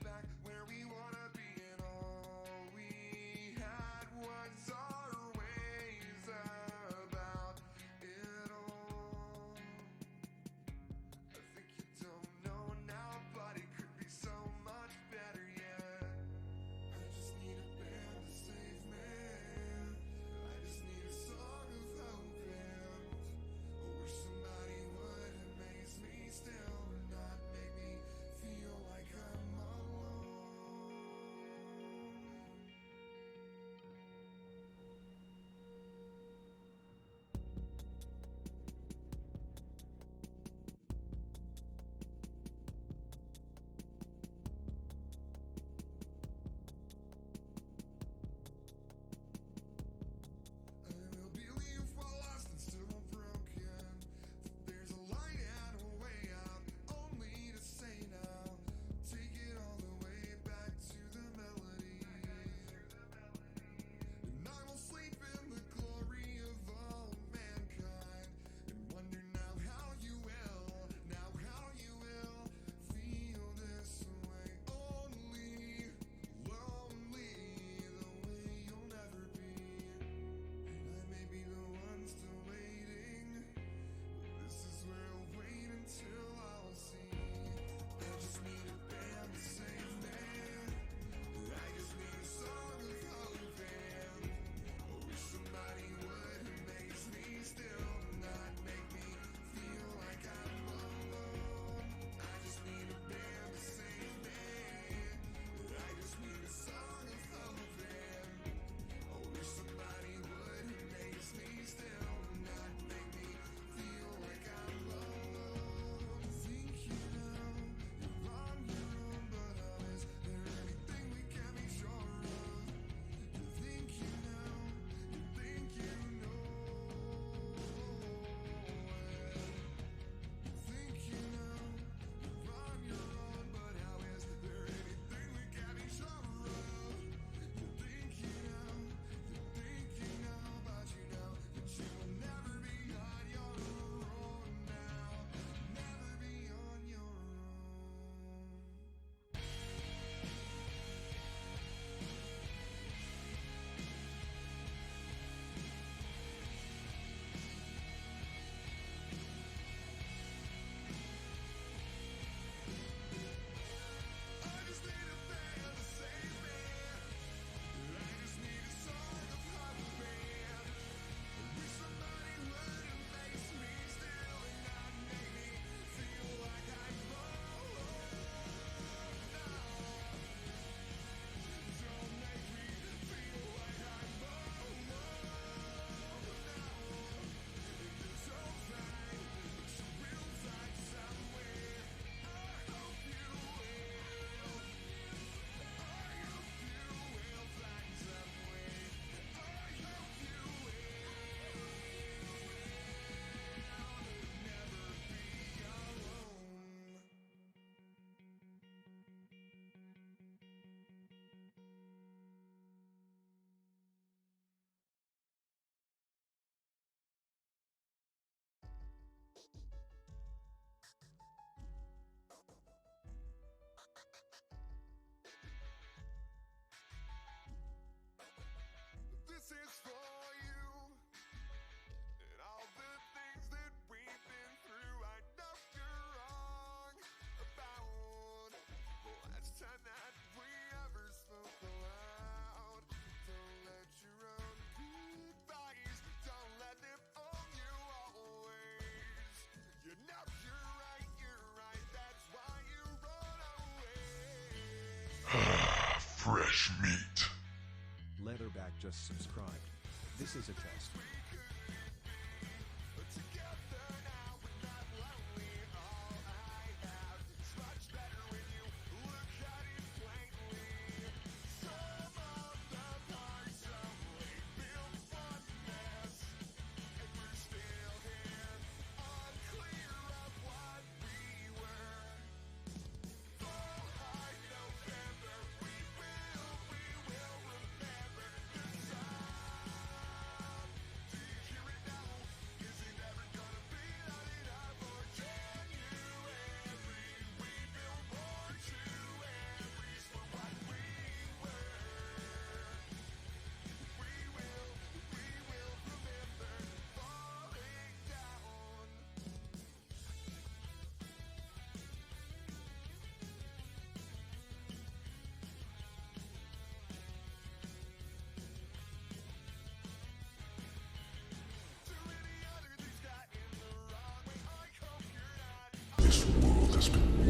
Back where we wanna be, and all we had was our ways about it all. I think you don't know now, but it could be so much better yet. I just need a band to save me. I just need a song of hope, and I wish somebody would amaze me still, and not make me feel like I'm alone. I will believe while lost and still broken, that there's a light and a way out, only to say now, take it all the way back to the melody. And I will sleep in the glory of all mankind, and wonder now how you will feel this way. Only lonely, the way you'll never be. And I may be the one still waiting, but this is where I'll wait until I'll see. I just need a band to save me. I just need a song of hope, and I wish somebody would amaze me still, not make me feel like I'm alone. I just need a band to save me. I just need a song of hope, and I wish somebody would amaze me still, not make me feel like I'm alone. Think you know you're on your own, but is there anything we can be sure of? You think you know, you think you know. You think you know you're on your own, but how is there anything we can be sure of? You think you know, but you know that you will never be on your own now. Never be on your own. I just need a band to save me. I just need a song of hope, and I wish somebody would amaze me still, and not make me feel like I'm alone now. Don't make me feel like I'm alone now. Don't find, but you will find some way. I hope you will. I hope you will find some way. I hope you will never be alone. This is for you and all the things that we've been through. I know you're wrong about the last time that we ever spoke aloud. Don't let your own goodbyes, don't let them own you always. You know you're right, that's why you run away. Fresh meat. Leatherback just subscribed. This is a test. Together now, we're not lonely. All I have is much better when you look at it plainly. Some of the parts only built one mess, and we're still here, unclear of what we were. Fall high November, we will remember the sun.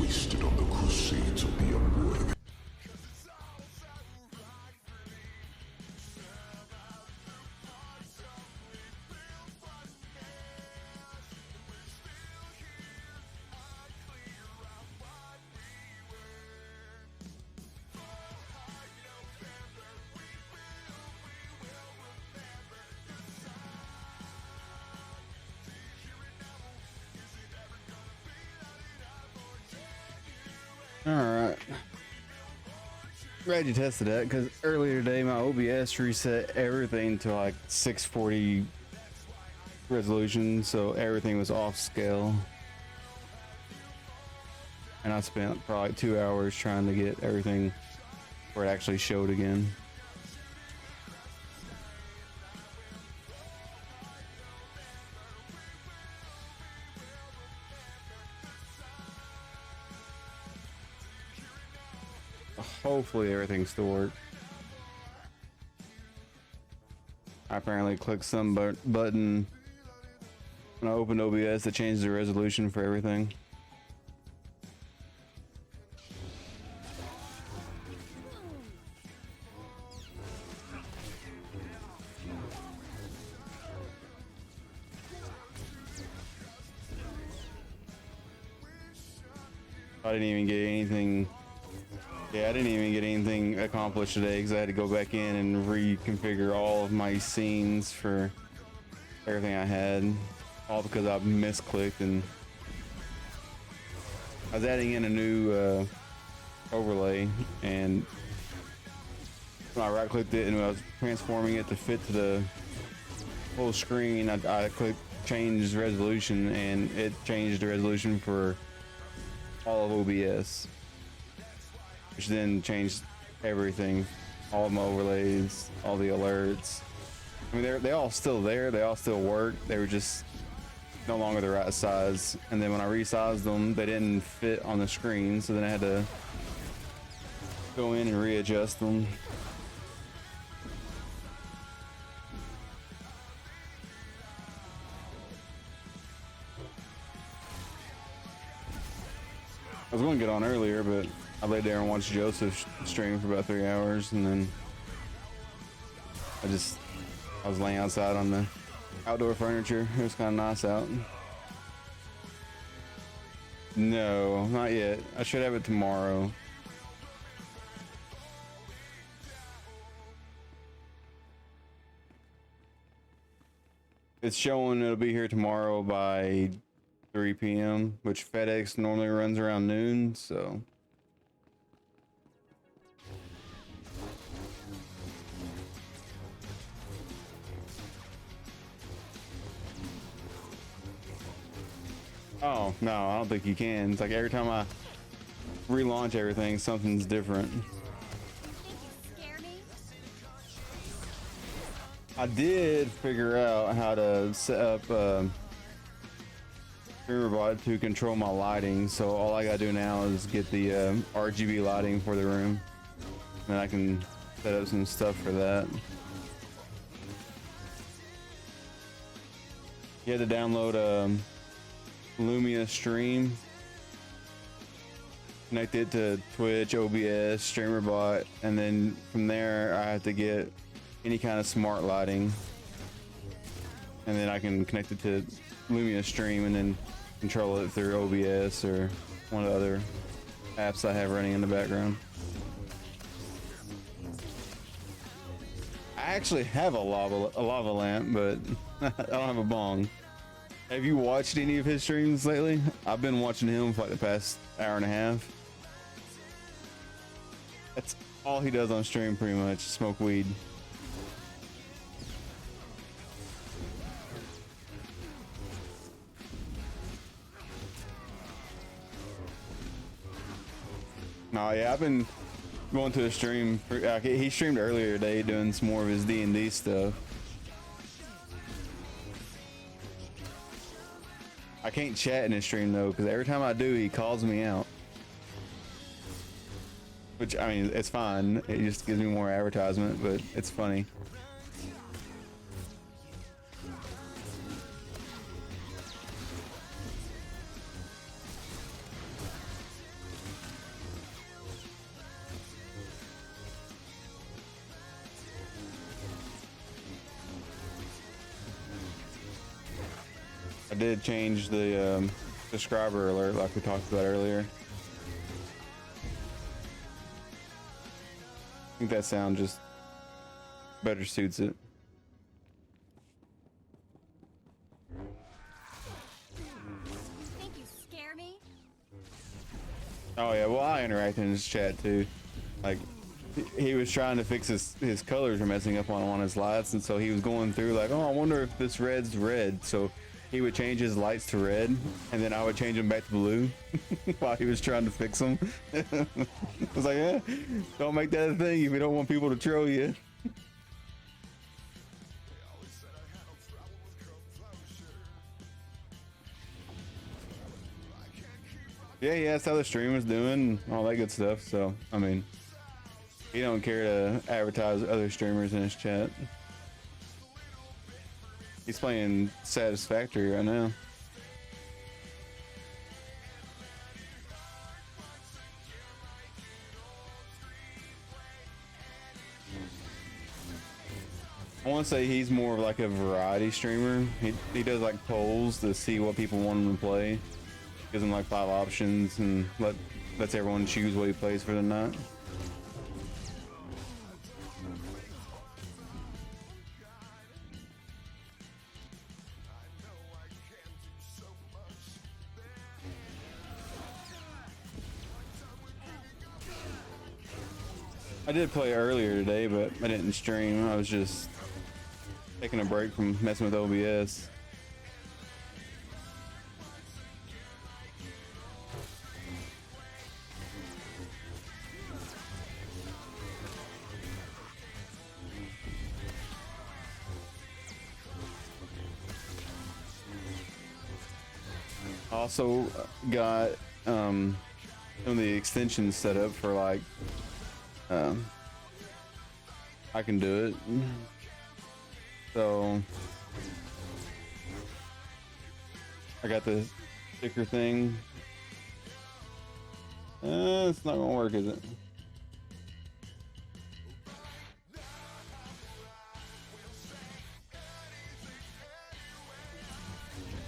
wasted on the crusades of the unworthy. Alright. Glad you tested that, because earlier today my OBS reset everything to like 640 resolution, so everything was off scale. And I spent probably 2 hours trying to get everything where it actually showed again. Hopefully everything still works. I apparently clicked some button when I opened OBS to change the resolution for everything. I didn't even get anything. Yeah, I didn't even get anything accomplished today because I had to go back in and reconfigure all of my scenes for everything I had, all because I misclicked, and I was adding in a new overlay, and when I right clicked it and when I was transforming it to fit to the full screen, I clicked change resolution, and it changed the resolution for all of OBS, which then changed everything, all of my overlays, all the alerts. I mean, they all still there, they all still work, they were just no longer the right size. And then when I resized them, they didn't fit on the screen, so then I had to go in and readjust them. I was going to get on earlier, but I laid there and watched Joseph stream for about 3 hours, and then I was laying outside on the outdoor furniture. It was kind of nice out. No, not yet. I should have it tomorrow. It's showing it'll be here tomorrow by 3 p.m., which FedEx normally runs around noon, so. Oh, no, I don't think you can. It's like every time I relaunch everything, something's different. I did figure out how to set up StreamerBot to control my lighting, so all I gotta do now is get the RGB lighting for the room, and I can set up some stuff for that. You had to download Lumia Stream, connect it to Twitch, OBS, StreamerBot, and then from there I have to get any kind of smart lighting, and then I can connect it to Lumia Stream and then control it through OBS or one of the other apps I have running in the background. I actually have a lava lamp, but I don't have a bong. Have you watched any of his streams lately? I've been watching him for like the past hour and a half. That's all he does on stream, pretty much, smoke weed. No, yeah, I've been going to a stream. He streamed earlier today doing some more of his D&D stuff. I can't chat in his stream though, because every time I do, he calls me out. Which, I mean, it's fine. It just gives me more advertisement, but it's funny. I did change the subscriber alert like we talked about earlier. I think that sound just better suits it. Think you scare me? Oh yeah, well I interacted in his chat too. Like he was trying to fix his colors were messing up on one of his lights, and so he was going through like, oh, I wonder if this red's red. So he would change his lights to red, and then I would change them back to blue while he was trying to fix them. I was like, yeah, don't make that a thing if you don't want people to troll you. Yeah, he asked how the stream was doing, all that good stuff. So, I mean, he don't care to advertise other streamers in his chat. He's playing Satisfactory right now. I want to say he's more of like a variety streamer. He does like polls to see what people want him to play. Gives him like 5 options and lets everyone choose what he plays for the night. I did play earlier today, but I didn't stream. I was just taking a break from messing with OBS. Also got some of the extensions set up for like I can do it. So I got the sticker thing. It's not gonna work, is it?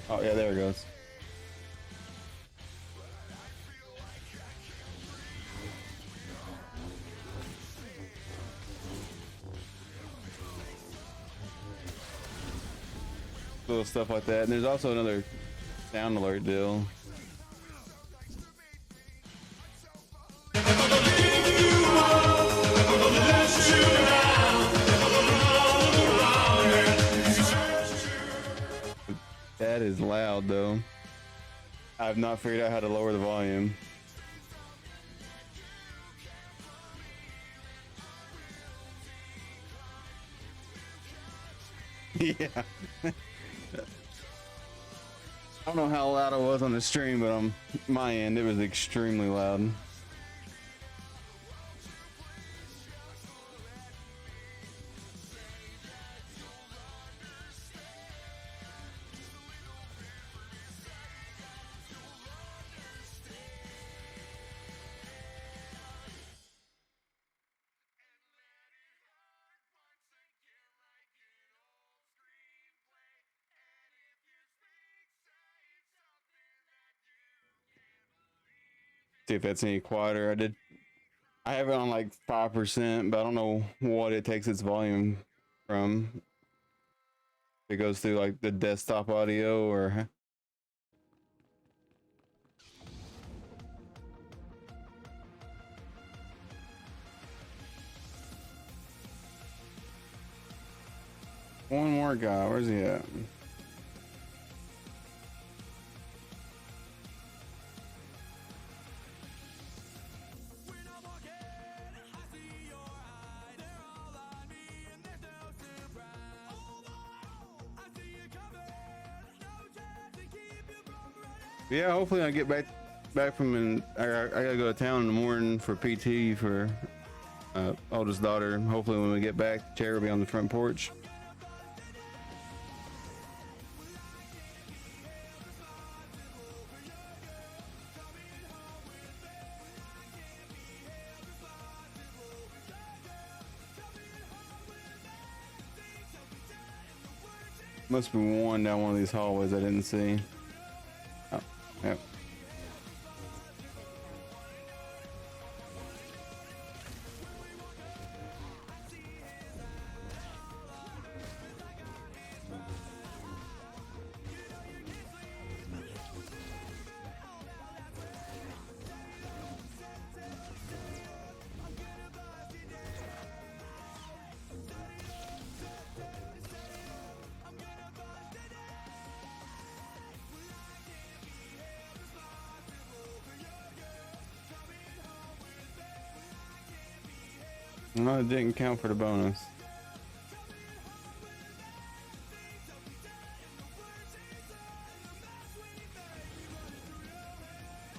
Oh yeah, there it goes. Little stuff like that, and there's also another sound alert deal. That is loud though. I have not figured out how to lower the volume. Yeah. I don't know how loud it was on the stream, but on my end, it was extremely loud. See if that's any quieter. I have it on like 5%, but I don't know what it takes its volume from. It goes through like the desktop audio or one more guy. Where's he at? Yeah, hopefully I get back from I gotta go to town in the morning for PT for oldest daughter. Hopefully when we get back, the chair will be on the front porch. Must be one down one of these hallways I didn't see. Oh, yep. No, it didn't count for the bonus.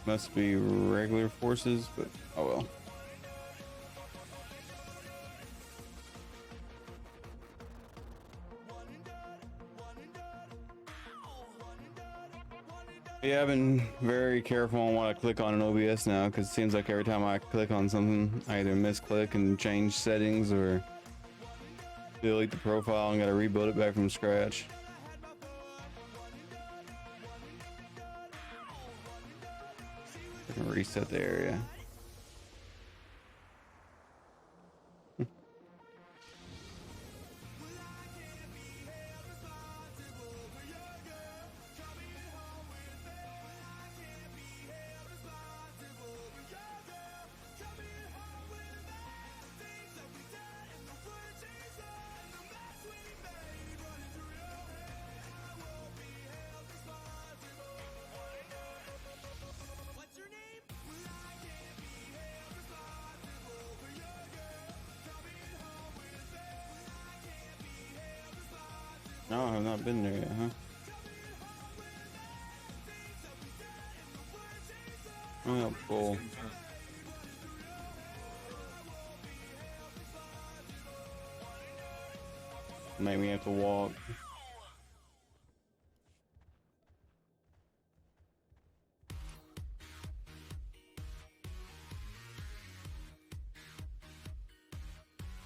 Must be regular forces, but oh well. Yeah, I've been very careful on what I click on in OBS now, because it seems like every time I click on something, I either misclick and change settings or delete the profile and gotta rebuild it back from scratch. I can reset the area. No, I have not been there yet, huh? Oh, cool. Make me have to walk.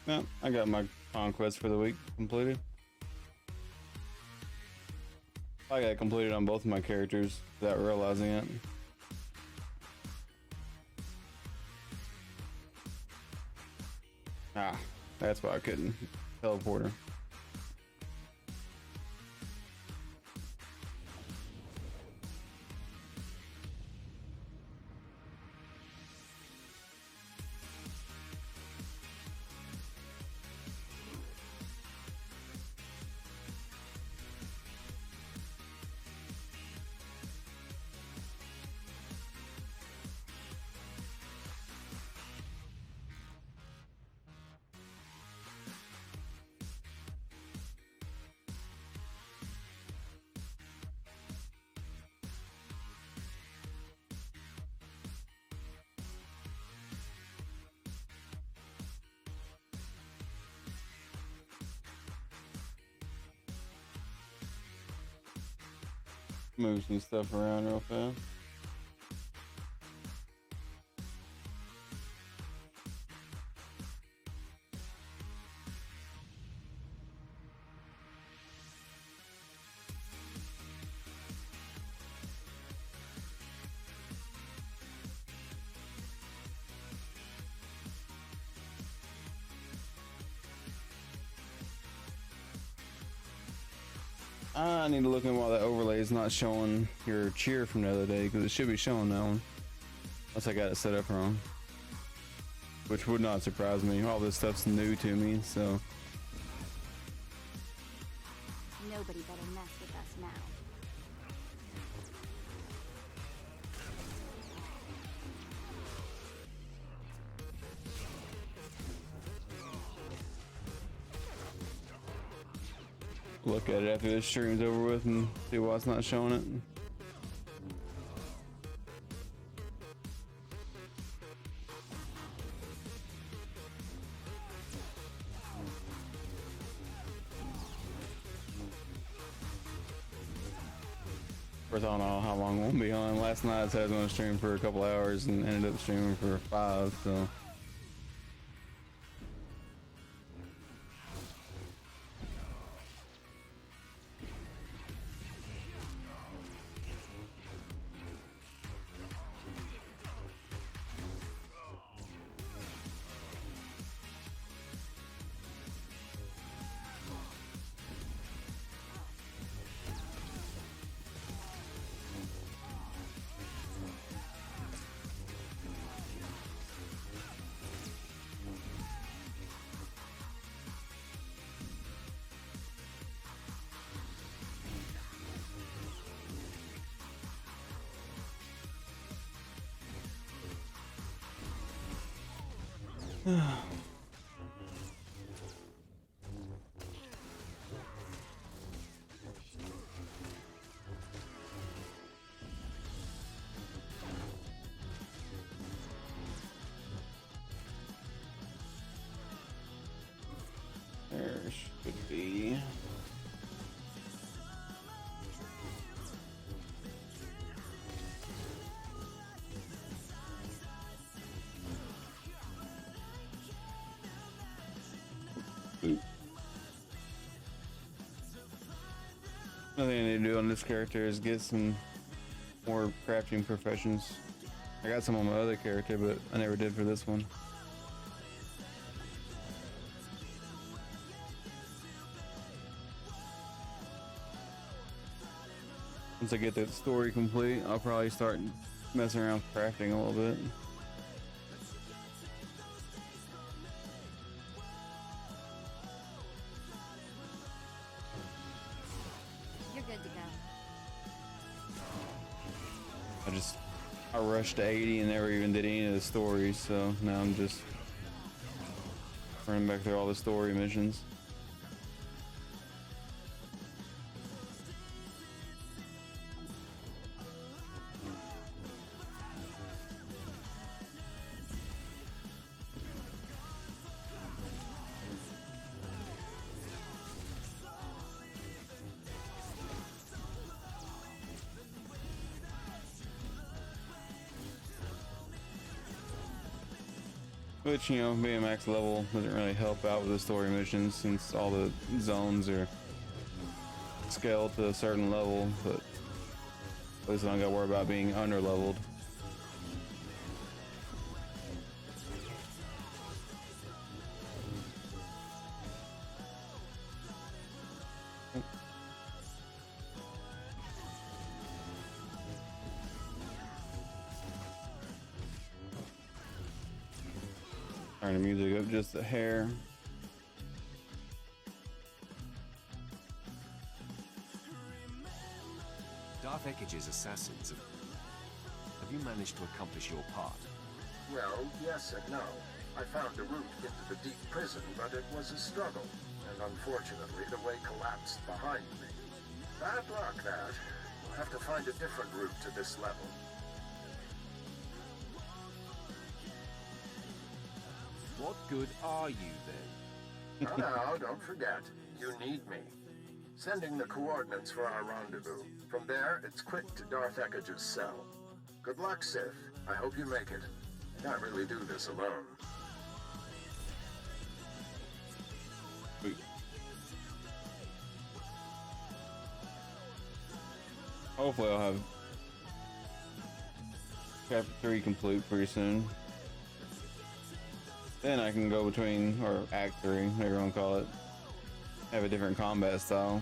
No, I got my conquest for the week completed. I got it completed on both of my characters without realizing it. Ah, that's why I couldn't teleport her. Move some stuff around real fast. I need to look in while that overlay is not showing your cheer from the other day, because it should be showing that one. Unless I got it set up wrong. Which would not surprise me. All this stuff's new to me, so. Nobody better mess with us now. Look at it after this stream's over with and see why it's not showing it. First, I don't know how long we'll be on. Last night I said I was going to stream for a couple hours and ended up streaming for 5, so. There should be. Another thing I need to do on this character is get some more crafting professions. I got some on my other character, but I never did for this one. Once I get that story complete, I'll probably start messing around with crafting a little bit. You're good to go. I rushed to 80 and never even did any of the stories, so now I'm just running back through all the story missions. Which, you know, being max level doesn't really help out with the story missions since all the zones are scaled to a certain level, but at least I don't gotta worry about being under leveled. Turn the music up just a hair. Darth Ekige's assassins have you managed to accomplish your part? Well, yes and no. I found a route into the deep prison, but it was a struggle. And unfortunately, the way collapsed behind me. Bad luck, that. I'll have to find a different route to this level. What good are you then? Now, don't forget, you need me. Sending the coordinates for our rendezvous. From there, it's quick to Darth Ekige's cell. Good luck, Sith. I hope you make it. I can't really do this alone. Sweet. Hopefully I'll have chapter 3 complete pretty soon. Then I can go between, or act 3, whatever you want to call it. Have a different combat style.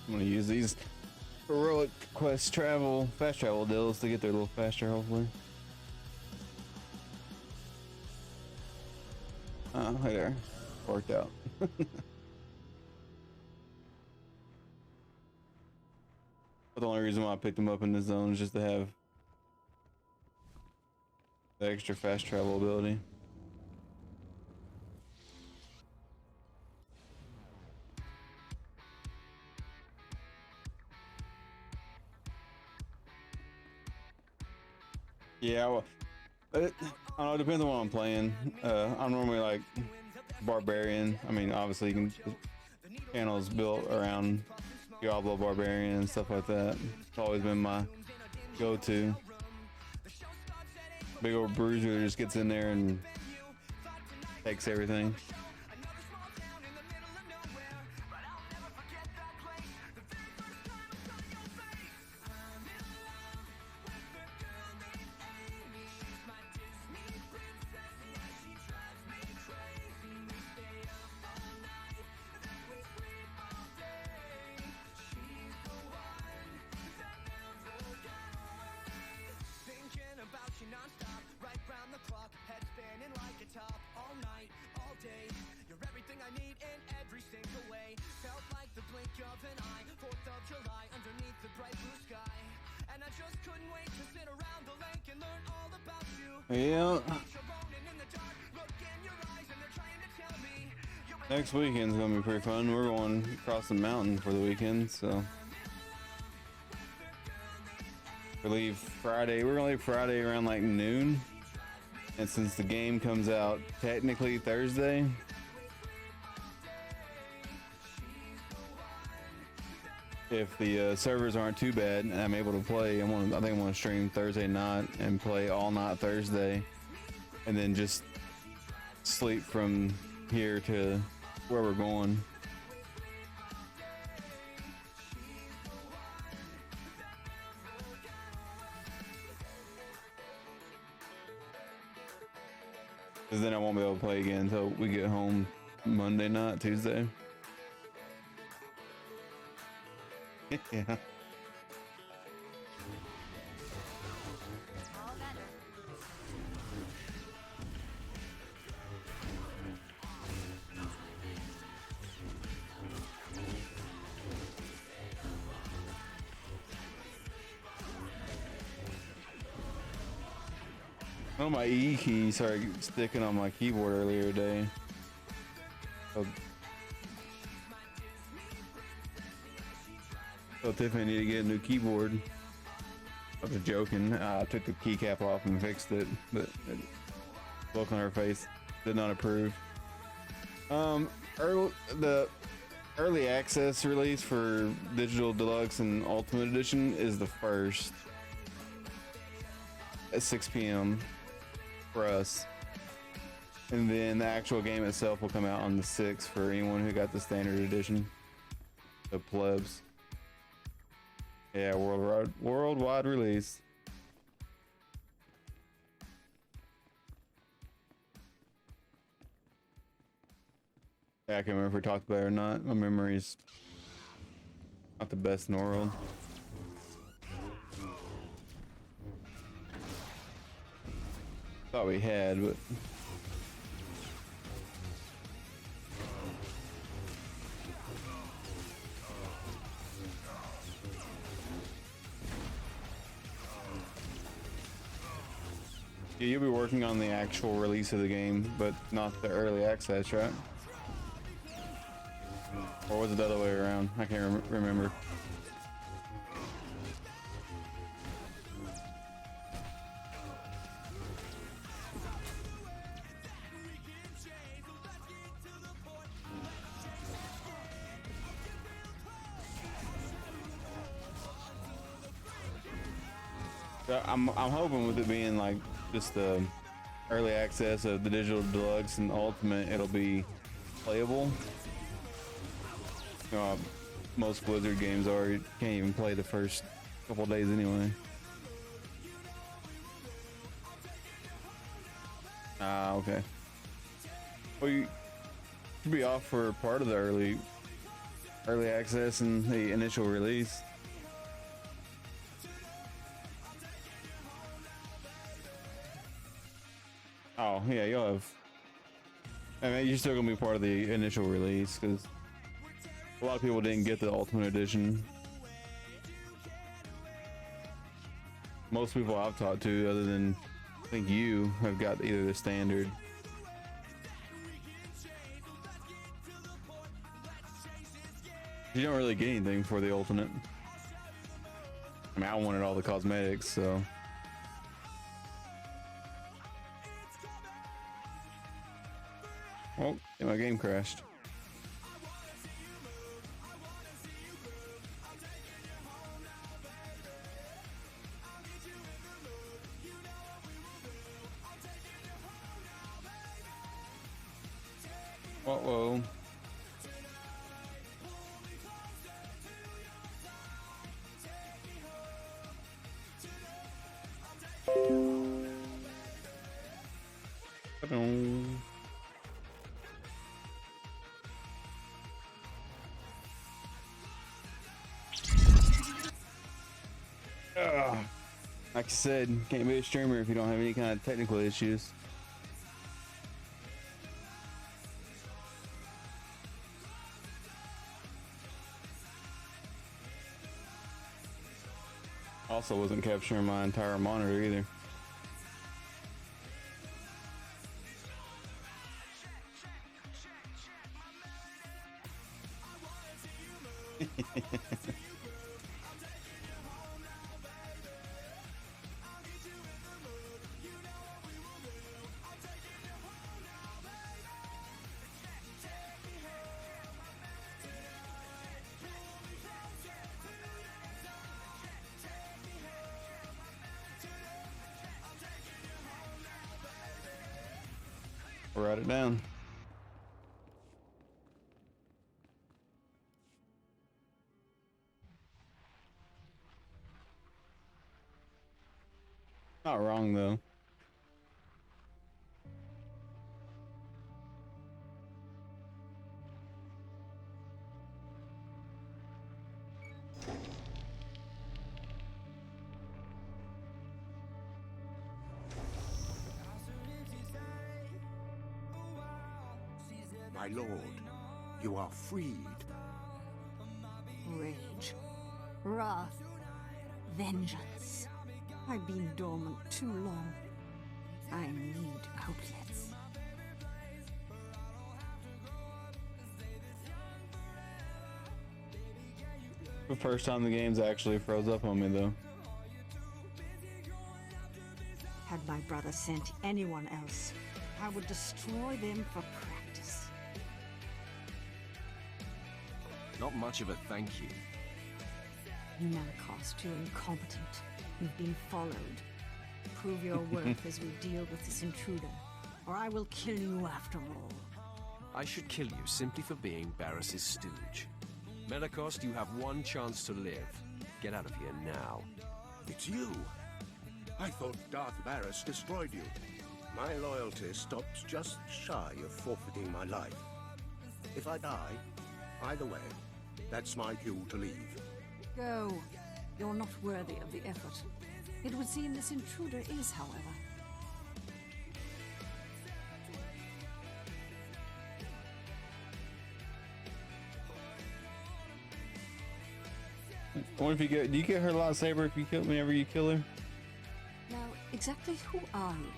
I'm gonna use these heroic quest travel, fast travel deals to get there a little faster, hopefully. Oh, hey there. Worked out. But the only reason why I picked them up in this zone is just to have the extra fast travel ability. Yeah, well, I don't know, it depends on what I'm playing. I'm normally like barbarian. I mean, obviously, you can, the channel is built around Diablo barbarian and stuff like that. It's always been my go-to. Big old bruiser just gets in there and takes everything. Yeah. Next weekend's gonna be pretty fun. We're going across the mountain for the weekend, so we leave Friday. We're gonna leave Friday around like noon, and since the game comes out technically Thursday, if the servers aren't too bad and I'm able to play, I think I'm gonna stream Thursday night and play all night Thursday, and then just sleep from here to where we're going. Cause then I won't be able to play again until we get home Monday night, Tuesday. Yeah. All better. Oh, my E key started sticking on my keyboard earlier today. So Tiffany need to get a new keyboard. I was joking. I took the keycap off and fixed it, but the look on her face did not approve. The early access release for Digital Deluxe and Ultimate Edition is the 1st at 6 p.m. for us, and then the actual game itself will come out on the 6th for anyone who got the standard edition, the plebs. Yeah, worldwide release. Yeah, I can't remember if we talked about it or not. My memory's not the best in the world. Thought we had, but yeah, you'll be working on the actual release of the game, but not the early access, right? Or was it the other way around? I can't remember. I'm hoping with it being like just the early access of the Digital Deluxe and Ultimate, it'll be playable. Most Blizzard games you can't even play the first couple days anyway. Okay. Well, you should be off for part of the early access and the initial release. Oh yeah, you'll have. I mean, you're still gonna be part of the initial release because a lot of people didn't get the Ultimate Edition. Most people I've talked to, other than I think you, have got either the standard. You don't really get anything for the Ultimate. I mean, I wanted all the cosmetics, so. Oh, my game crashed. Uh-oh. Like I said, can't be a streamer if you don't have any kind of technical issues. Also wasn't capturing my entire monitor either. Write it down. Not wrong though. My lord, you are freed. Rage. Wrath. Vengeance. I've been dormant too long. I need outlets. The first time the game's actually froze up on me though. Had my brother sent anyone else, I would destroy them for practice. Not much of a thank you. Malakos, you're incompetent. You've been followed. Prove your worth as we deal with this intruder, or I will kill you after all. I should kill you simply for being Barris's stooge. Melakost, you have one chance to live. Get out of here now. It's you. I thought Darth Barris destroyed you. My loyalty stops just shy of forfeiting my life. If I die, either way, that's my cue to leave. Go. You're not worthy of the effort. It would seem this intruder is, however. What if you get? Do you get her lightsaber if you kill whenever you kill her? Now, exactly who are you?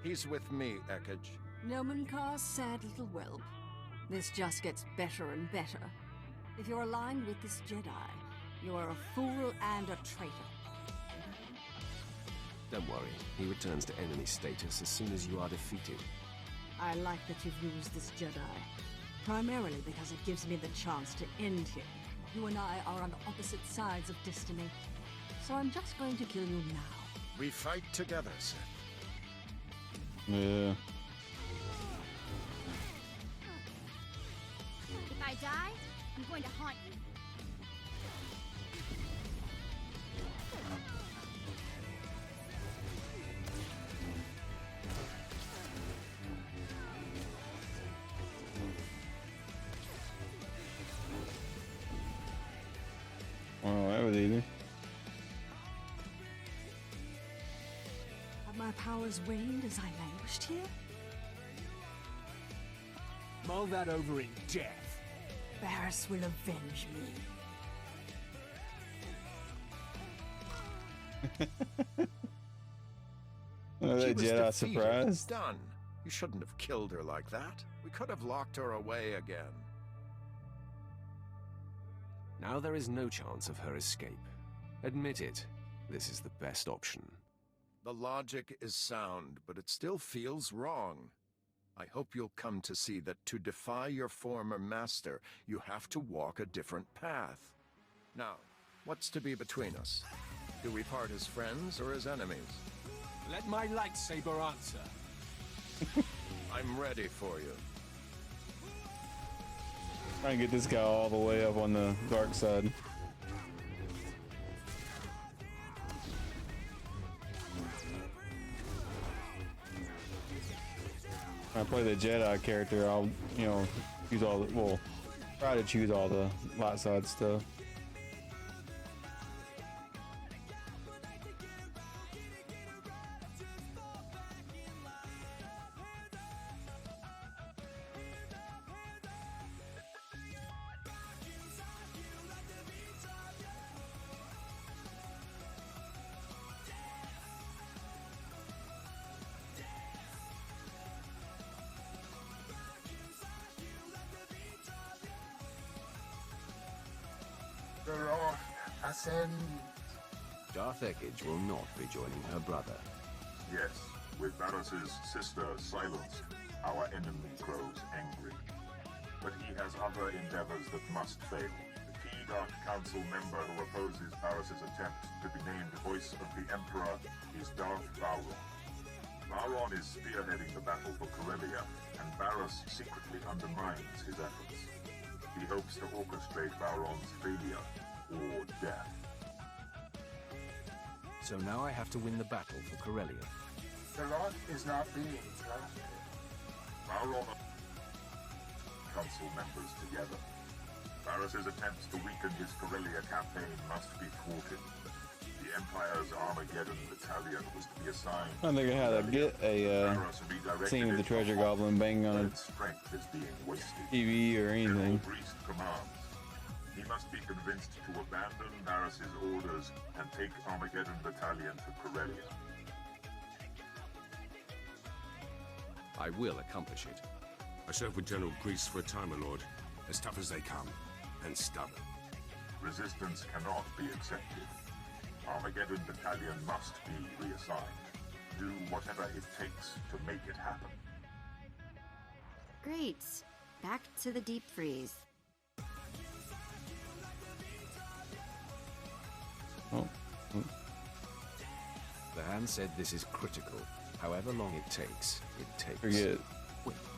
He's with me, Ekage. Nomenkar's sad little whelp. This just gets better and better. If you're aligned with this Jedi, you are a fool and a traitor. Don't worry, he returns to enemy status as soon as you are defeated. I like that you've used this Jedi. Primarily because it gives me the chance to end him. You and I are on opposite sides of destiny. So I'm just going to kill you now. We fight together, Sith. Yeah. If I die, I'm going to haunt you. Well, that was easy. Have my powers waned as I languished here? Mull that over in death. Barris will avenge me. Oh, She that was Jedi defeated. surprised. Done. You shouldn't have killed her like that. We could have locked her away again. Now there is no chance of her escape. Admit it, this is the best option. The logic is sound, but it still feels wrong. I hope you'll come to see that to defy your former master, you have to walk a different path. Now, what's to be between us? Do we part as friends or as enemies? Let my lightsaber answer. I'm ready for you. Try and get this guy all the way up on the dark side. When I play the Jedi character, I'll, use all the, well, try to choose all the light side stuff. Ascend. Darth Ekage will not be joining her brother. Yes, with Barris's sister silenced, our enemy grows angry. But he has other endeavors that must fail. The key Dark Council member who opposes Barris's attempt to be named Voice of the Emperor is Darth Vowron. Vowron is spearheading the battle for Corellia, and Barris secretly undermines his efforts. He hopes to orchestrate Vowron's failure or death. So now I have to win the battle for Corellia. The rot is not being planted. Vowron Council members together. Barris's attempts to weaken his Corellia campaign must be thwarted. The Empire's Armageddon Battalion was to be assigned. I don't think I had to get a scene with the treasure goblin banging on Its strength is being wasted. a TV or anything. General Priest commands. He must be convinced to abandon Barris's orders and take Armageddon Battalion to Corellia. I will accomplish it. I served with General Grease for a time, my lord. As tough as they come, and stubborn. Resistance cannot be accepted. Armageddon Battalion must be reassigned. Do whatever it takes to make it happen. Great. Back to the deep freeze. Oh. The hand said this is critical. However long it takes, it takes. Forget.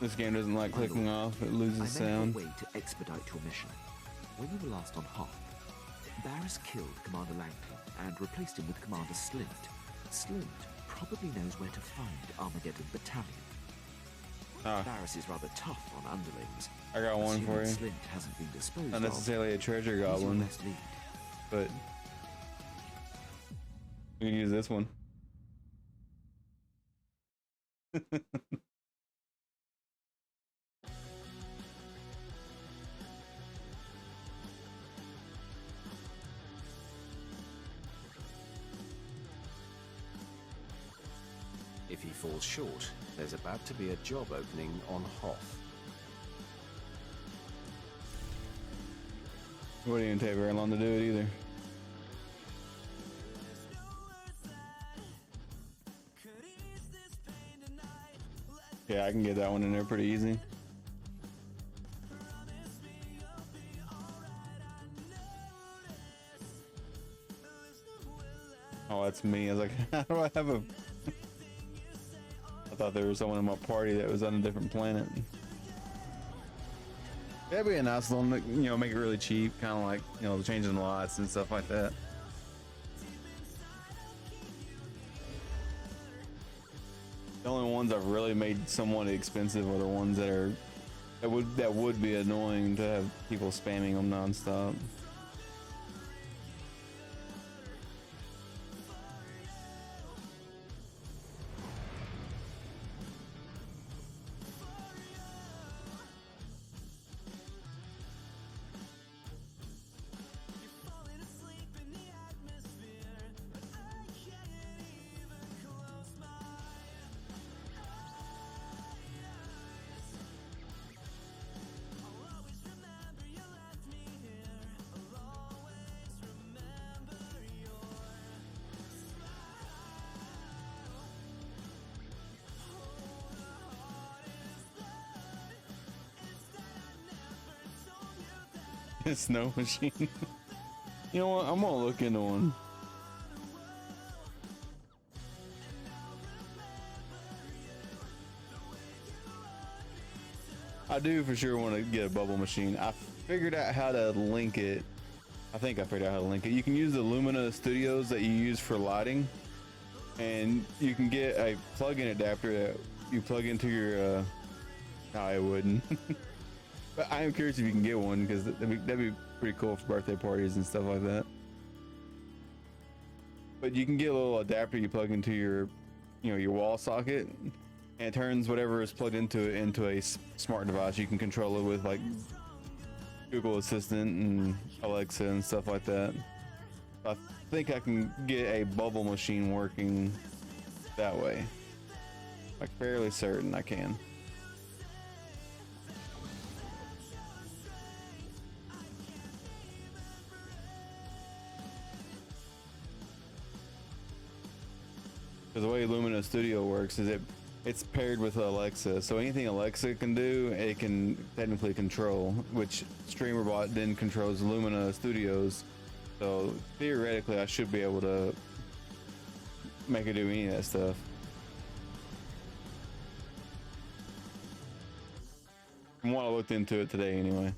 This game doesn't like clicking off, it loses sound. I may have a way to expedite your mission. When you were last on Hoth, Barris killed Commander Langton and replaced him with Commander Slint. Slint probably knows where to find Armageddon Battalion. Barris is rather tough on underlings. I got one for you. Slint hasn't been disposed Not necessarily a treasure goblin, but we can use this one. If he falls short, there's about to be a job opening on Hoth. It wouldn't even take very long to do it either. Yeah, I can get that one in there pretty easy. Oh, that's me. I was like, how do I have a... I thought there was someone in my party that was on a different planet. That'd be a nice little, you know, make it really cheap, kind of like, you know, changing lots and stuff like that. The only ones I've really made somewhat expensive are the ones that are that would be annoying to have people spamming them nonstop. Snow machine. You know what? I'm gonna look into one. I do for sure want to get a bubble machine. I figured out how to link it. I think I figured out how to link it. You can use the Lumina Studios that you use for lighting, and you can get a plug-in adapter that you plug into your. No, I wouldn't. But I am curious if you can get one, because that'd be pretty cool for birthday parties and stuff like that. But you can get a little adapter you plug into your, you know, your wall socket, and it turns whatever is plugged into it into a smart device. You can control it with like Google Assistant and Alexa and stuff like that. I think I can get a bubble machine working that way. Like fairly certain I can. Because the way Lumina Studio works is it's paired with Alexa, so anything Alexa can do, it can technically control, which StreamerBot then controls Lumina Studios. So theoretically, I should be able to make it do any of that stuff. From what I looked into it today, anyway.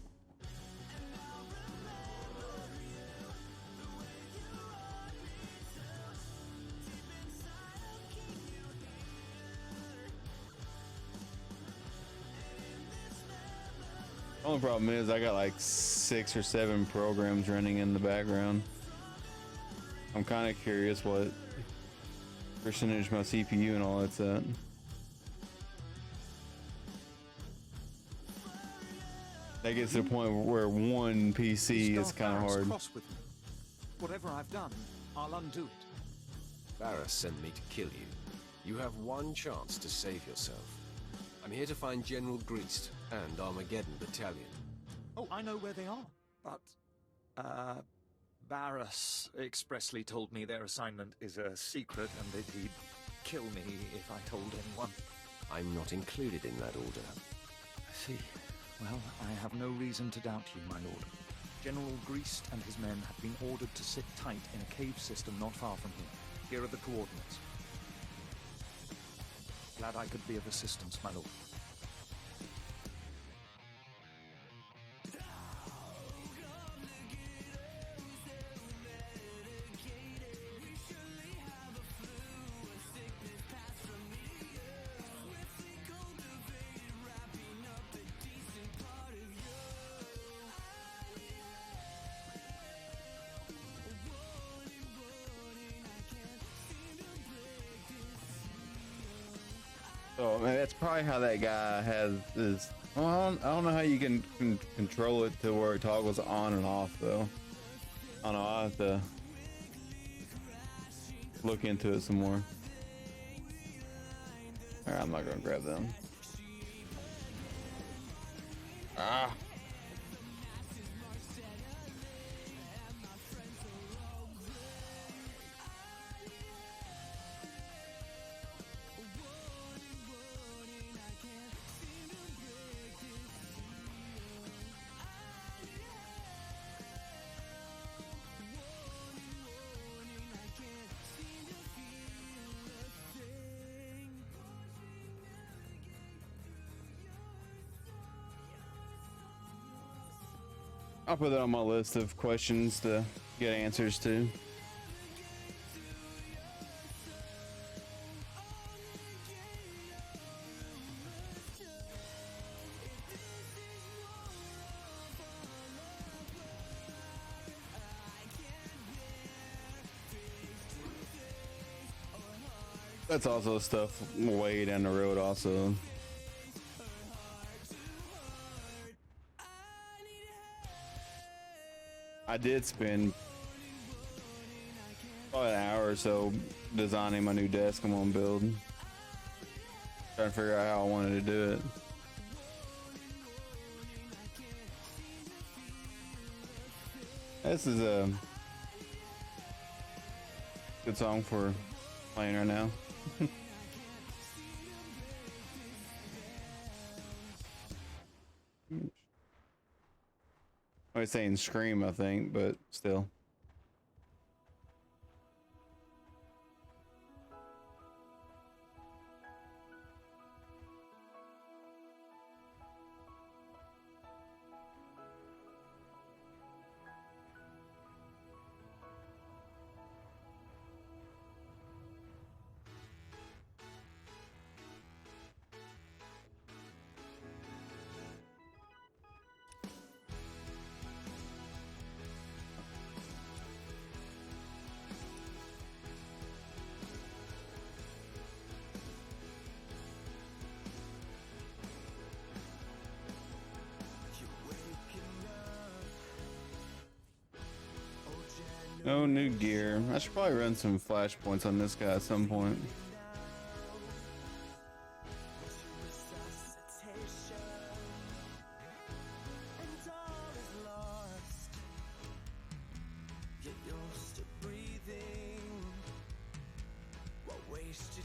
Only problem is I got like 6 or 7 programs running in the background. I'm kind of curious what percentage my CPU and all that's at. That gets to the point where one PC is kind of hard. Cross with me. Whatever I've done, I'll undo it. Barras sent me to kill you. You have one chance to save yourself. I'm here to find General Greast and Armageddon Battalion. Oh, I know where they are, but, Barras expressly told me their assignment is a secret and that he'd kill me if I told anyone. I'm not included in that order. I see. Well, I have no reason to doubt you, my lord. General Greast and his men have been ordered to sit tight in a cave system not far from here. Here are the coordinates. Glad I could be of assistance, my lord. So man, that's probably how that guy has his. Well, I don't know how you can control it to where it toggles on and off though. I don't know. I have to look into it some more. Alright, I'm not gonna grab them. Ah. I'll put that on my list of questions to get answers to. That's also stuff way down the road also. I did spend probably an hour or so designing my new desk I'm gonna build. Trying to figure out how I wanted to do it. This is a good song for playing right now. I was saying Scream, I think, but still. No new gear. I should probably run some flashpoints on this guy at some point. Waste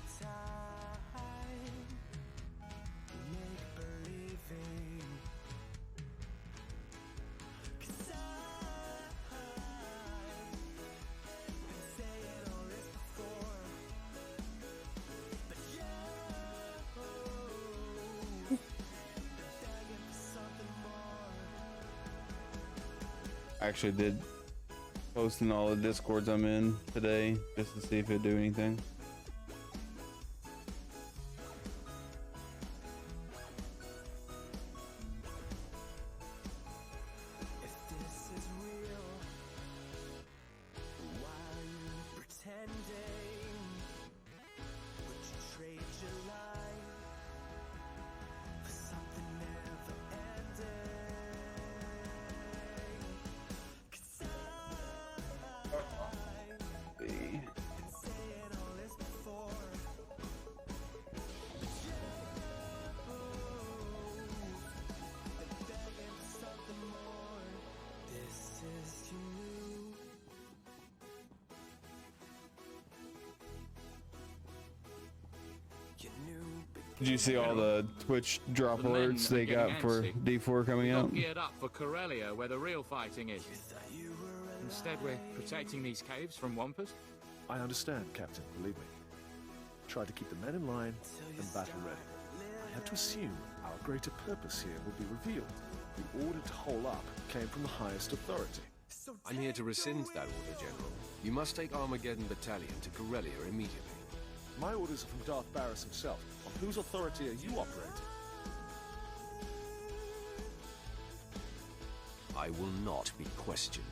actually did post in all the discords I'm in today just to see if it'd do anything. Did you see all the Twitch drop The men alerts are they got getting for antsy. D4 coming We're out? not geared up for Corellia, where the real fighting is. Instead, we're protecting these caves from Wampus. I understand, Captain, believe me. Try to keep the men in line and battle ready. I have to assume our greater purpose here will be revealed. The order to hole up came from the highest authority. I'm here to rescind that order, General. You must take Armageddon Battalion to Corellia immediately. My orders are from Darth Barris himself. On whose authority are you operating? I will not be questioned.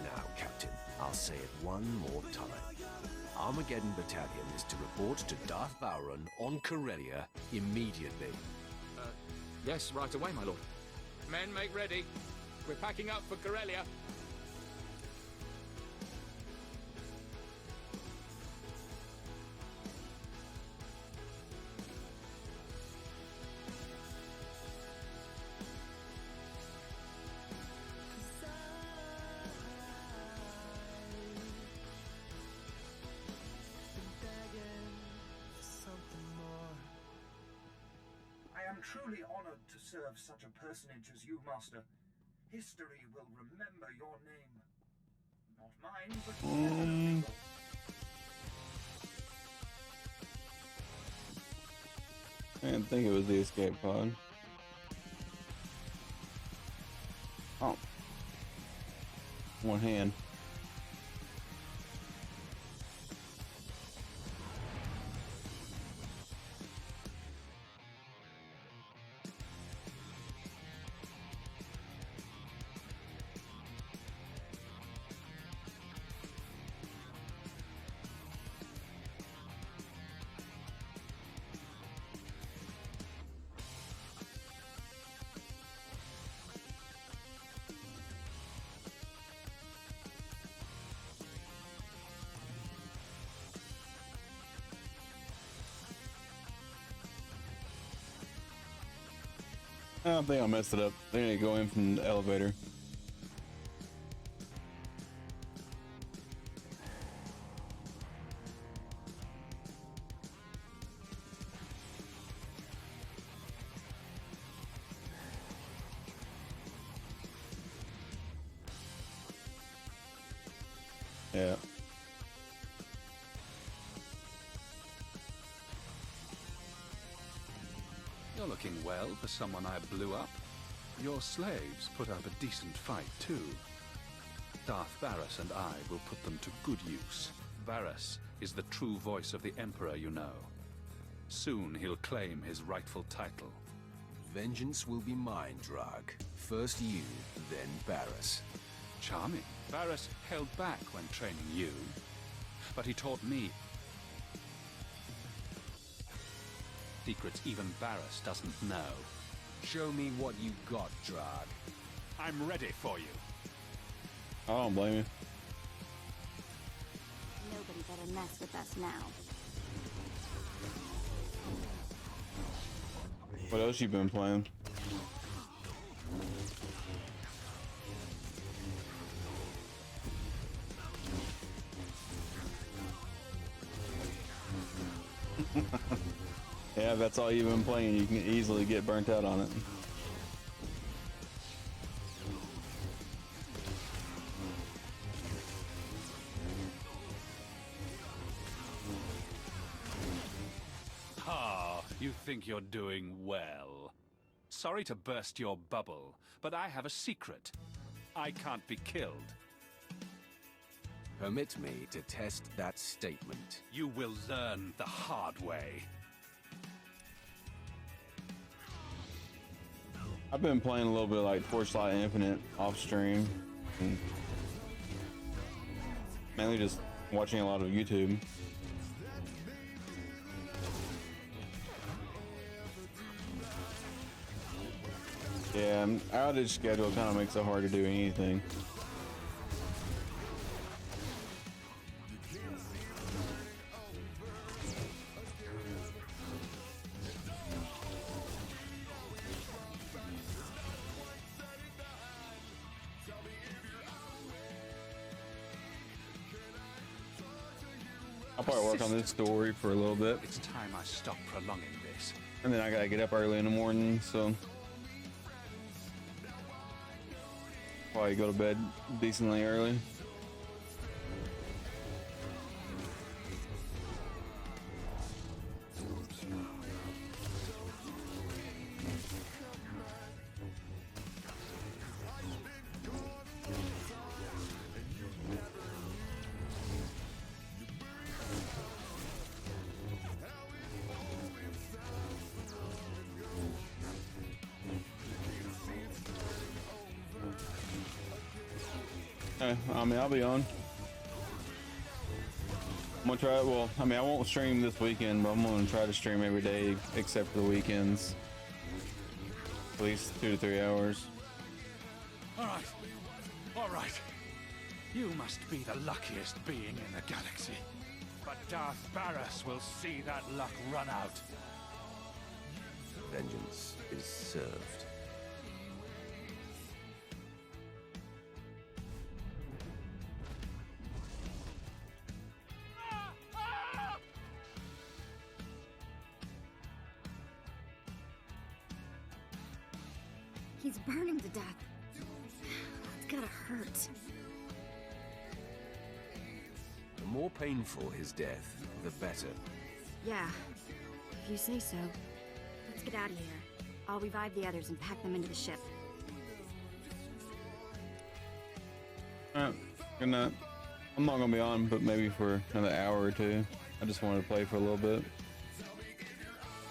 Now, Captain, I'll say it one more time. Armageddon Battalion is to report to Darth Vowron on Corellia immediately. Yes, right away, my lord. Men, make ready. We're packing up for Corellia. I am truly honored to serve such a personage as you, Master. History will remember your name. Not mine, but I didn't think it was the escape pod. Oh. One hand. I think I messed it up. They need to go in from the elevator. Yeah. You're looking well for someone I blew up. Your slaves put up a decent fight, too. Darth Varus and I will put them to good use. Varus is the true voice of the Emperor, you know. Soon he'll claim his rightful title. Vengeance will be mine, Drag. First you, then Barris. Charming. Varus held back when training you, but he taught me secrets even Barris doesn't know. Show me what you got, Drag. I'm ready for you. I don't blame you. Nobody better mess with us now. What else you been playing? Yeah, if that's all you've been playing, you can easily get burnt out on it. Ah, You think you're doing well. Sorry to burst your bubble, but I have a secret. I can't be killed. Permit me to test that statement. You will learn the hard way. I've been playing a little bit like Torchlight Infinite off stream. And mainly just watching a lot of YouTube. Yeah, outage schedule kind of makes it hard to do anything. I'll probably work on this story for a little bit. It's time I stop prolonging this. And then I gotta get up early in the morning, so probably go to bed decently early. I mean, I'll be on. I'm gonna try it. Well, I mean, I won't stream this weekend, but I'm gonna try to stream every day except for the weekends. At least 2 to 3 hours. All right. You must be the luckiest being in the galaxy. But Darth Barras will see that luck run out. Vengeance is served. He's burning to death. It's gotta hurt. The more painful his death, the better. Yeah, if you say so. Let's get out of here. I'll revive the others and pack them into the ship. Alright, good night. I'm not gonna be on, but maybe for another hour or two. I just wanted to play for a little bit.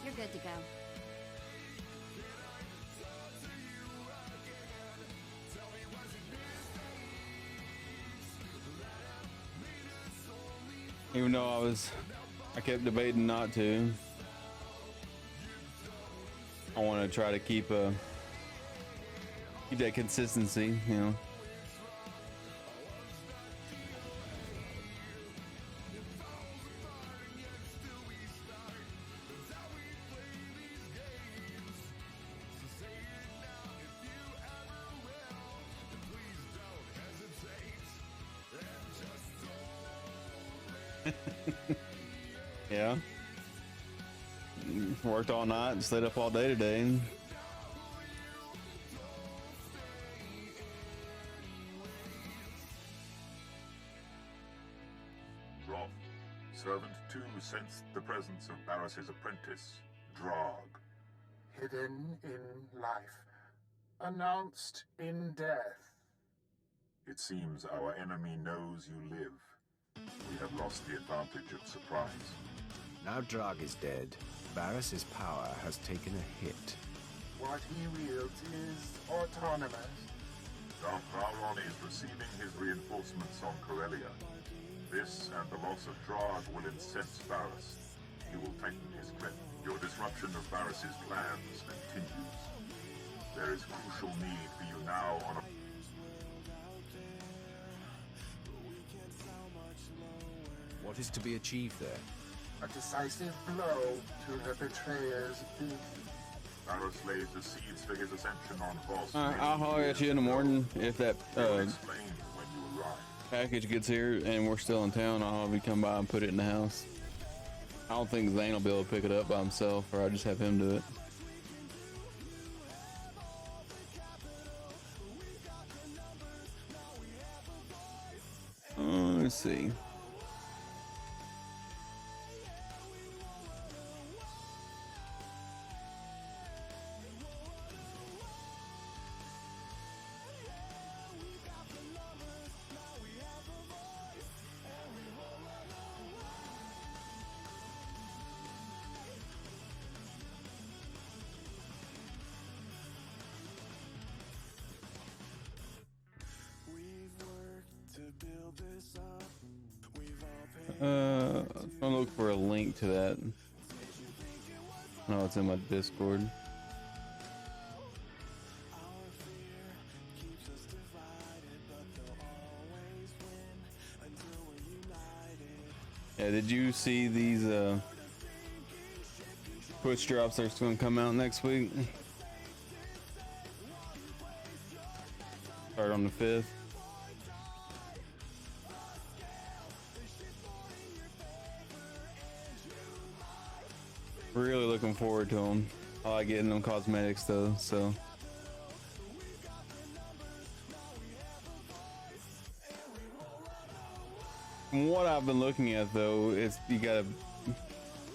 You're good to go. Even though I kept debating not to. I want to try to keep that consistency, you know. Yeah. Worked all night and stayed up all day today. Roth, Servant 2 sensed the presence of Barris's apprentice, Drog. Hidden in life, announced in death. It seems our enemy knows you live. We have lost the advantage of surprise. Now Drog is dead, Barris's power has taken a hit. What he wields is autonomous. Darth Vowron is receiving his reinforcements on Corellia. This and the loss of Drog will incense Barris. He will tighten his grip. Your disruption of Barris's plans continues. There is crucial need for you now on a... What is to be achieved there? A decisive blow to the betrayer's beak. Barris lays the seeds for his ascension on Voss. I'll holler at you in the morning if that Explain when you arrive. package gets here and we're still in town. I'll have you come by and put it in the house. I don't think Zane will be able to pick it up by himself, or I'll just have him do it. Let's see. I'm gonna look for a link to that. No, it's in my Discord. Yeah, did you see these Twitch drops that's going to come out next week? Start on the 5th. Really looking forward to them. I like getting them cosmetics though, so. From what I've been looking at though, it's you gotta.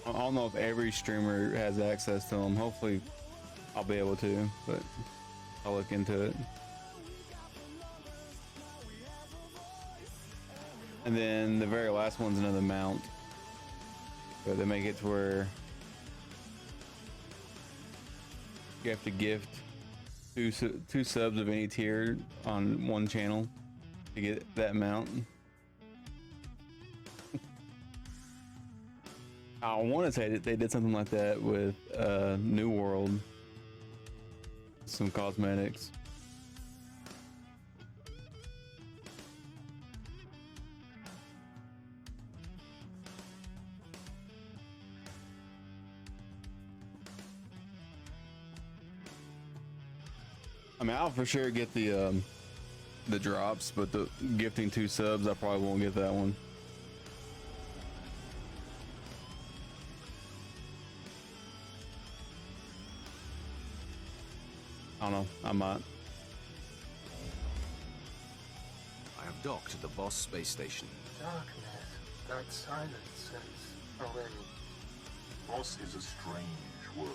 I don't know if every streamer has access to them. Hopefully, I'll be able to, but I'll look into it. And then the very last one's another mount. So they make it to where you have to gift two subs of any tier on one channel to get that mount. I want to say that they did something like that with New World. Some cosmetics. I mean, I'll for sure get the drops, but the gifting 2 subs, I probably won't get that one. I don't know, I might. I have docked at the Voss space station. Darkness, that silence is away. Voss is a strange world.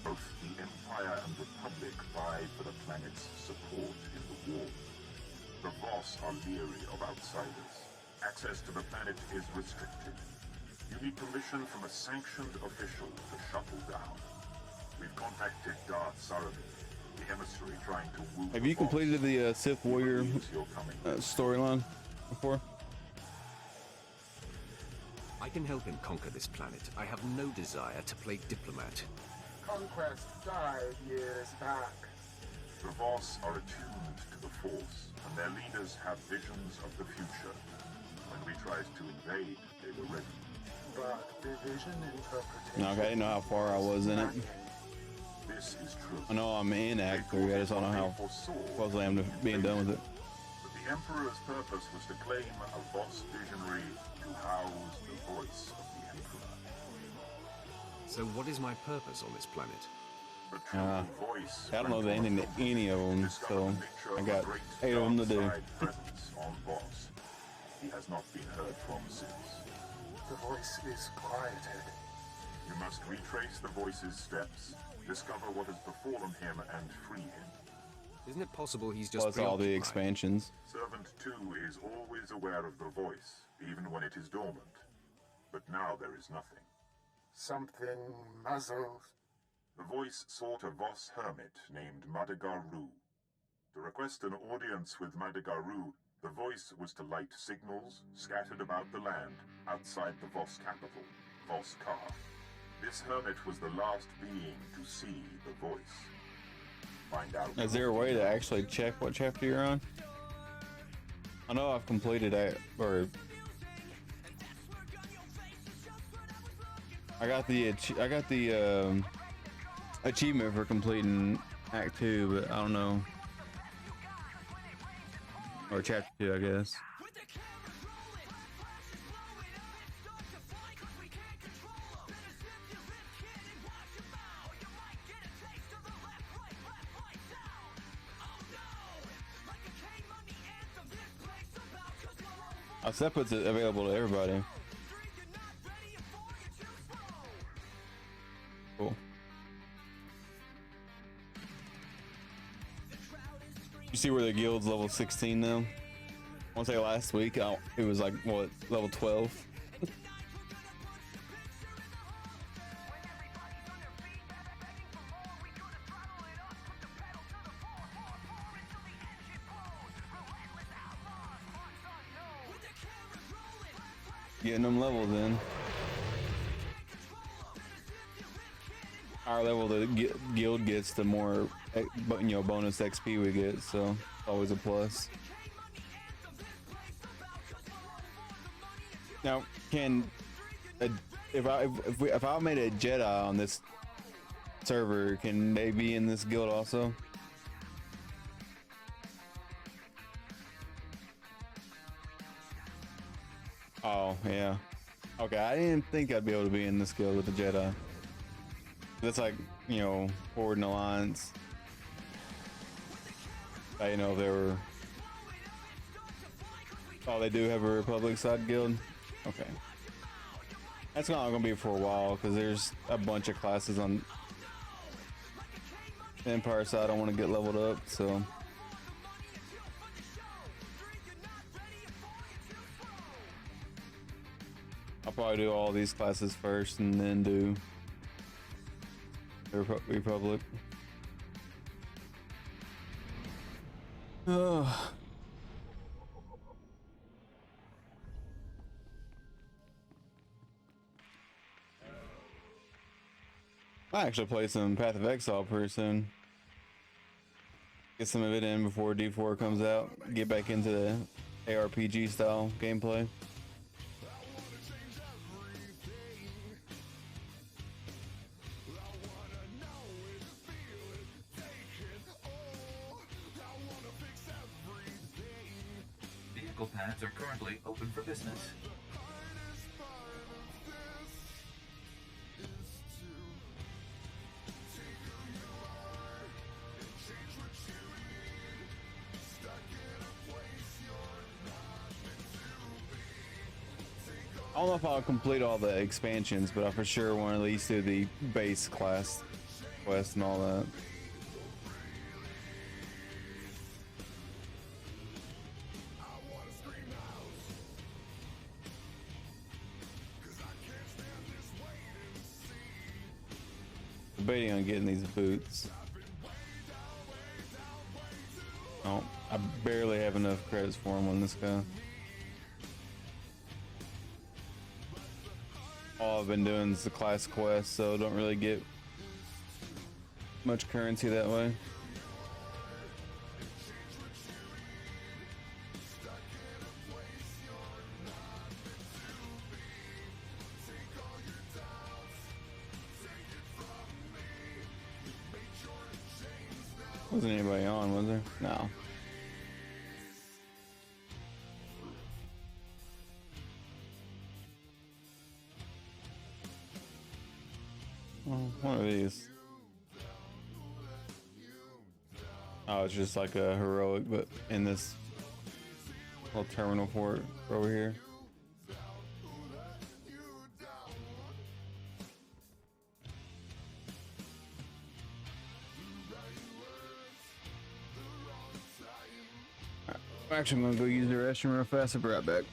Both the Empire and Republic vie for the planet's support in the war. The Voss are leery of outsiders. Access to the planet is restricted. You need permission from a sanctioned official to shuttle down. We've contacted Darth Saravin, the emissary trying to woo. Have you completed the Sith Warrior storyline before? I can help him conquer this planet. I have no desire to play diplomat. Conquest died years back. The Voss are attuned to the Force, and their leaders have visions of the future. When we tried to invade, they were ready. But division interpretation... No, okay, I didn't know how far I was in it. This is true. I know I'm in Act 3, I just don't know how close I am to being done with it. But the Emperor's purpose was to claim a Voss visionary to house the voice of the Emperor. So what is my purpose on this planet? I don't know the ending to any of them, so I got 8 of them to do. Presence on Voss. He has not been heard from since. The voice is quieted. You must retrace the voice's steps, discover what has befallen him, and free him. Isn't it possible he's just Plus all the expansions. Servant 2 is always aware of the voice, even when it is dormant. But now there is nothing. Something muzzles. The voice sought a Voss hermit named Madagar Ru. To request an audience with Madagar Ru, the voice was to light signals scattered about the land outside the Voss capital, Voss-Ka. This hermit was the last being to see the voice. Find out. Is there a way to actually check what chapter you're on? I know I've completed it, or I got the achievement for completing Act 2, but I don't know. Or Chapter 2, I guess. That puts it available to everybody. Cool. You see where the guild's level 16 now? I want to say last week it was like, what, level 12? getting them levels in. Higher level the guild gets, the more bonus XP we get. So always a plus. Now, if I made a Jedi on this server, can they be in this guild also? Oh yeah. Okay, I didn't think I'd be able to be in this guild with the Jedi. That's like, Horde and Alliance. I didn't know if they were. Oh, they do have a Republic side guild. Okay. That's not gonna be for a while because there's a bunch of classes on the Empire side I want to get leveled up, so. I'll probably do all these classes first and then do the Republic. Oh. I actually play some Path of Exile pretty soon. Get some of it in before D4 comes out. Get back into the ARPG style gameplay. Vehicle paths are currently open for business. I don't know if I'll complete all the expansions, but I for sure want to at least do the base class quest and all that. Debating on getting these boots. Oh, I barely have enough credits for them on this guy. All I've been doing is the class quest, so don't really get much currency that way. Wasn't anybody on, was there? No. Well, one of these. Oh, it's just like a heroic, but in this little terminal for it over here. Actually, I'm gonna go use the restroom real fast. I'll be right back.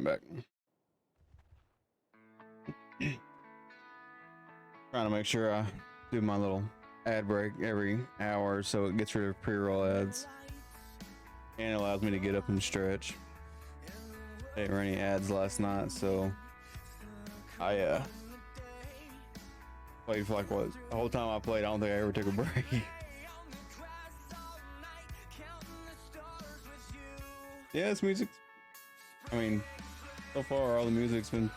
I'm back. Trying to make sure I do my little ad break every hour so it gets rid of pre-roll ads and allows me to get up and stretch. There were any ads last night, so I played for like what the whole time I played. I don't think I ever took a break. Yeah, this music. I mean, so far all the music's been.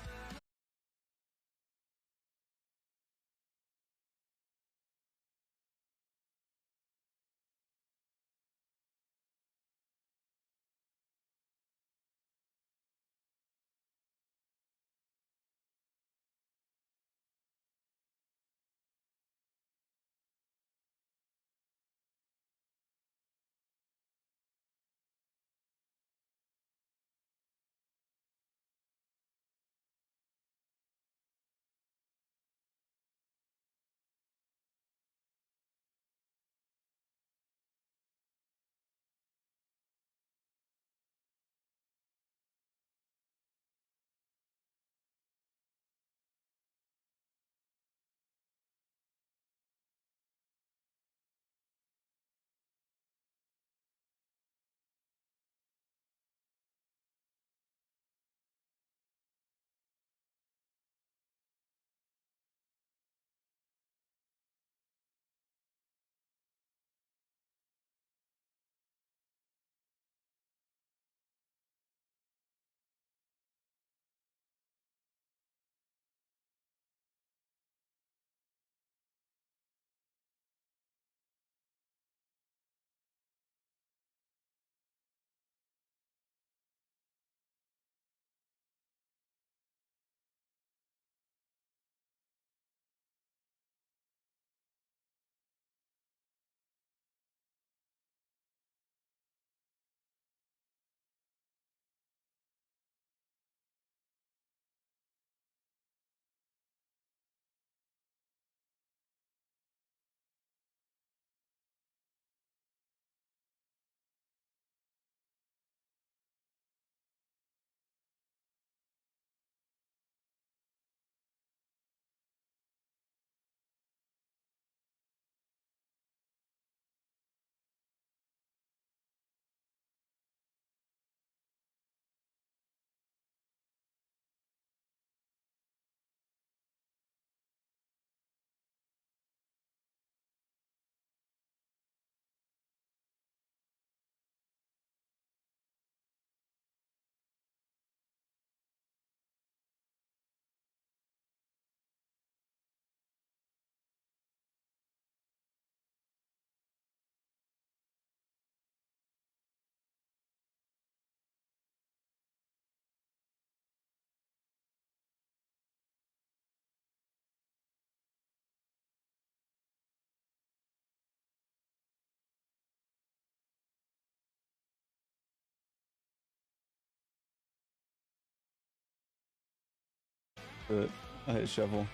But I hit shuffle.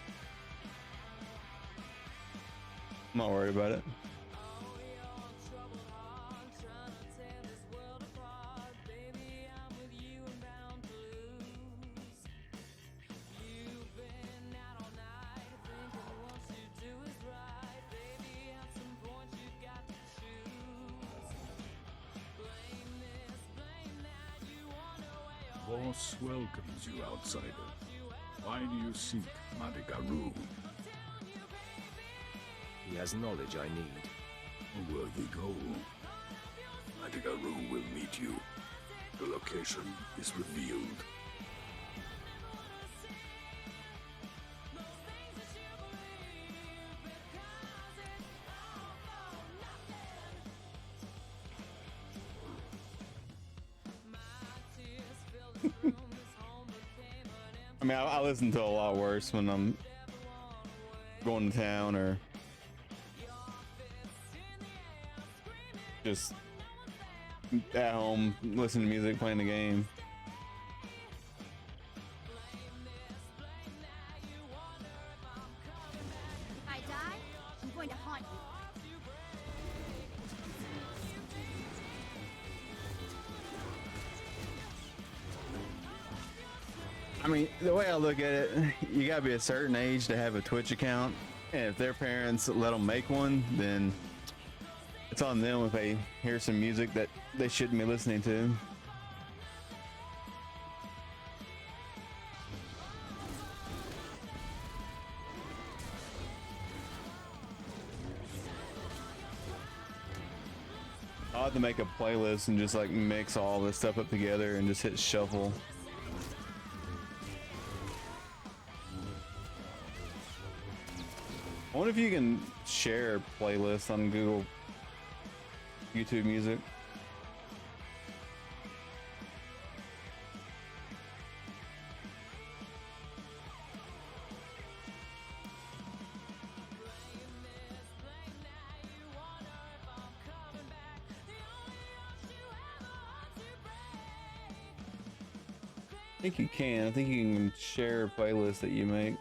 I'm not worried about it. Boss welcomes you, outsider. Why do you seek Madigaru? He has knowledge I need. A worthy goal. Madigaru will meet you. The location is revealed. I mean, I listen to a lot worse when I'm going to town or just at home listening to music, playing the game. If I die, I'm going to haunt you. I mean, the way I look at it, you gotta be a certain age to have a Twitch account, and if their parents let them make one, then it's on them if they hear some music that they shouldn't be listening to. I'll have to make a playlist and just like mix all this stuff up together and just hit shuffle. I wonder if you can share playlists on Google YouTube Music. I think you can. I think you can share a playlist that you make.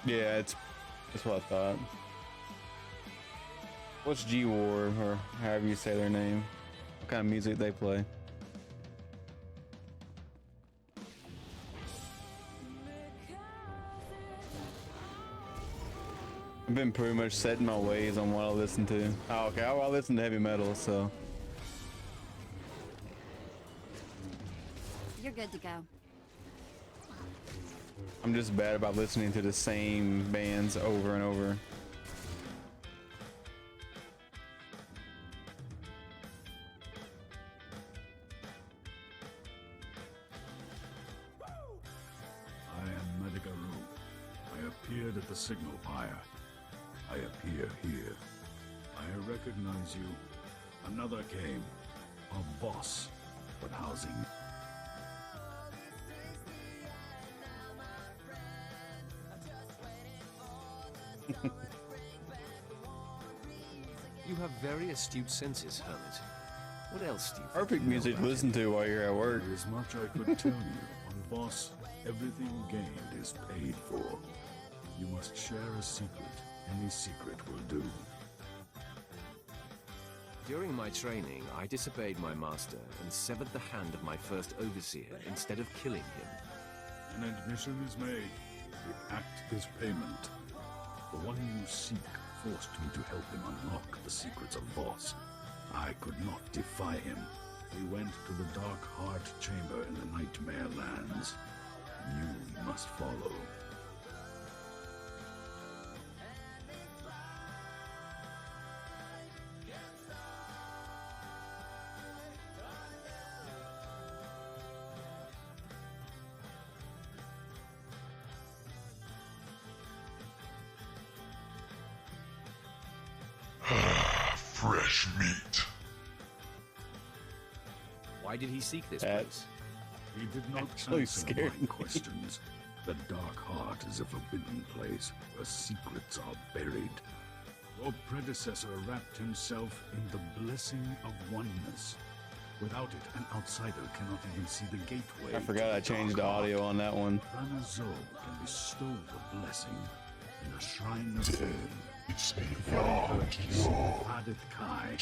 Yeah, that's what I thought. What's G-War, or however you say their name? What kind of music they play? I've been pretty much setting my ways on what I listen to. Oh, okay, I listen to heavy metal, so. You're good to go. I'm just bad about listening to the same bands over and over. I am Medigaru. I appeared at the signal fire. I appear here. I recognize you. Another came. A boss, but housing. You have very astute senses, Hermit. What else do you think Perfect you know music to about listen him? to while you're at work. There is much I could tell you. On Boss, everything gained is paid for. You must share a secret. Any secret will do. During my training, I disobeyed my master and severed the hand of my first overseer instead of killing him. An admission is made. The act is payment. The one you seek forced me to help him unlock the secrets of Voss. I could not defy him. We went to the Dark Heart Chamber in the Nightmare Lands. You must follow. Fresh meat. Why did he seek this place? He did not Actually answer scared my me. questions. The Dark Heart is a forbidden place where secrets are buried. Your predecessor wrapped himself in the blessing of oneness. Without it, an outsider cannot even see the gateway. I forgot I changed the audio on that one. Ranazo can bestow the blessing in a shrine of Paradith Kai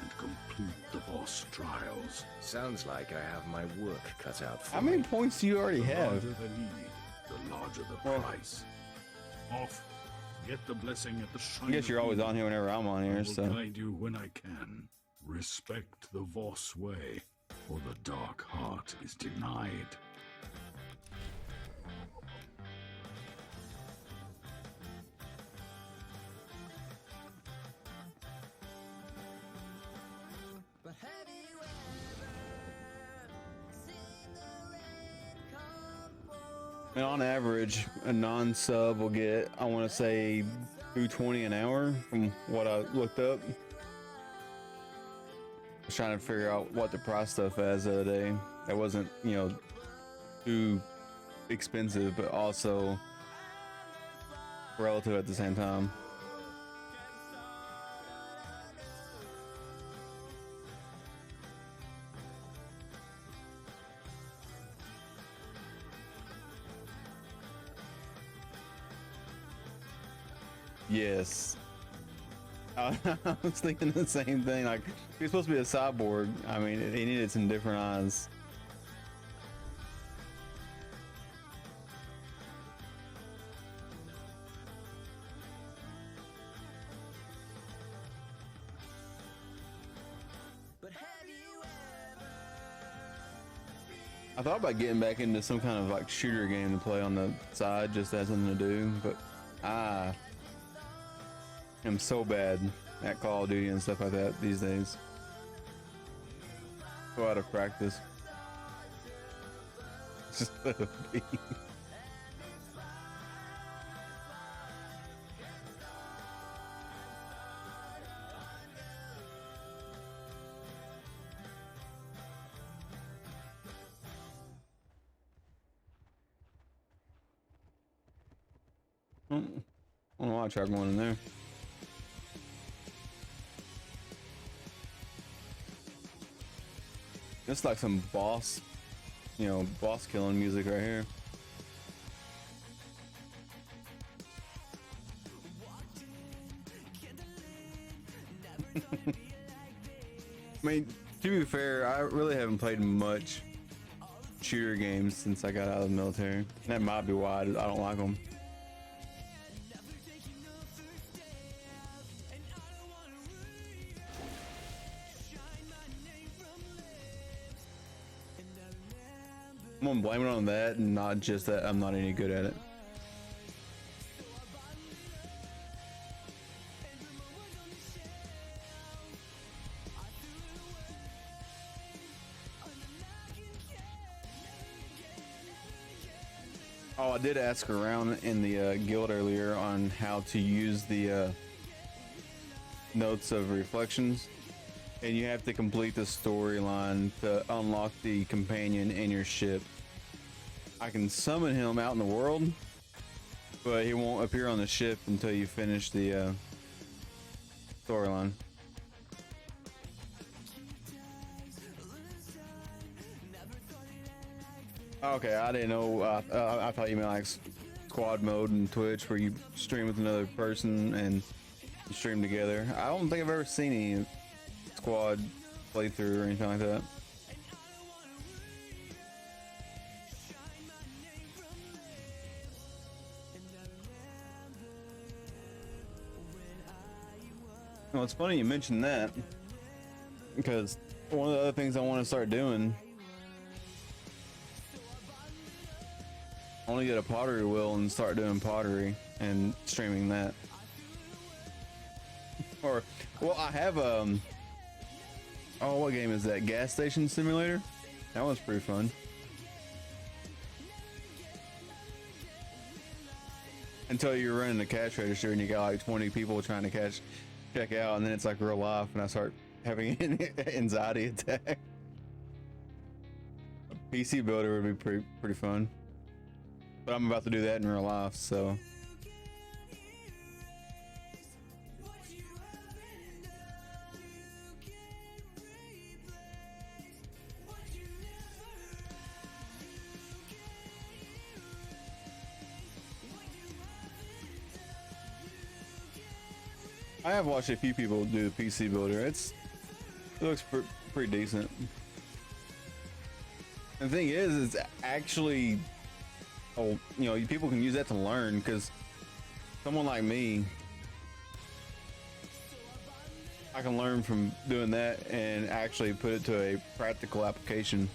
and complete the boss trials. Sounds like I have my work cut out for How many me. points do you already The have? larger the need, the larger the price. Off. Get the blessing at the shrine. I guess you're of always Eden. on here whenever I'm on I here, will so. guide you when I can. Respect the Voss way, or the Dark Heart is denied. And on average, a non-sub will get, I want to say, $2.20 an hour from what I looked up. I was trying to figure out what to price stuff as the other day. That wasn't, you know, too expensive, but also relative at the same time. Yes. I was thinking the same thing. Like, he's supposed to be a cyborg. I mean, he needed some different eyes. I thought about getting back into some kind of like shooter game to play on the side, just as something to do, but I am so bad at Call of Duty and stuff like that these days. So out of practice. Just let it be. I don't know why I tried going in there. It's like some boss, boss killing music right here. I mean, to be fair, I really haven't played much shooter games since I got out of the military. That might be why I don't like them. I'm gonna blame it on that and not just that I'm not any good at it. Oh, I did ask around in the guild earlier on how to use the notes of reflections, and you have to complete the storyline to unlock the companion in your ship. I can summon him out in the world, but he won't appear on the ship until you finish the storyline. Okay, I didn't know. I thought you meant like squad mode in Twitch where you stream with another person and you stream together. I don't think I've ever seen any squad playthrough or anything like that. Well, it's funny you mentioned that, because one of the other things I want to start doing, I want to get a pottery wheel and start doing pottery and streaming that. Or, well, I have oh, what game is that? Gas Station Simulator? That was pretty fun. Until you're running the cash register and you got like 20 people trying to check out, and then it's like real life and I start having an anxiety attack. A PC builder would be pretty fun. But I'm about to do that in real life, so. I have watched a few people do the PC builder. It looks pretty decent. The thing is, it's actually, people can use that to learn, because someone like me, I can learn from doing that and actually put it to a practical application.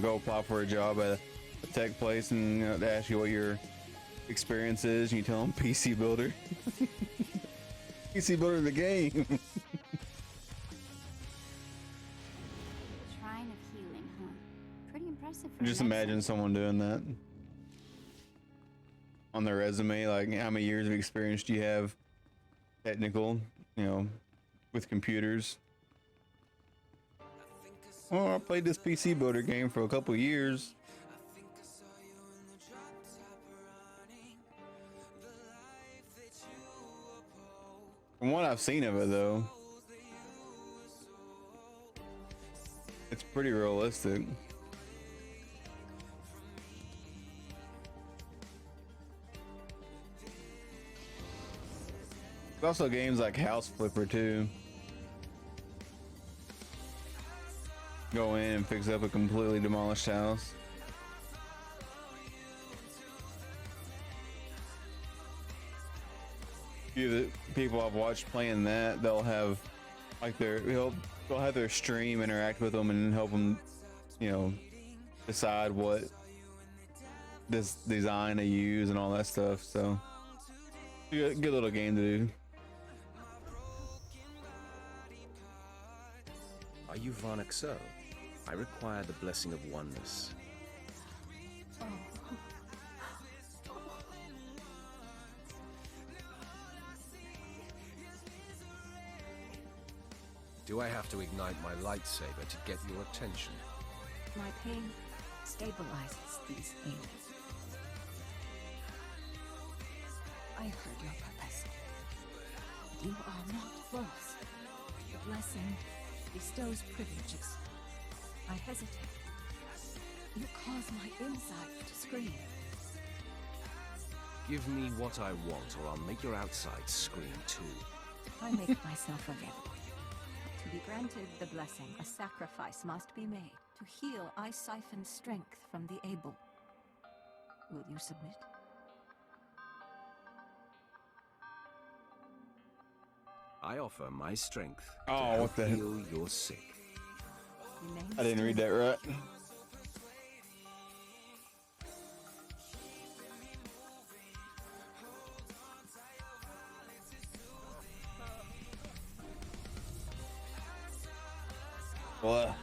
Go apply for a job at a tech place and they ask you what your experience is, and you tell them PC builder. PC builder in the game. Shrine of healing, huh? Pretty impressive for Just an imagine someone doing that on their resume, like how many years of experience do you have technical, with computers. Oh, I played this PC builder game for a couple years. From what I've seen of it, though, it's pretty realistic. There's also games like House Flipper too. Go in and fix up a completely demolished house. Few of the people I've watched playing that, they'll have like they'll have their stream interact with them and help them, you know, decide what this design to use and all that stuff. So good little game to do. Are you Varnic so? I require the blessing of oneness. Do I have to ignite my lightsaber to get your attention? My pain stabilizes these things. I heard your purpose. You are not false. The blessing bestows privileges. I hesitate. You cause my inside to scream. Give me what I want, or I'll make your outside scream too. I make myself available. To be granted the blessing, a sacrifice must be made. To heal, I siphon strength from the able. Will you submit? I offer my strength Oh, to help what the heal your sick. I didn't read that right. What?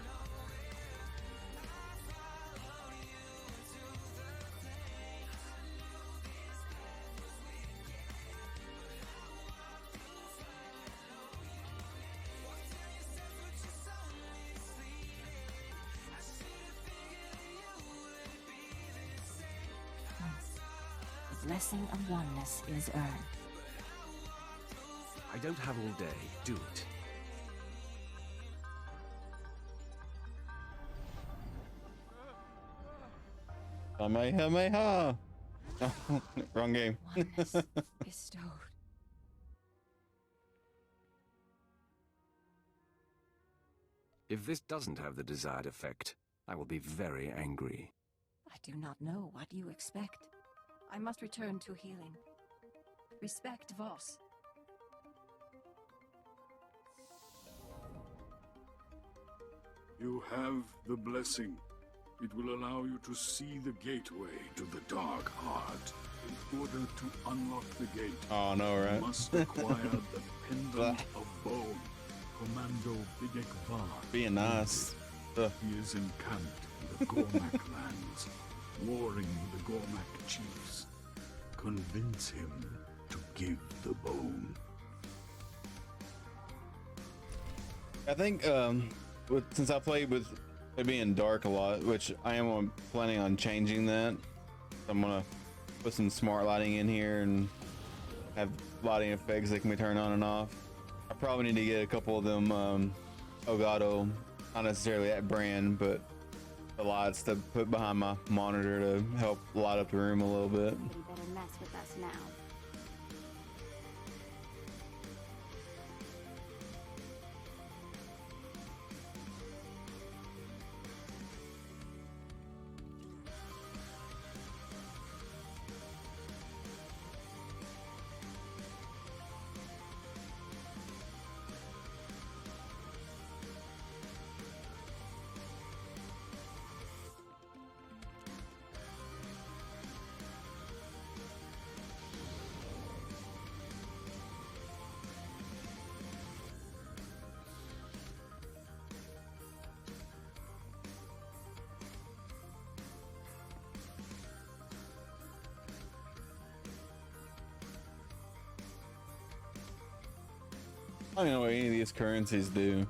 The blessing of oneness is earned. I don't have all day. Do it. Kamehameha! Oh, wrong game. Bestowed. If this doesn't have the desired effect, I will be very angry. I do not know what you expect. I must return to healing. Respect Voss. You have the blessing. It will allow you to see the gateway to the Dark Heart. In order to unlock the gate, Oh no, right? you must acquire the Pendant of Bone. Commando Bidek Var. Being nice. Ugh. He is encamped in the Gormak lands, warring with the Gormak chiefs. Convince him to give the bone. I think since I played with it being dark a lot, which I am planning on changing that, I'm gonna put some smart lighting in here and have lighting effects that can be turned on and off. I probably need to get a couple of them Elgato, not necessarily that brand, but the lights to put behind my monitor to help light up the room a little bit. You better mess with us now. I don't know what any of these currencies do.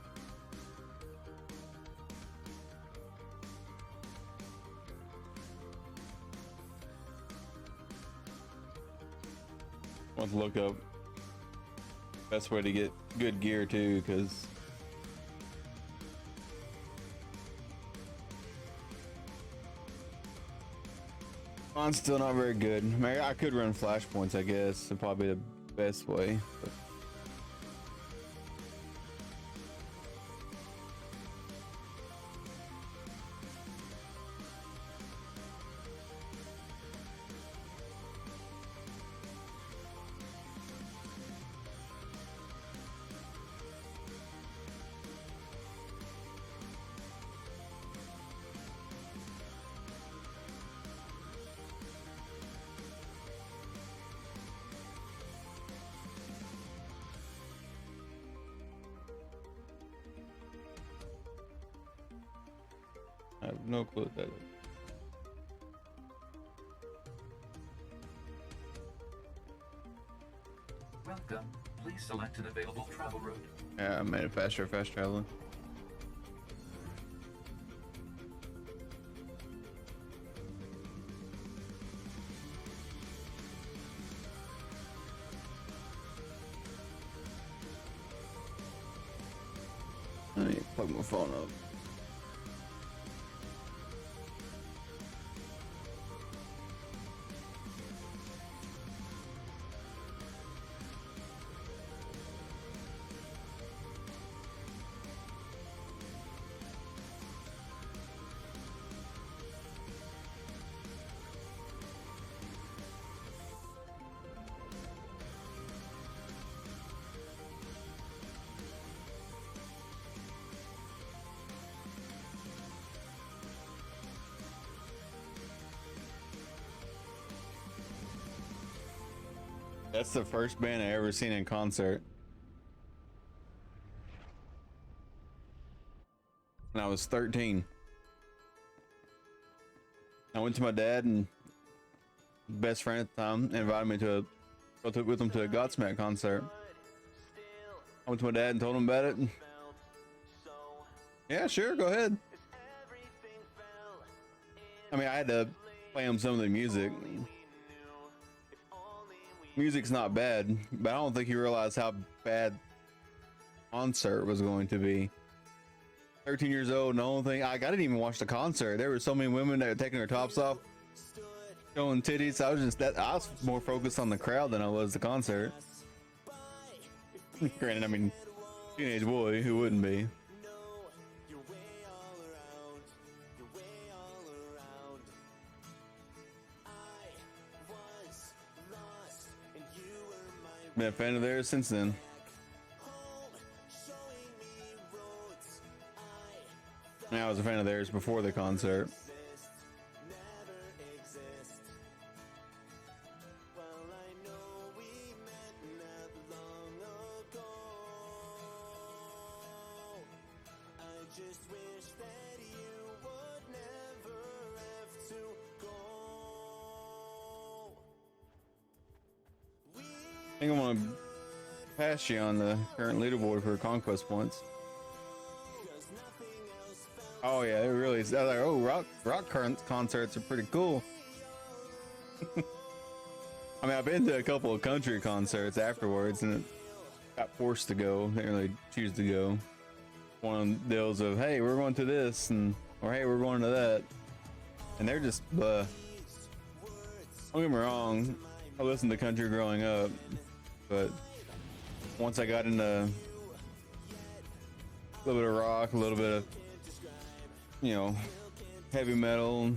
I want to look up best way to get good gear too, because mine's still not very good. I could run flashpoints, I guess. It'd probably be the best way. But No clue what that is. Welcome. Please select an available travel route. Yeah, I made it faster, fast traveling. I need to plug my phone up. That's the first band I ever seen in concert. When I was 13. I went to my dad and best friend at the time invited me to go with him to a Godsmack concert. I went to my dad and told him about it. Yeah, sure, go ahead. I mean, I had to play him some of the music. Music's not bad, but I don't think he realized how bad concert was going to be. 13 years old, and the only thing I didn't even watch the concert. There were so many women that were taking their tops off, showing titties. I was more focused on the crowd than I was the concert. Granted, I mean, teenage boy, who wouldn't be? Been a fan of theirs since then. I was a fan of theirs before the concert. I think I'm gonna pass you on the current leaderboard for conquest points. Oh yeah, it really is. I was like, oh, rock concerts are pretty cool. I mean, I've been to a couple of country concerts afterwards, and got forced to go. Didn't really choose to go. One of the deals of, hey, we're going to this, or hey, we're going to that, and they're just. Don't get me wrong, I listened to country growing up, but once I got into a little bit of rock, a little bit of, you know, heavy metal,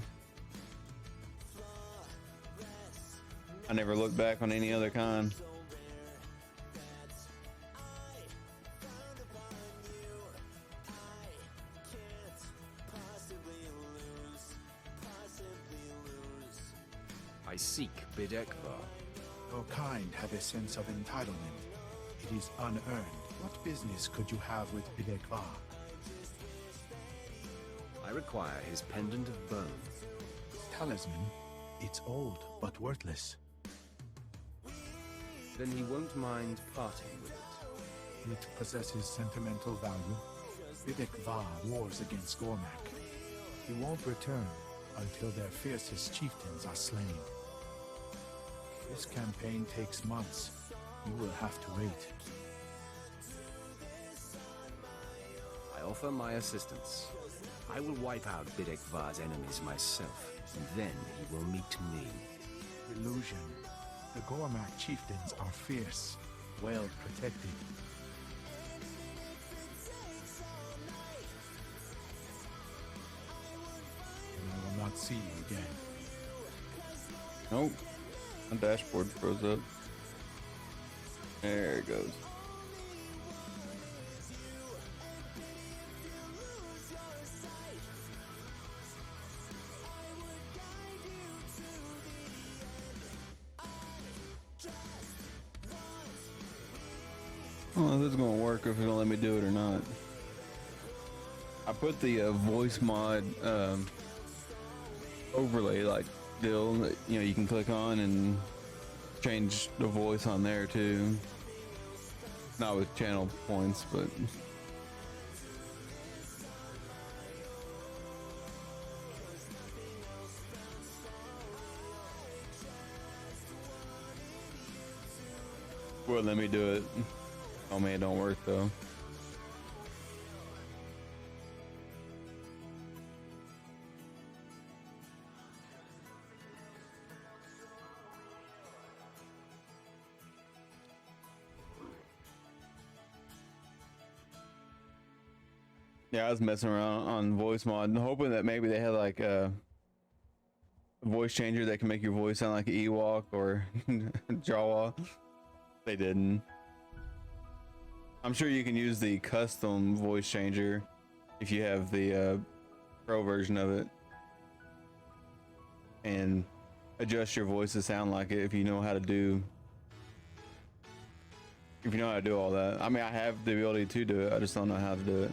I never looked back on any other kind. I seek Bidekvar. Your kind have a sense of entitlement. It is unearned. What business could you have with Bidekvar? I require his pendant of bone. Talisman? It's old, but worthless. Then he won't mind parting with it. It possesses sentimental value. Bidekvar wars against Gormak. He won't return until their fiercest chieftains are slain. This campaign takes months. You will have to wait. I offer my assistance. I will wipe out Bidekvar's enemies myself, and then he will meet me. Illusion. The Gormak chieftains are fierce, well protected. And I will not see you again. Nope. My dashboard froze up. There it goes. I don't know if this is gonna work, or if it's gonna let me do it or not. I put the voice mod overlay like deal that you can click on and change the voice on there too. Not with channel points, but well, let me do it. Oh man, it don't work though. Yeah, I was messing around on voice mod, hoping that maybe they had like a voice changer that can make your voice sound like an Ewok or Jawa. They didn't. I'm sure you can use the custom voice changer if you have the pro version of it and adjust your voice to sound like it if you know how to do all that. I mean, I have the ability to do it, I just don't know how to do it.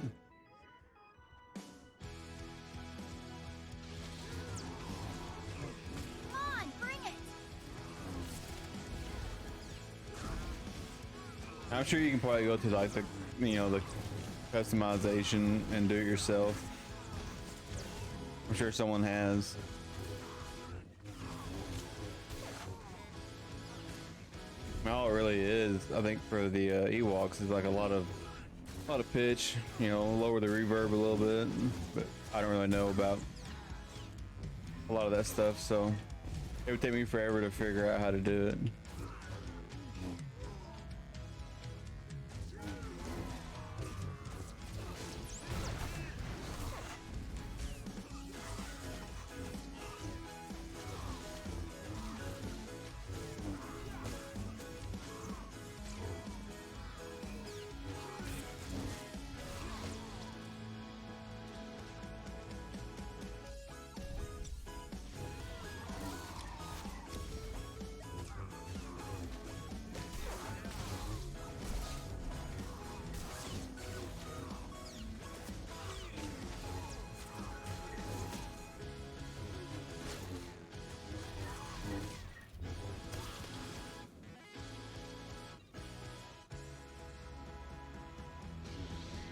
I'm sure you can probably go to like the the customization and do it yourself. I'm sure someone has. All it really is, I think, for the Ewoks is like a lot of pitch, lower the reverb a little bit, but I don't really know about a lot of that stuff, so it would take me forever to figure out how to do it.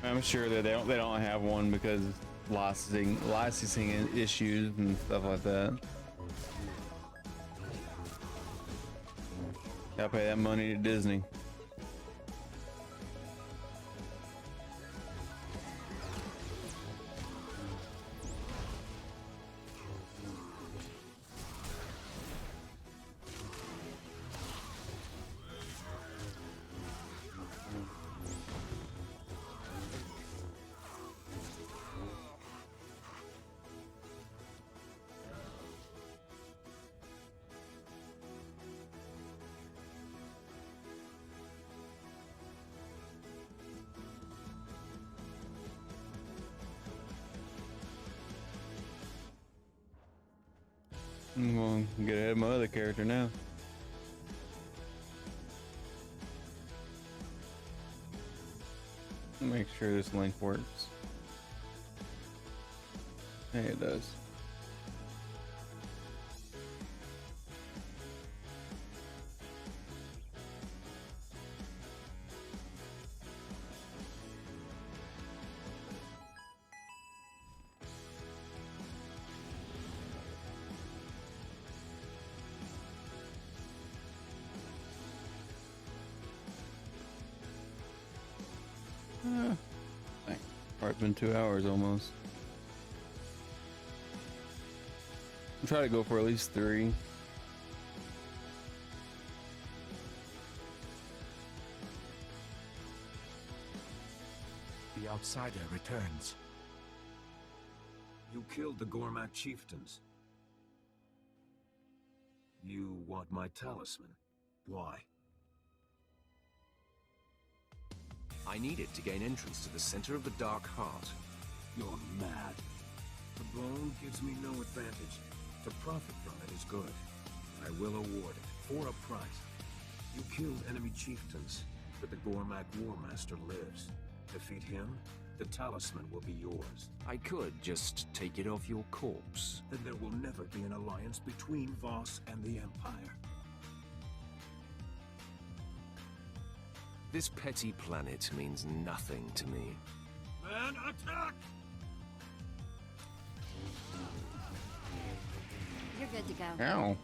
I'm sure that they don't have one because licensing issues and stuff like that. Gotta pay that money to Disney. I'm gonna get ahead of my other character now. Make sure this link works. Hey, it does. It's been 2 hours almost. I'm trying to go for at least 3. The outsider returns. You killed the Gormak chieftains. You want my talisman. Why? I need it to gain entrance to the center of the Dark Heart. You're mad. The bone gives me no advantage. To profit from it is good. I will award it, for a price. You killed enemy chieftains, but the Gormak War Master lives. Defeat him, The talisman will be yours. I could just take it off your corpse. Then there will never be an alliance between Voss and the Empire. This petty planet means nothing to me. Man, attack! You're good to go. Ow.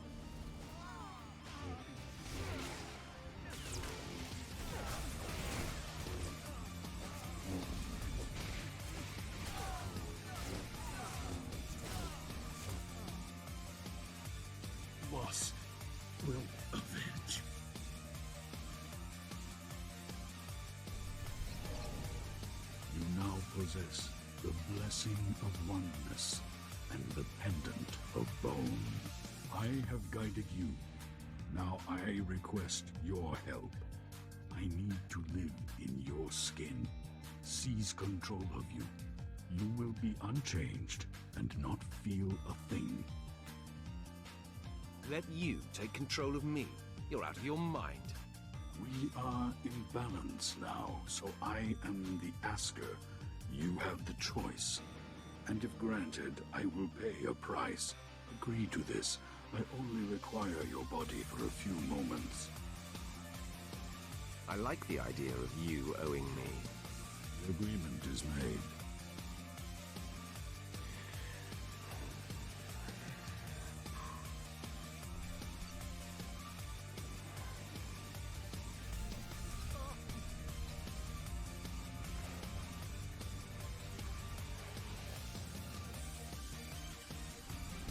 Voss will avenge. You now possess the blessing of oneness and the pendant of bone. I have guided you. Now I request your help. I need to live in your skin. Seize control of you. You will be unchanged and not feel a thing. Let you take control of me. You're out of your mind. We are in balance now, so I am the asker. You have the choice. And if granted, I will pay a price. Agree to this. I only require your body for a few moments. I like the idea of you owing me. The agreement is made.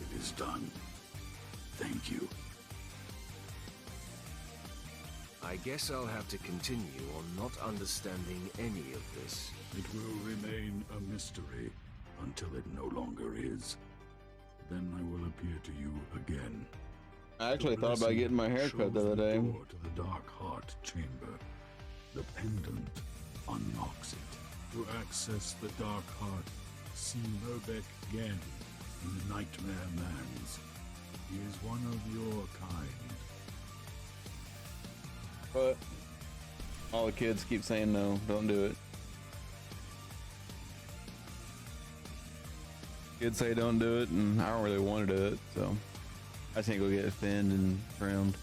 It is done. Thank you. I guess I'll have to continue on not understanding any of this. It will remain a mystery until it no longer is. Then I will appear to you again. I actually thought about getting my hair cut the other day. Door to the Dark Heart Chamber. The pendant unlocks it. To access the Dark Heart, see Merbeck Gen in the Nightmare Lands. He is one of your kind. But all the kids keep saying no, don't do it. Kids say don't do it, and I don't really want to do it, so I just need to go get it thinned and trimmed.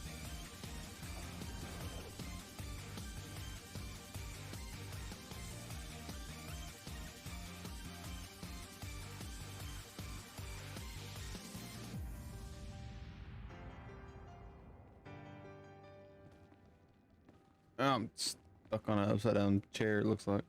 I'm stuck on an upside down chair, it looks like.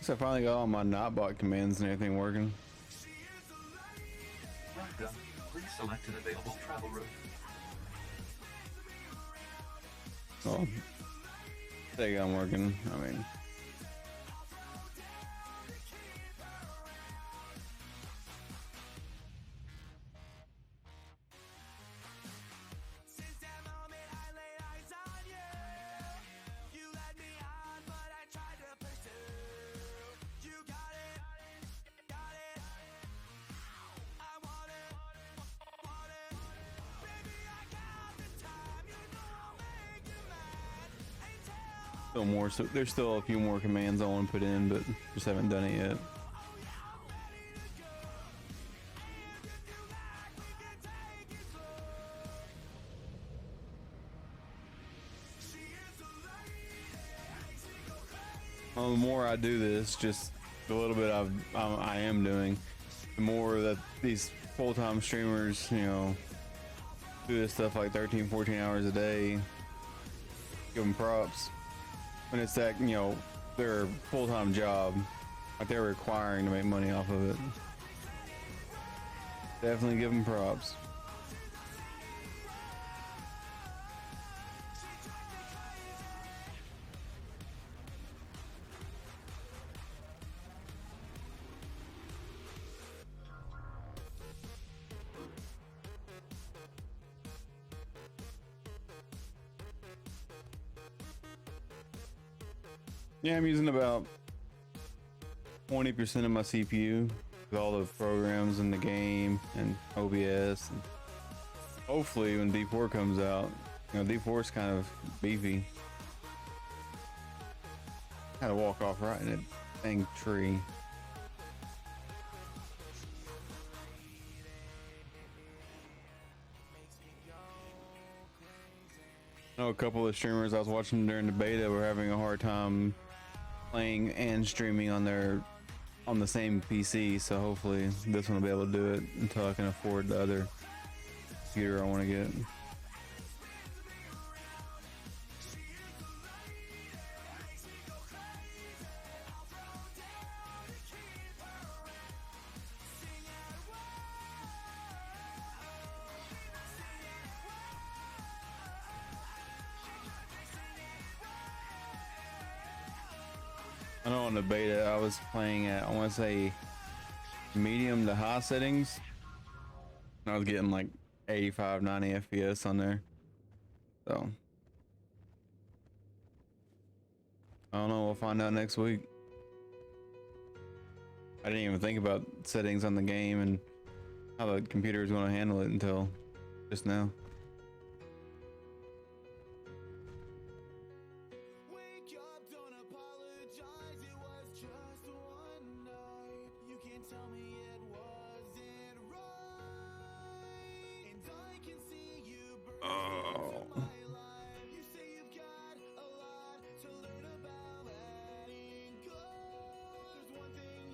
I finally got all my Notbot commands and everything working. Welcome. Please select an available travel route. Oh, they got them working. I mean, still more. So there's still a few more commands I want to put in, but just haven't done it yet. The more I do this, just a little bit I am doing, the more that these full-time streamers, you know, do this stuff like 13, 14 hours a day, give them props. When it's that, you know, their full-time job, like they're requiring to make money off of it. Definitely give them props. Yeah, I'm using about 20% of my CPU with all the programs in the game and OBS. And hopefully, when D4 comes out, you know, D4 is kind of beefy. Had to walk off right in a dang tree. I know a couple of streamers I was watching during the beta were having a hard time playing and streaming on the same PC, so hopefully this one will be able to do it until I can afford the other computer I want to get. I know on the beta I was playing at, I want to say, medium to high settings. I was getting like 85, 90 FPS on there. So I don't know, we'll find out next week. I didn't even think about settings on the game and how the computer is going to handle it until just now.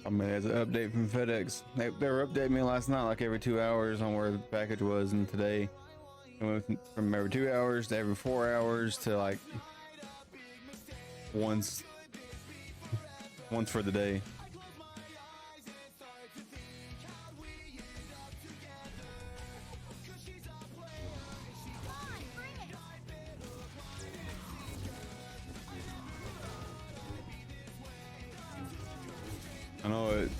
I mean, there's an update from FedEx. They were updating me last night, like every 2 hours, on where the package was, and today it went from every 2 hours to every 4 hours to like once for the day. I know it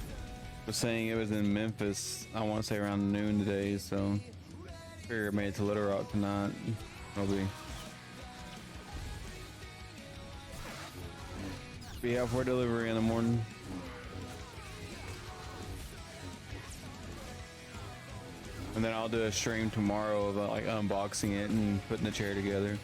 was saying it was in Memphis, I want to say around noon today, so I figure I made it to Little Rock tonight. I'll be out for delivery in the morning. And then I'll do a stream tomorrow about like unboxing it and putting the chair together.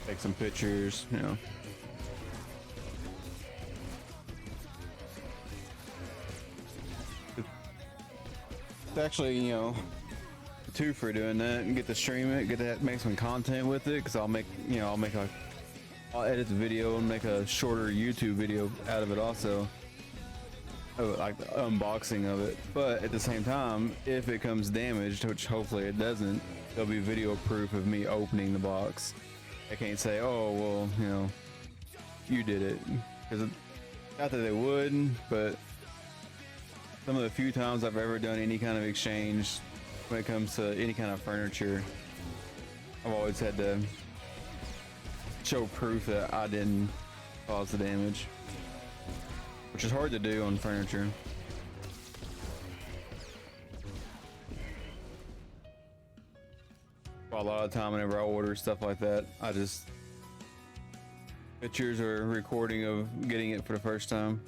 Take some pictures, you know. It's actually, you know, a two for doing that and get to stream it, make some content with it, because I'll edit the video and make a shorter YouTube video out of it also. Like the unboxing of it. But at the same time, if it comes damaged, which hopefully it doesn't, there'll be video proof of me opening the box. I can't say, oh, well, you know, you did it. Because not that they would, but some of the few times I've ever done any kind of exchange when it comes to any kind of furniture, I've always had to show proof that I didn't cause the damage, which is hard to do on furniture. A lot of time whenever I order stuff like that, I just pictures or recording of getting it for the first time.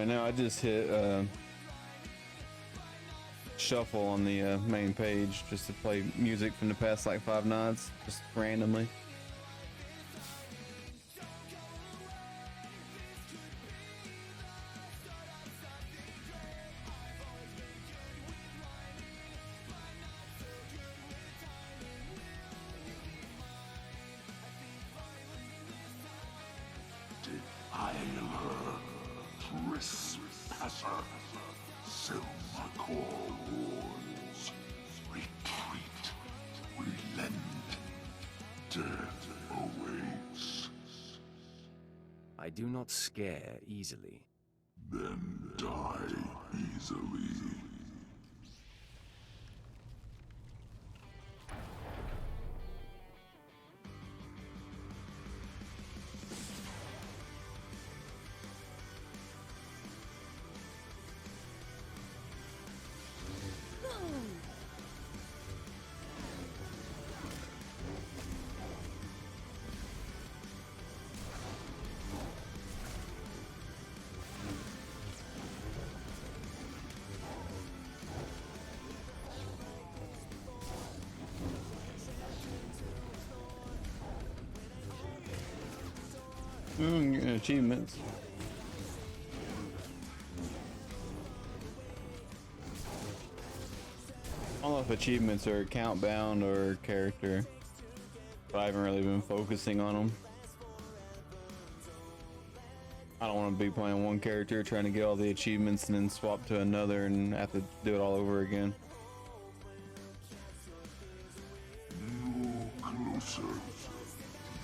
Now I just hit shuffle on the main page just to play music from the past like 5 nights, just randomly. Trespasser, so Makor warns. Retreat. Relent. Death awaits. I do not scare easily. Then die easily. Getting achievements. I don't know if achievements are account bound or character, but I haven't really been focusing on them. I don't want to be playing one character trying to get all the achievements and then swap to another and have to do it all over again. No closer.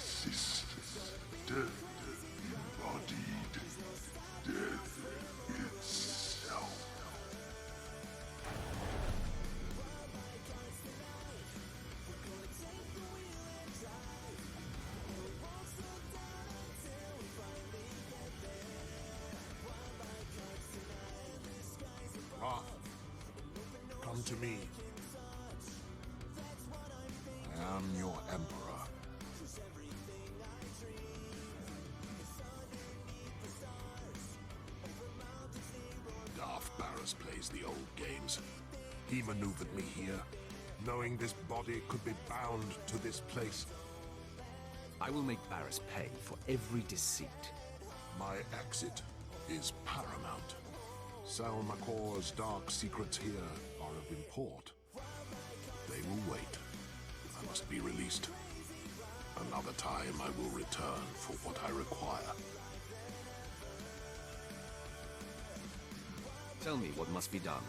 Desist. Death embodied. Death itself. Roth, come to me. I am your emperor. Darth Barras plays the old games. He maneuvered me here, knowing this body could be bound to this place. I will make Barras pay for every deceit. My exit is paramount. Sal Makor's dark secrets here are of import. They will wait. I must be released. Another time I will return for what I require. Tell me what must be done.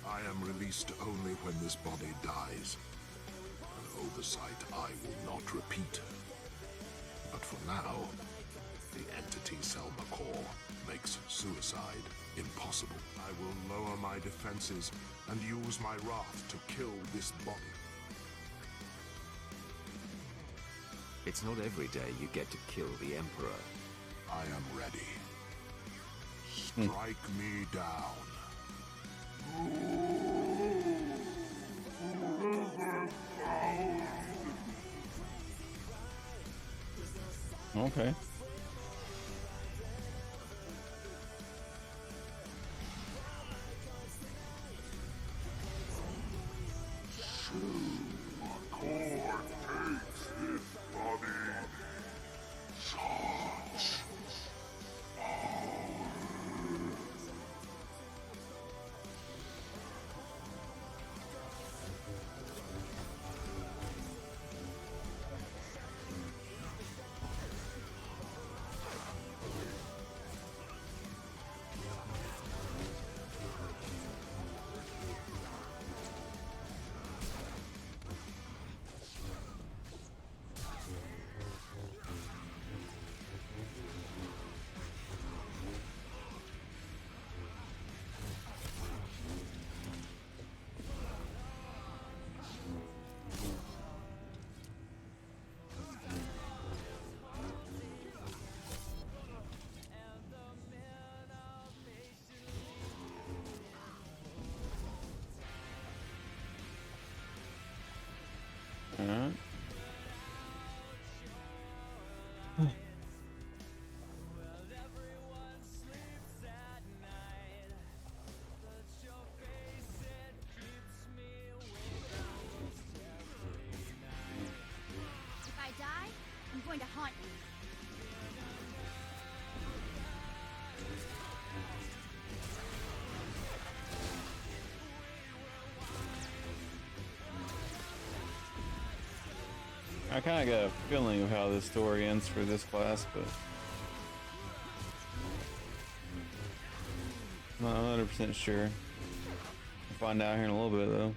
I am released only when this body dies. An oversight I will not repeat. But for now, the entity Sal Makor makes suicide impossible. I will lower my defenses and use my wrath to kill this body. It's not every day you get to kill the Emperor. I am ready. Strike me down. Okay. Makor takes his body. Such power. Alright. If I die, I'm going to haunt you. I kind of got a feeling of how this story ends for this class, but not 100% sure. find out here in a little bit, though.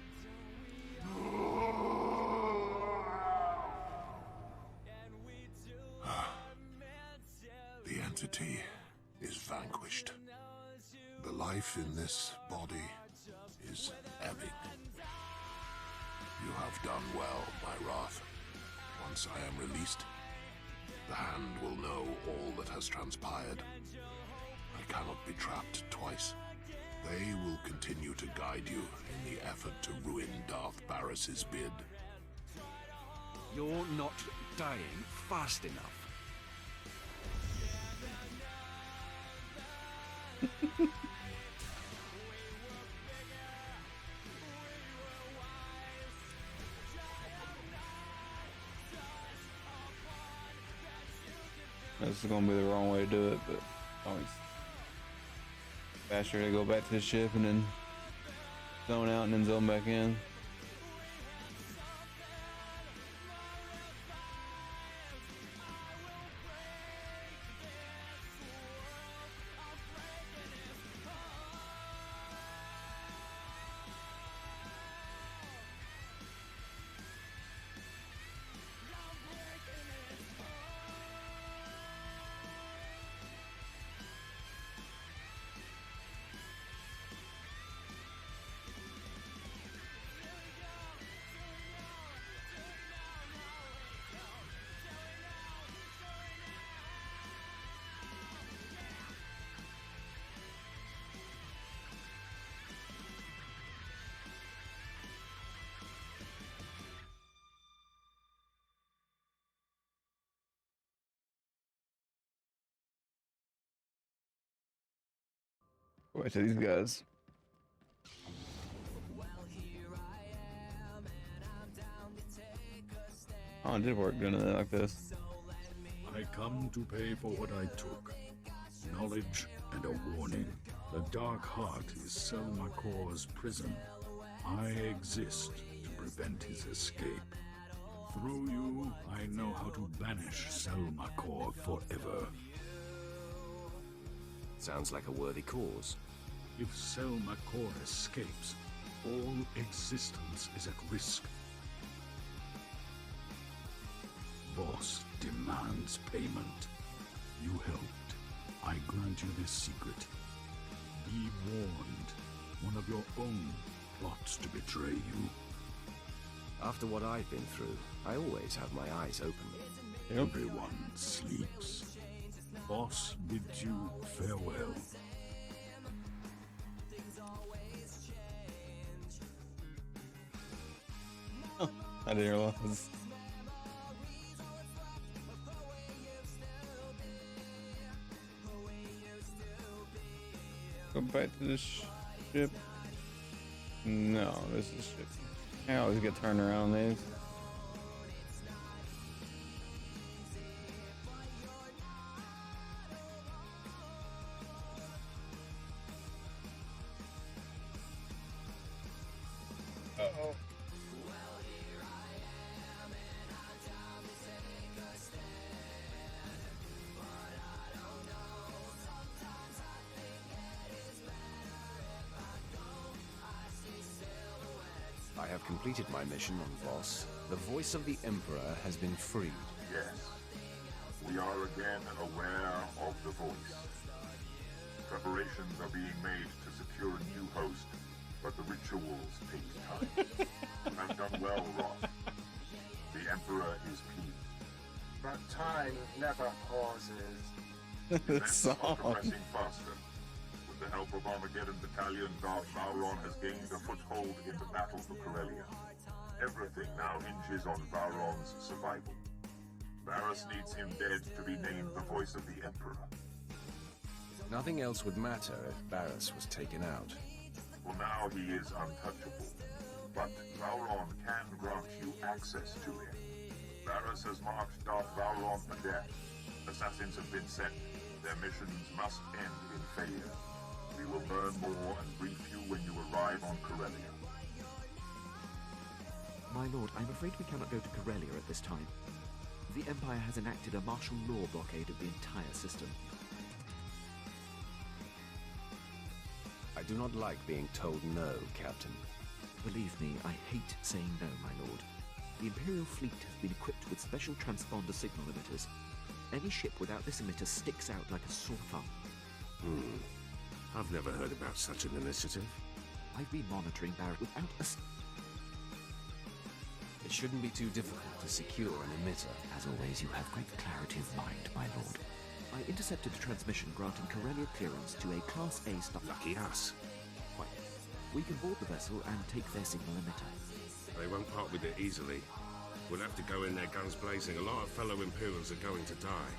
The entity is vanquished. The life in this body is ebbing. You have done well, my wrath. Once I am released, the Hand will know all that has transpired. I cannot be trapped twice. They will continue to guide you in the effort to ruin Darth Barris's bid. You're not dying fast enough. This is gonna be the wrong way to do it, but always faster to go back to the ship and then zone out and then zone back in. Wait to these guys. Oh, it did work doing it like this. I come to pay for what I took. Knowledge and a warning. The Dark Heart is Selmacor's prison. I exist to prevent his escape. Through you, I know how to banish Selmacor forever. Sounds like a worthy cause. If Selmacor escapes, all existence is at risk. Boss demands payment. You helped. I grant you this secret. Be warned. One of your own plots to betray you. After what I've been through, I always have my eyes open. Everyone sleeps. Boss bids you farewell. Oh, I didn't realize. Go back to this ship. No, this is ship. I always get turned around these. Uh-oh. I have completed my mission on Voss. The voice of the Emperor has been freed. Yes. We are again aware of the voice. Preparations are being made to secure a new host, but the rituals take time. You have done well, Roth. The Emperor is pleased. But time never pauses. Events are progressing faster. With the help of Armageddon Battalion, Darth Vowron has gained a foothold in the battle for Corellia. Everything now hinges on Vowron's survival. Barris needs him dead to be named the voice of the Emperor. Nothing else would matter if Barris was taken out. For now, he is untouchable. But Vowron can grant you access to him. Barris has marked Darth Vowron for death. Assassins have been sent. Their missions must end in failure. We will learn more and brief you when you arrive on Corellia. My lord, I'm afraid we cannot go to Corellia at this time. The Empire has enacted a martial law blockade of the entire system. I do not like being told no, Captain. Believe me, I hate saying no, my lord. The Imperial fleet has been equipped with special transponder signal emitters. Any ship without this emitter sticks out like a sore thumb. I've never heard about such an initiative. I've been monitoring Barrett without a... It shouldn't be too difficult to secure an emitter. As always, you have great clarity of mind, my lord. I intercepted a transmission granting Corellia clearance to a Class A star... Lucky us. Quite. We can board the vessel and take their signal emitter. They won't part with it easily. We'll have to go in there guns blazing. A lot of fellow Imperials are going to die.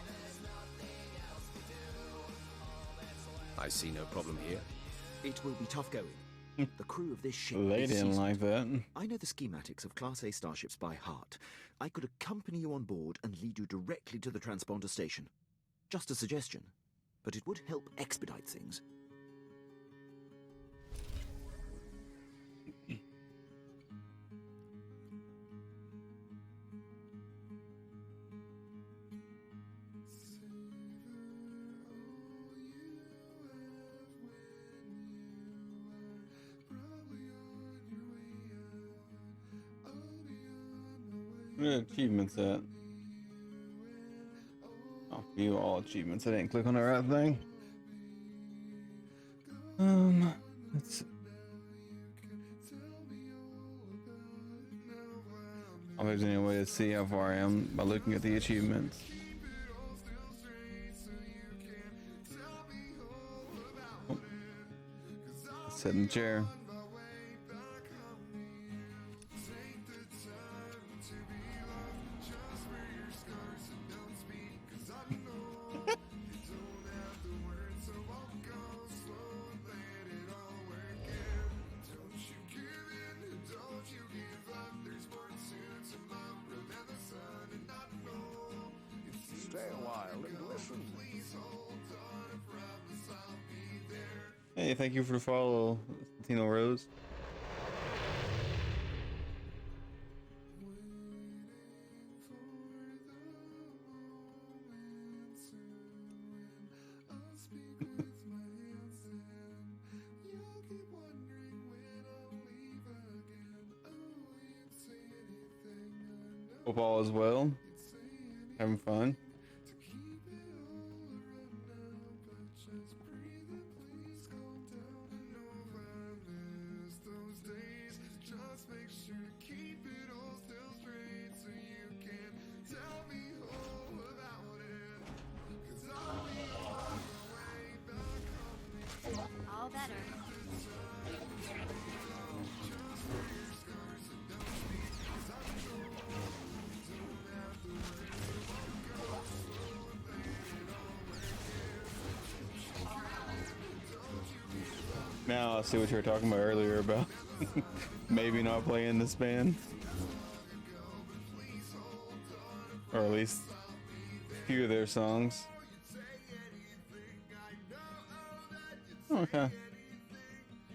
I see no problem here. It will be tough going. The crew of this ship They is didn't seasoned. like that. I know the schematics of Class A starships by heart. I could accompany you on board and lead you directly to the transponder station. Just a suggestion, but it would help expedite things. Where are the achievements at? Oh, view all achievements. I didn't click on the right thing. Let's see. I don't know if there's any way to see how far I am by looking at the achievements. Oh. Sit in the chair. Stay a while and listen. Hey, thank you for the follow, Tino Rose. Hope all is well. Having fun. All better. Now I see what you were talking about earlier about maybe not playing this band. Or at least a few of their songs. Okay.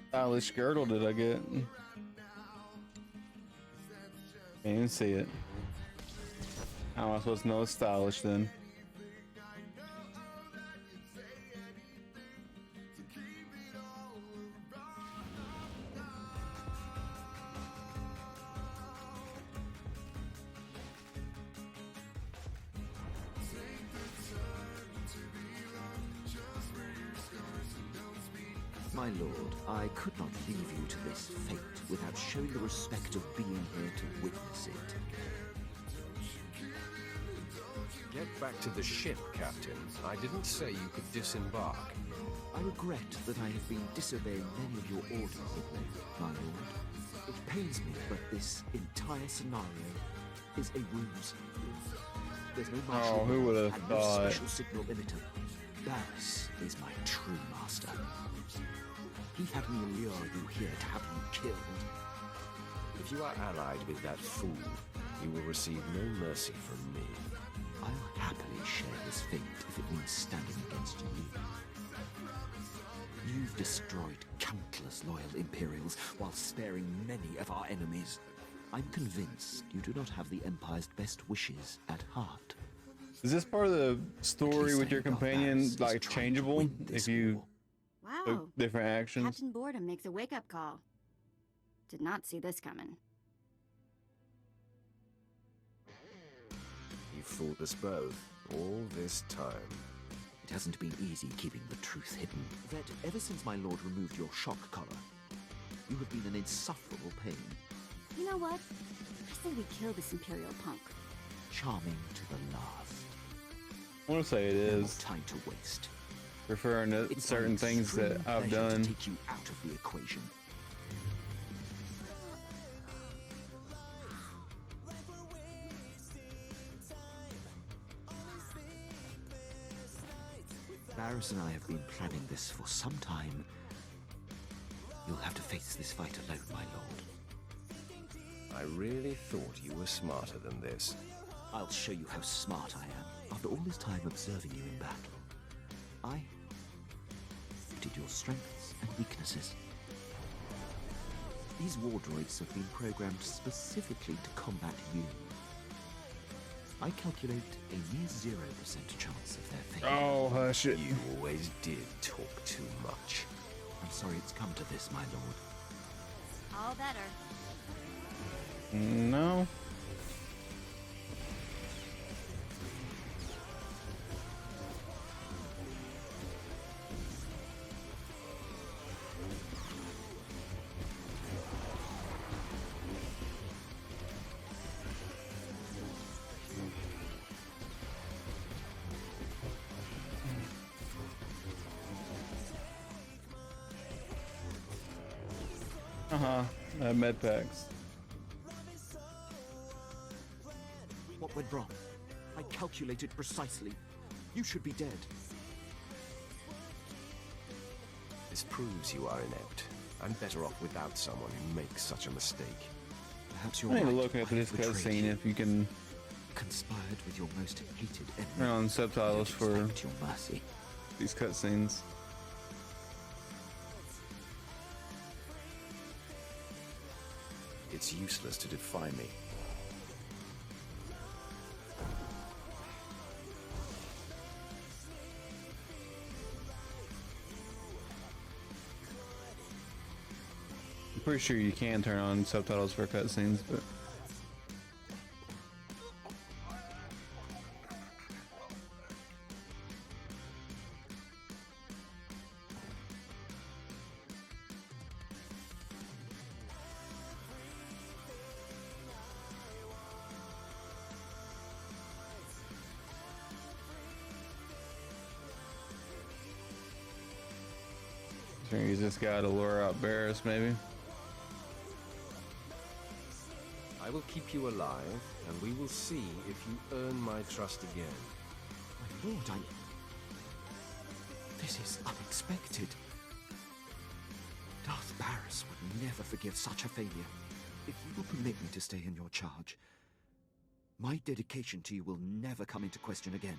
Stylish girdle did I get? Can't even see it. How am I supposed to know it's stylish then? My lord, I could not leave you to this fate without showing the respect of being here to witness it. Get back to the ship, Captain. I didn't say you could disembark. I regret that I have been disobeying many of your orders of late, my lord. It pains me, but this entire scenario is a ruse. There's no martial who would have and no thought? special signal emitter. Barris is my true master. He had me lure you here to have you killed. If you are allied with that fool, you will receive no mercy from me. I'll happily share his fate if it means standing against you. You've destroyed countless loyal Imperials while sparing many of our enemies. I'm convinced you do not have the Empire's best wishes at heart. Is this part of the story with your companion like changeable if you Wow. different actions. Captain Boredom makes a wake-up call. Did not see this coming. You fooled us both all this time. It hasn't been easy keeping the truth hidden. That ever since my lord removed your shock collar, you have been an insufferable pain. You know what? I say we kill this Imperial punk. Charming to the last. I want to say it No more is. time to waste. Referring to It's certain my things that extreme I've pleasure done. to take you out of the equation. Varys and I have been planning this for some time. You'll have to face this fight alone, my lord. I really thought you were smarter than this. I'll show you how smart I am. After all this time observing you in battle, I noted your strengths and weaknesses. These war droids have been programmed specifically to combat you. I calculate a near 0% chance of their fate. Oh, hush it. You always did talk too much. I'm sorry it's come to this, my lord. All better. No. Med packs. What went wrong? I calculated precisely. You should be dead. This proves you are inept. I'm better off without someone who makes such a mistake. Perhaps I you're need to right. look at I this betrayed cutscene you. if you can Conspired with your most hated turn enemy. on subtitles for Expect your mercy. these cutscenes. It's useless to defy me. I'm pretty sure you can turn on subtitles for cutscenes, but use this guy to lure out Barris, maybe. I will keep you alive, and we will see if you earn my trust again. My lord, This is unexpected. Darth Barris would never forgive such a failure. If you will permit me to stay in your charge, my dedication to you will never come into question again.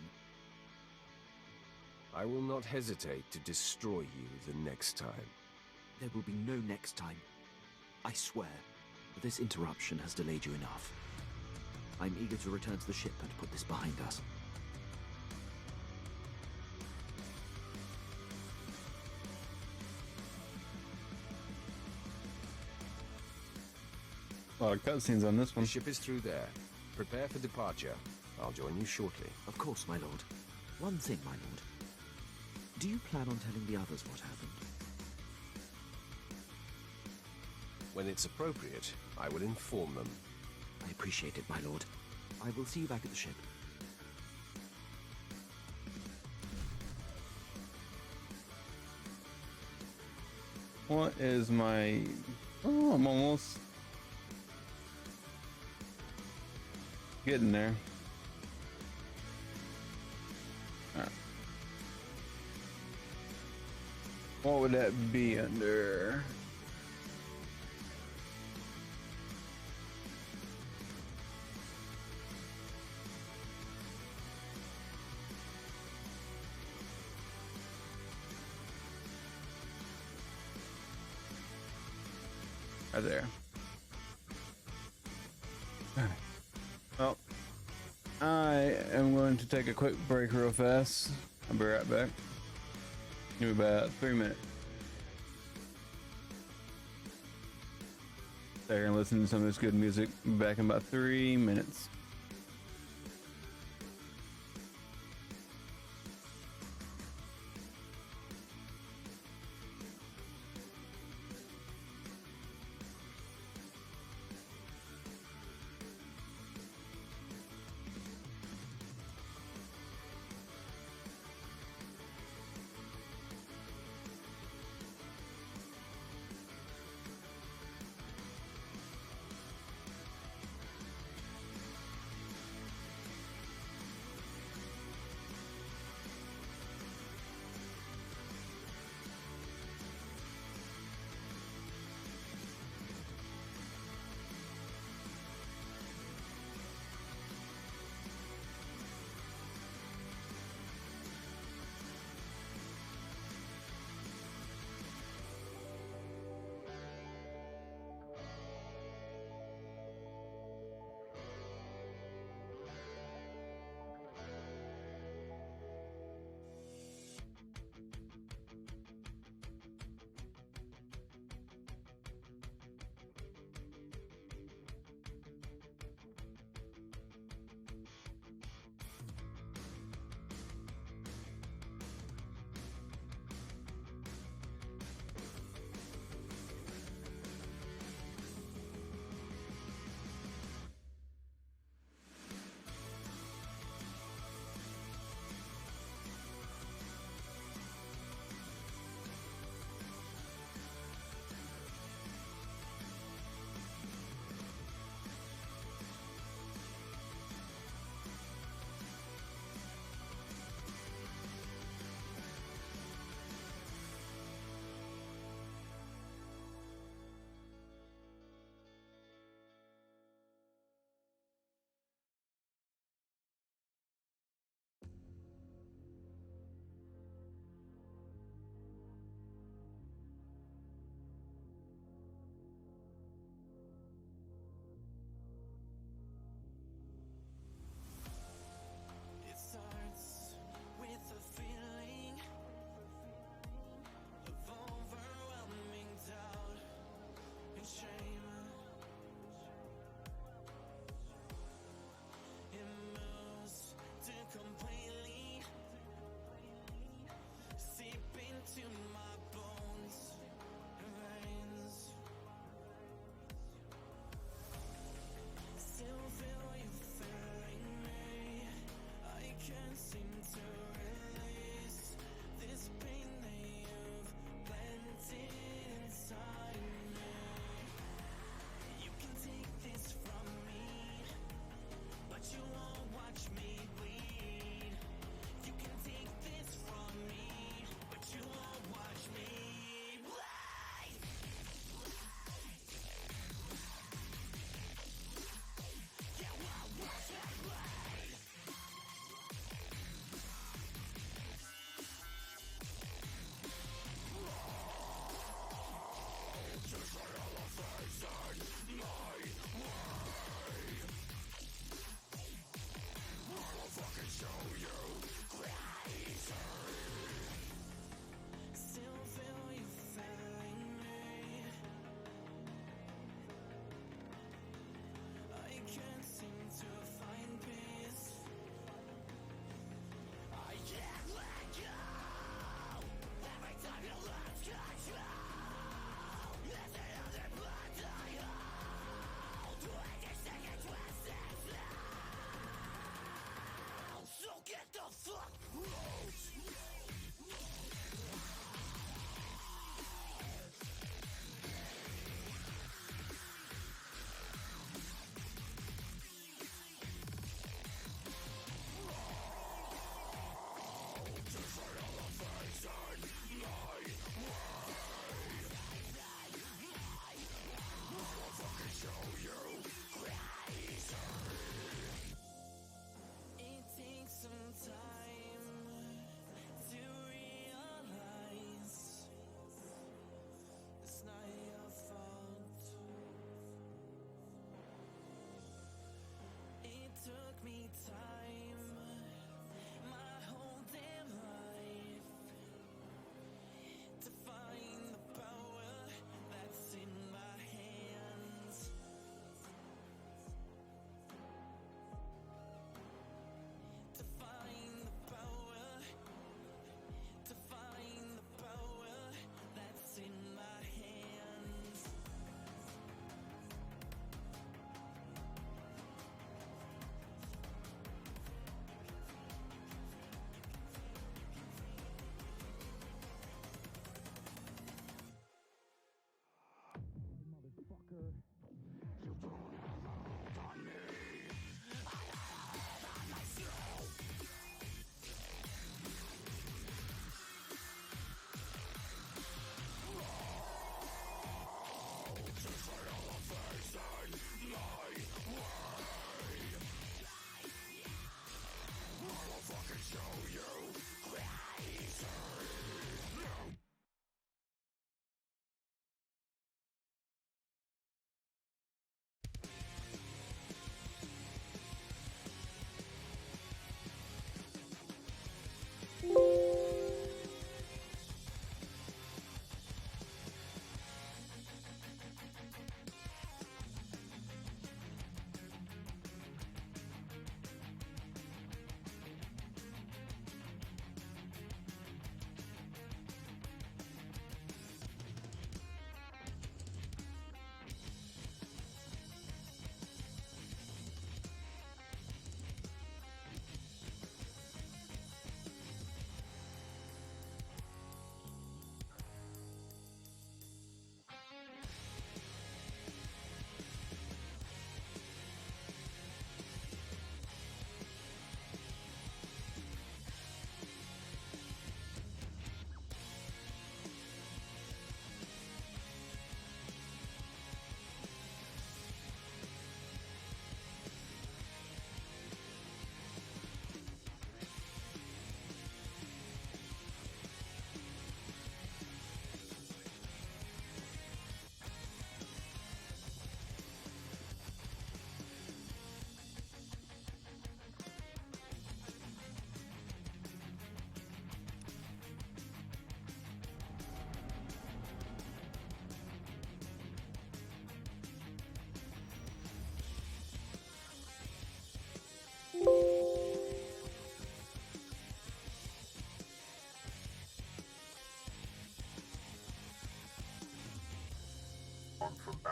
I will not hesitate to destroy you the next time. There will be no next time. I swear. But this interruption has delayed you enough. I'm eager to return to the ship and put this behind us. A lot of cutscenes on this one. The ship is through there. Prepare for departure. I'll join you shortly. Of course, my lord. One thing, my lord. Do you plan on telling the others what happened? When it's appropriate, I will inform them. I appreciate it, my lord. I will see you back at the ship. What is my... Oh, I'm almost getting there. Alright. What would that be under? Right there. Alright. Well, I am going to take a quick break real fast. I'll be right back. Give me about 3 minutes. there and listen to some of this good music. Back in about 3 minutes.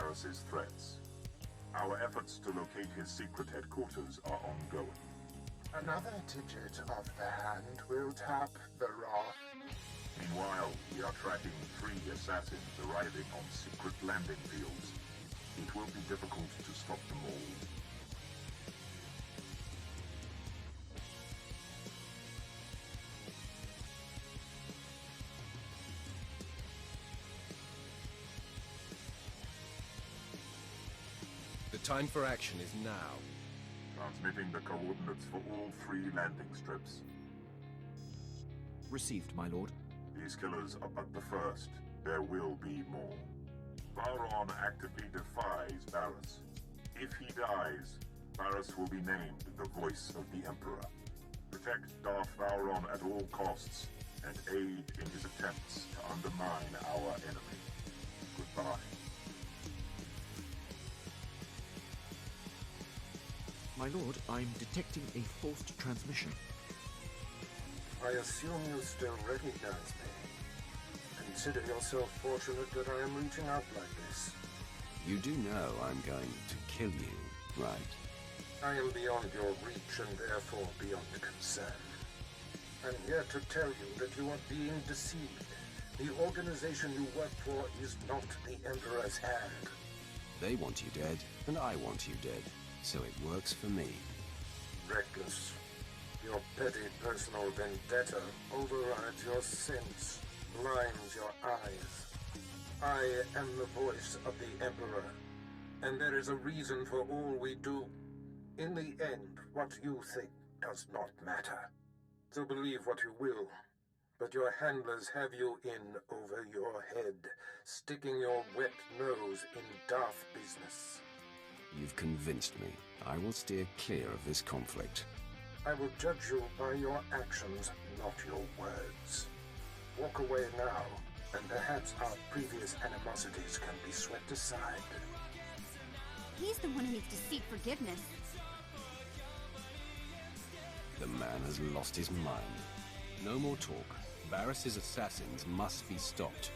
Varus's threats. Our efforts to locate his secret headquarters are ongoing. Another digit of the hand will tap the wrath. Meanwhile, we are tracking 3 assassins arriving on secret landing fields. It will be difficult to stop them all. The time for action is now. Transmitting the coordinates for all 3 landing strips. Received, my lord. These killers are but the first. There will be more. Vauron actively defies Varus. If he dies, Varus will be named the voice of the Emperor. Protect Darth Vauron at all costs, and aid in his attempts to undermine our enemy. Goodbye. My lord, I'm detecting a forced transmission. I assume you still recognize me. Consider yourself fortunate that I am reaching out like this. You do know I'm going to kill you, right? I am beyond your reach and therefore beyond concern. I'm here to tell you that you are being deceived. The organization you work for is not the Emperor's hand. They want you dead, and I want you dead. So it works for me. Reckless. Your petty personal vendetta overrides your sense, blinds your eyes. I am the voice of the Emperor, and there is a reason for all we do. In the end, what you think does not matter. So believe what you will, but your handlers have you in over your head, sticking your wet nose in Darth business. You've convinced me. I will steer clear of this conflict. I will judge you by your actions, not your words. Walk away now, and perhaps our previous animosities can be swept aside. He's the one who needs to seek forgiveness. The man has lost his mind. No more talk. Varus's assassins must be stopped.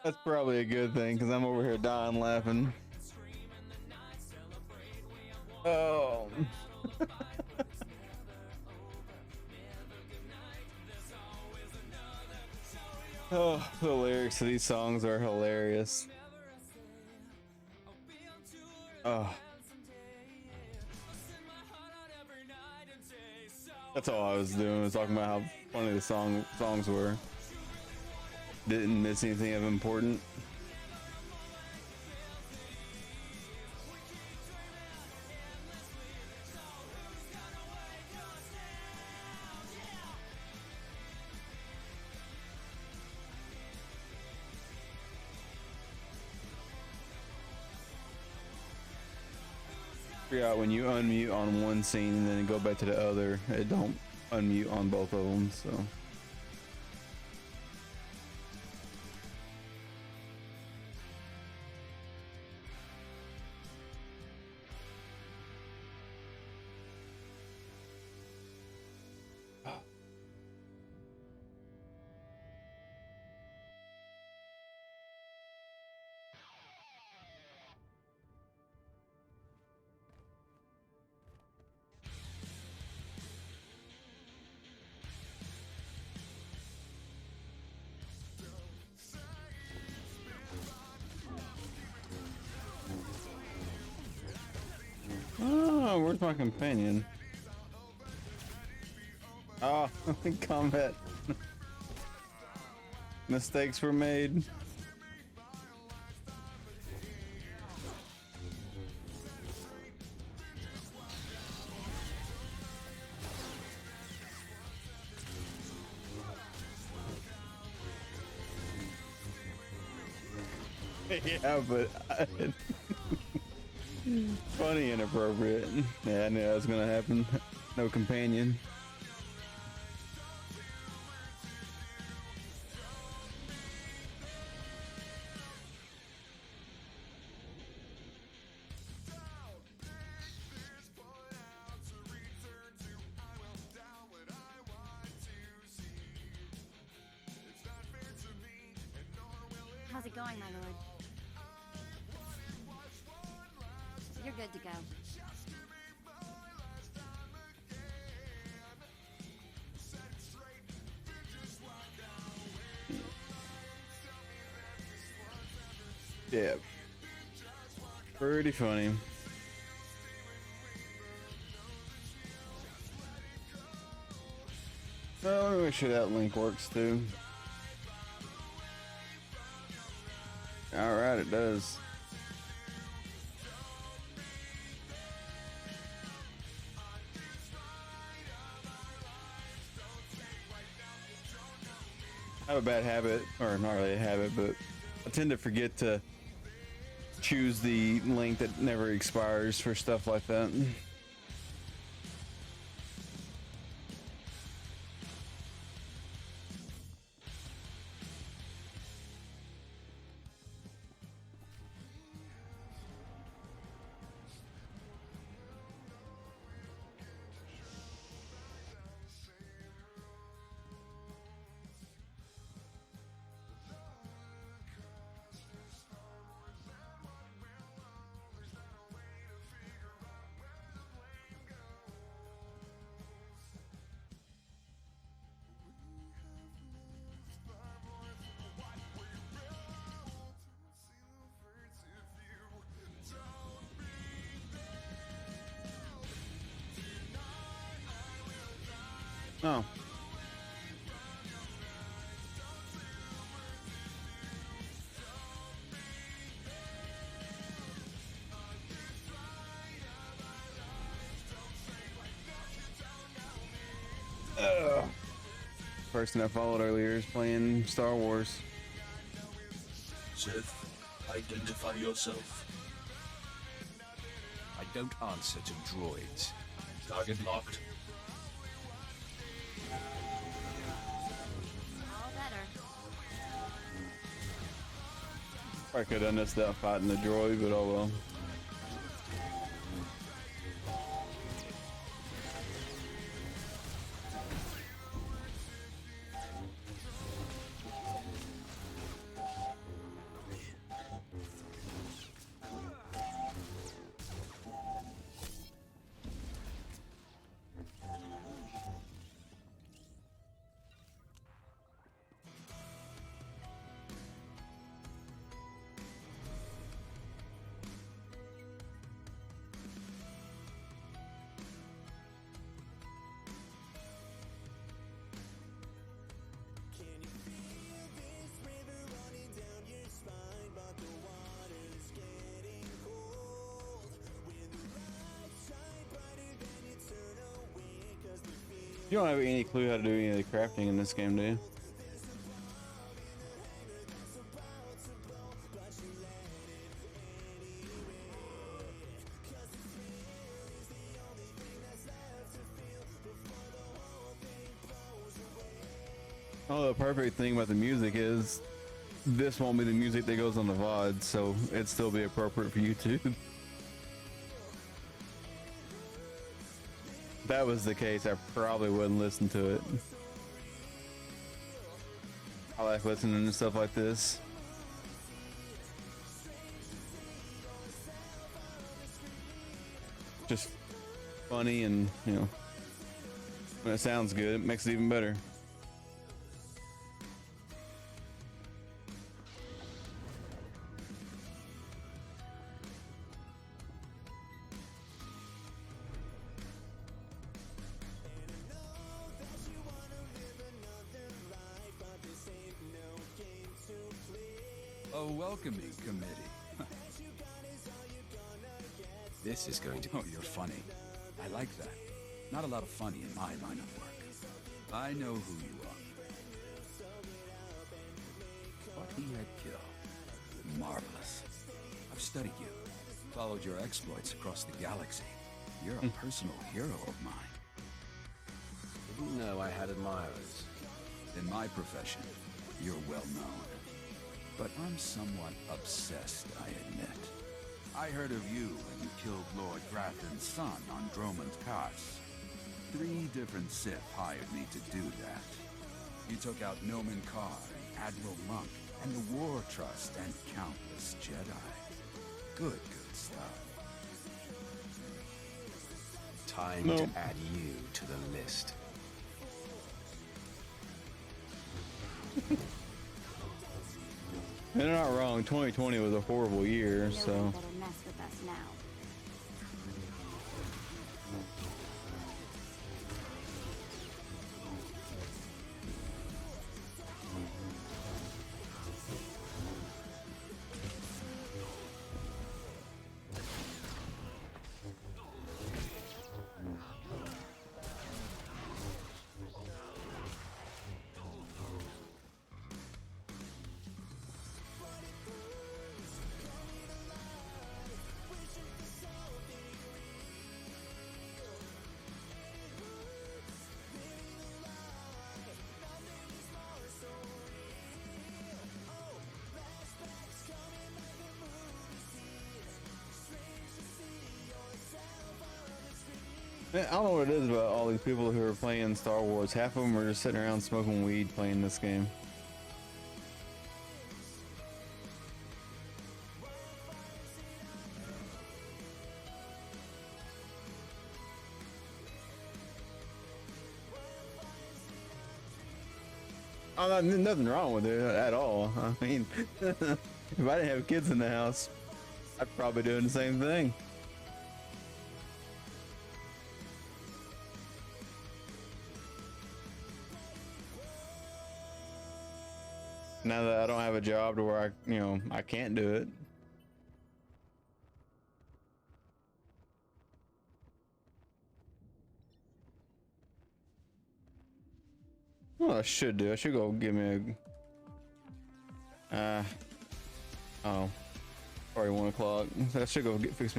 That's probably a good thing, because I'm over here dying laughing. Oh. Oh, the lyrics to these songs are hilarious. Oh. That's all I was doing, was talking about how funny the songs were. Didn't miss anything of important. Figure out when you unmute on one scene and then go back to the other, it don't unmute on both of them, so. Oh, where's my companion? Oh, combat. Mistakes were made. Yeah, but funny inappropriate. Yeah, I knew that was gonna happen. No companion. How's it going, my lord? You're good to go. Yeah. Pretty funny. Well, let me make sure that link works too. Alright, it does. I have a bad habit, or not really a habit, but I tend to forget to choose the link that never expires for stuff like that. Oh. Person I followed earlier is playing Star Wars. Sith, identify yourself. I don't answer to droids. Target locked. All better. I could have done this without fighting the droid, but oh well. You don't have any clue how to do any of the crafting in this game, do you? Oh, the perfect thing about the music is this won't be the music that goes on the VOD, so it'd still be appropriate for YouTube. If that was the case, I probably wouldn't listen to it. I like listening to stuff like this. Just funny, and you know, when it sounds good, it makes it even better. A welcoming committee. This is going to... Oh, you're funny. I like that. Not a lot of funny in my line of work. I know who you are. What he had killed. Marvelous. I've studied you. Followed your exploits across the galaxy. You're a personal hero of mine. Didn't know I had admirers. In my profession, you're well known. But I'm somewhat obsessed, I admit. I heard of you when you killed Lord Grafton's son on Droman's Pass. 3 different Sith hired me to do that. You took out Nomen Carr and Admiral Monk and the War Trust and countless Jedi. Good stuff. Time to add you to the list. They're not wrong. 2020 was a horrible year, so. Better mess with us now. I don't know what it is about all these people who are playing Star Wars. Half of them are just sitting around smoking weed playing this game. Oh, nothing wrong with it at all. I mean, if I didn't have kids in the house, I'd probably be doing the same thing. Now that I don't have a job to where I can't do it. Well, I should do. I should go give me a. Oh, already 1 o'clock. I should go fix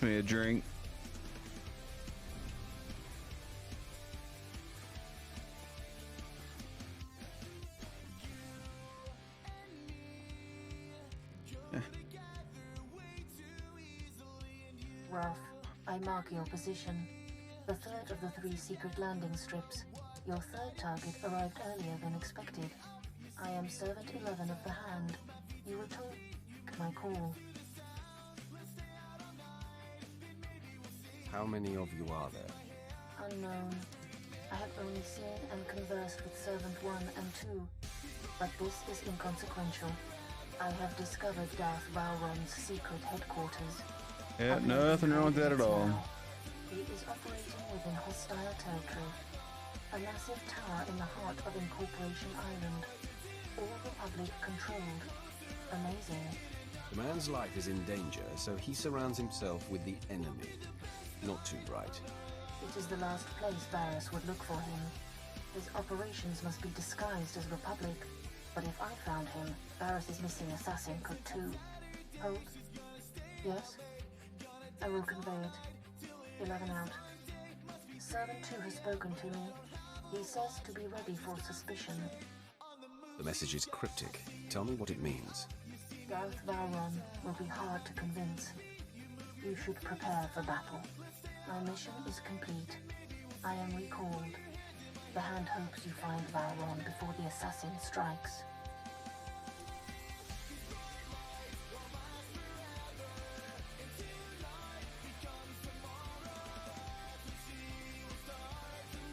me a drink. Ralph, I mark your position. The third of the 3 secret landing strips. Your third target arrived earlier than expected. I am Servant 11 of the Hand. You were told my call. How many of you are there? Unknown. I have only seen and conversed with Servant 1 and 2. But this is inconsequential. I have discovered Darth Vowron's secret headquarters. Yeah, nothing wrong with that at all. He is operating within hostile territory. A massive tower in the heart of Incorporation Island. All Republic controlled. Amazing. The man's life is in danger, so he surrounds himself with the enemy. Not too bright. It is the last place Varys would look for him. His operations must be disguised as Republic. But if I found him, Varys' missing assassin could too. Hold. Yes? I will convey it. 11 out. Servant 2 has spoken to me. He says to be ready for suspicion. The message is cryptic. Tell me what it means. Darth Vowron will be hard to convince. You should prepare for battle. My mission is complete. I am recalled. The Hand hopes you find Vowron before the assassin strikes.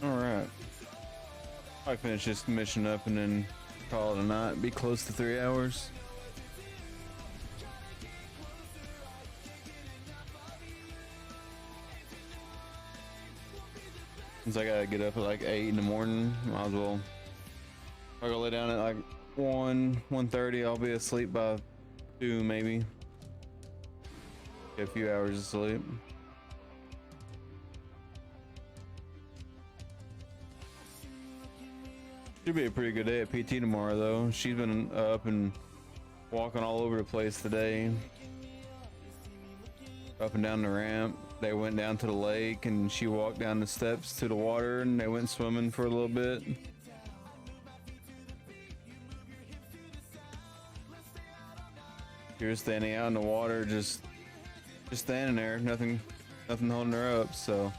Alright. I finish this mission up and then call it a night. Be close to 3 hours. Since I gotta get up at like 8 in the morning, might as well. I go lay down at like 1:30. I'll be asleep by 2 maybe. Get a few hours of sleep. Should be a pretty good day at PT tomorrow though. She's been up and walking all over the place today. Up and down the ramp. They went down to the lake and she walked down the steps to the water and they went swimming for a little bit. She was standing out in the water, just standing there, nothing holding her up. So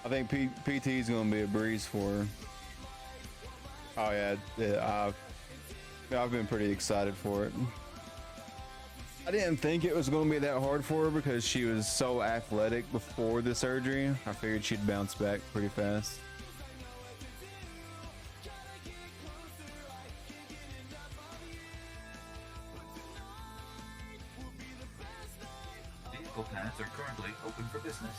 I think PT is going to be a breeze for her. Oh yeah, I've been pretty excited for it. I didn't think it was going to be that hard for her because she was so athletic before the surgery. I figured she'd bounce back pretty fast. Vehicle paths are currently open for business.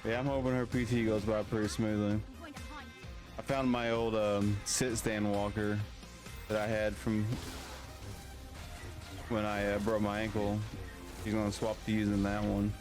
Yeah, I'm hoping her PT goes by pretty smoothly. I found my old sit stand walker that I had from when I broke my ankle. She's gonna swap to using that one.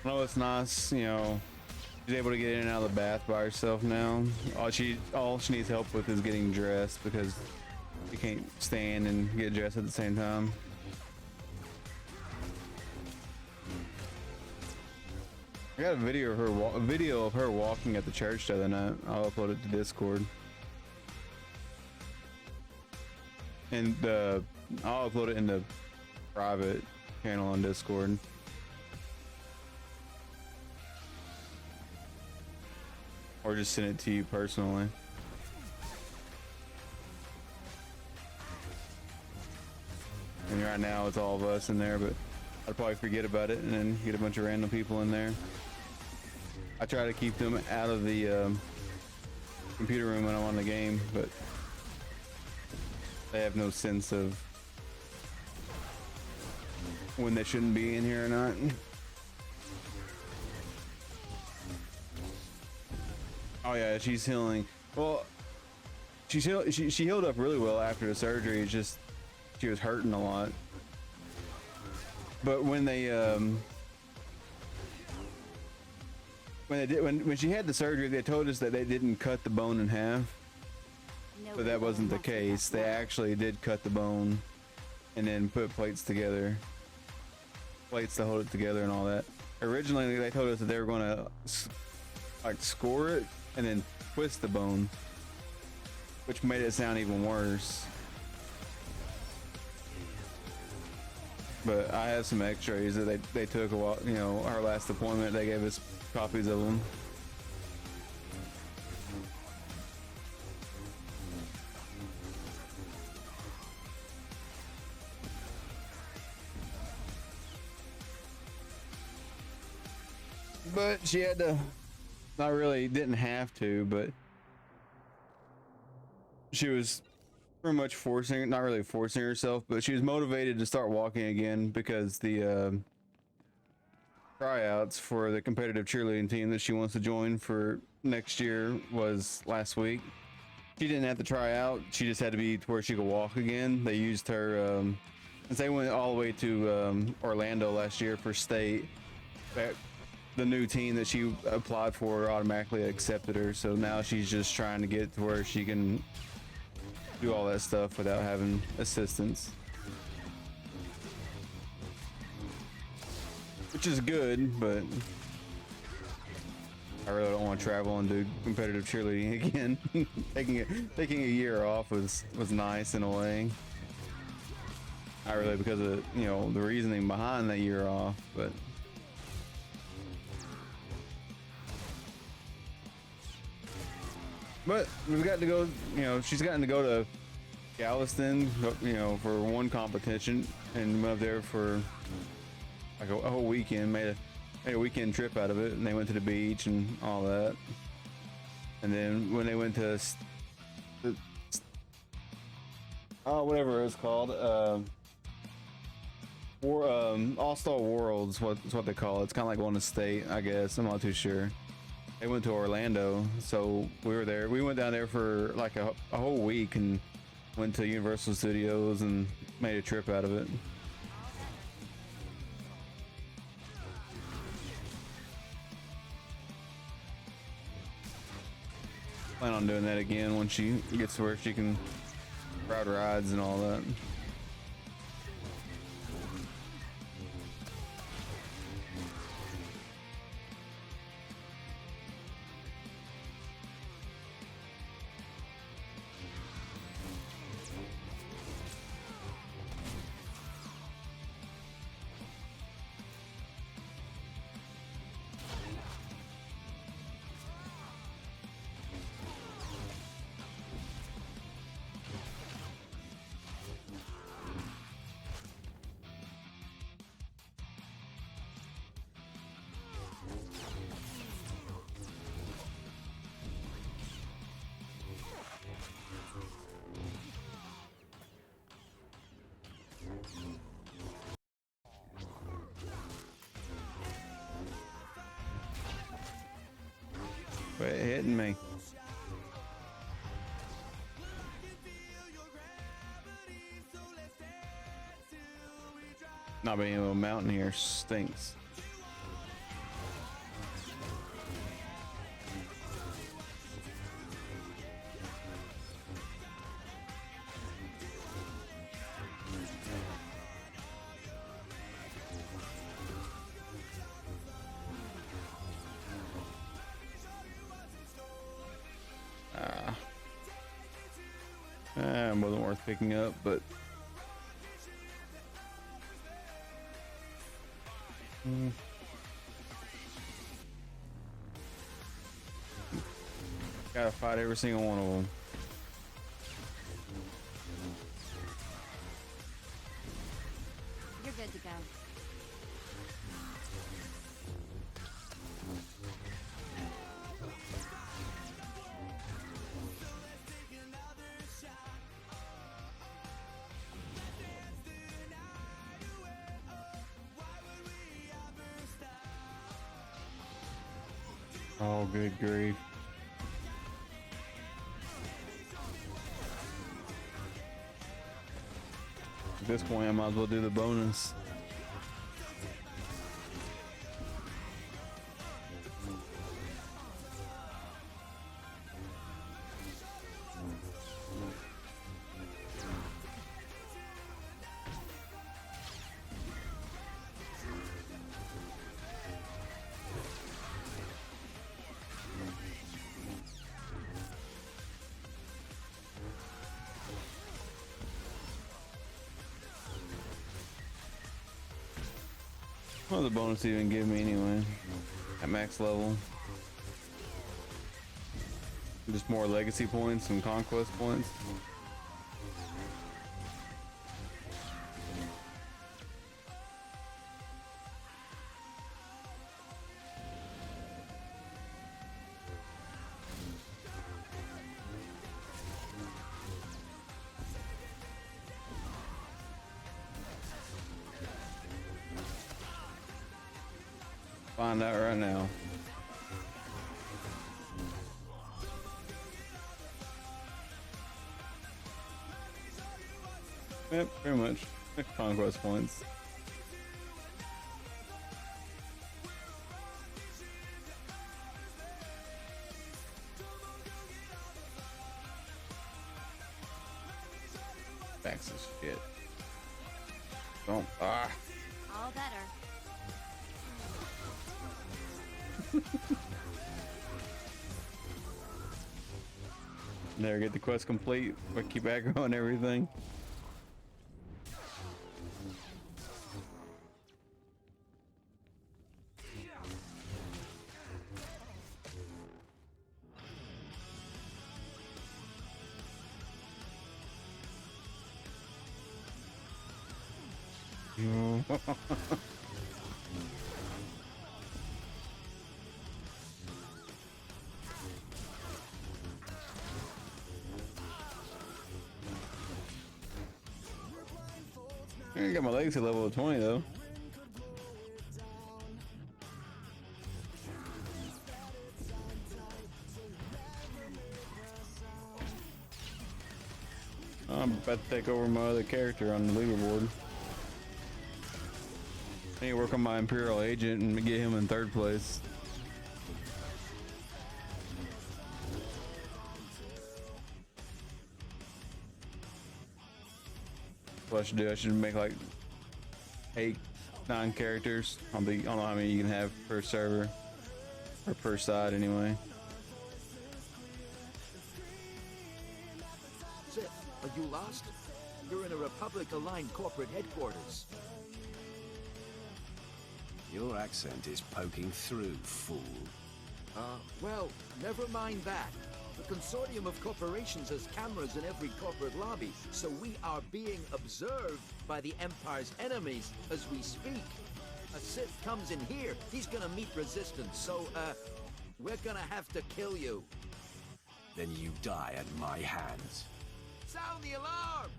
Oh, it's nice, you know. She's able to get in and out of the bath by herself now. All she needs help with is getting dressed because she can't stand and get dressed at the same time. I got a video of her walking at the church the other night. I'll upload it to Discord. And I'll upload it in the private channel on Discord. Or just send it to you personally. And right now it's all of us in there, but I'd probably forget about it and then get a bunch of random people in there. I try to keep them out of the computer room when I'm on the game, but they have no sense of when they shouldn't be in here or not. Oh yeah, she's healing. Well, she healed up really well after the surgery. It's just she was hurting a lot. But when they when she had the surgery, they told us that they didn't cut the bone in half. But that wasn't the case. They actually did cut the bone and then put plates together, plates to hold it together and all that. Originally, they told us that they were going to like score it and then twist the bone, which made it sound even worse. But I have some x-rays that they took a while, you know, our last appointment. They gave us copies of them. But she had to, not really, didn't have to, but she was pretty much forcing, not really forcing herself, but she was motivated to start walking again because the tryouts for the competitive cheerleading team that she wants to join for next year was last week. She didn't have to try out. She just had to be to where she could walk again. They used her, since they went all the way to Orlando last year for state. the new team that she applied for automatically accepted her, so now she's just trying to get to where she can do all that stuff without having assistance, which is good, but I really don't want to travel and do competitive cheerleading again. taking a year off was nice in a way. Not really because of, you know, the reasoning behind that year off, but we've got to go, you know, she's gotten to go to Galveston, you know, for one competition, and went up there for like a whole weekend, made a weekend trip out of it, and they went to the beach and all that. And then when they went to whatever it's called, All-Star Worlds, what they call it. It's kind of like going to state, I guess. I'm not too sure. They went to Orlando, so we were there. We went down there for like a whole week and went to Universal Studios and made a trip out of it. Plan on doing that again when she gets to where she can ride rides and all that. Quit hitting me. Not being able to mount in here stinks. It wasn't worth picking up, but gotta fight every single one of them. You're good to go. Oh, good grief. At this point, I might as well do the bonus. What does the bonus even give me anyway? At max level. Just more legacy points and conquest points. Find out right now. Yep, pretty much. Conquest points. Don't. Ah. All better. Never get the quest complete, but keep aggro and everything. I got my legacy level of 20 though. I'm about to take over my other character on the leaderboard. I need to work on my Imperial Agent and get him in 3rd place. What I should do, I should make like 8, 9 characters. I don't know how many you can have per server or per side anyway. Sith, are you lost? You're in a Republic-aligned corporate headquarters. Your accent is poking through, fool. Well, never mind that. The consortium of corporations has cameras in every corporate lobby, so we are being observed by the Empire's enemies as we speak. A Sith comes in here, he's gonna meet resistance, so, we're gonna have to kill you. Then you die at my hands. Sound the alarm!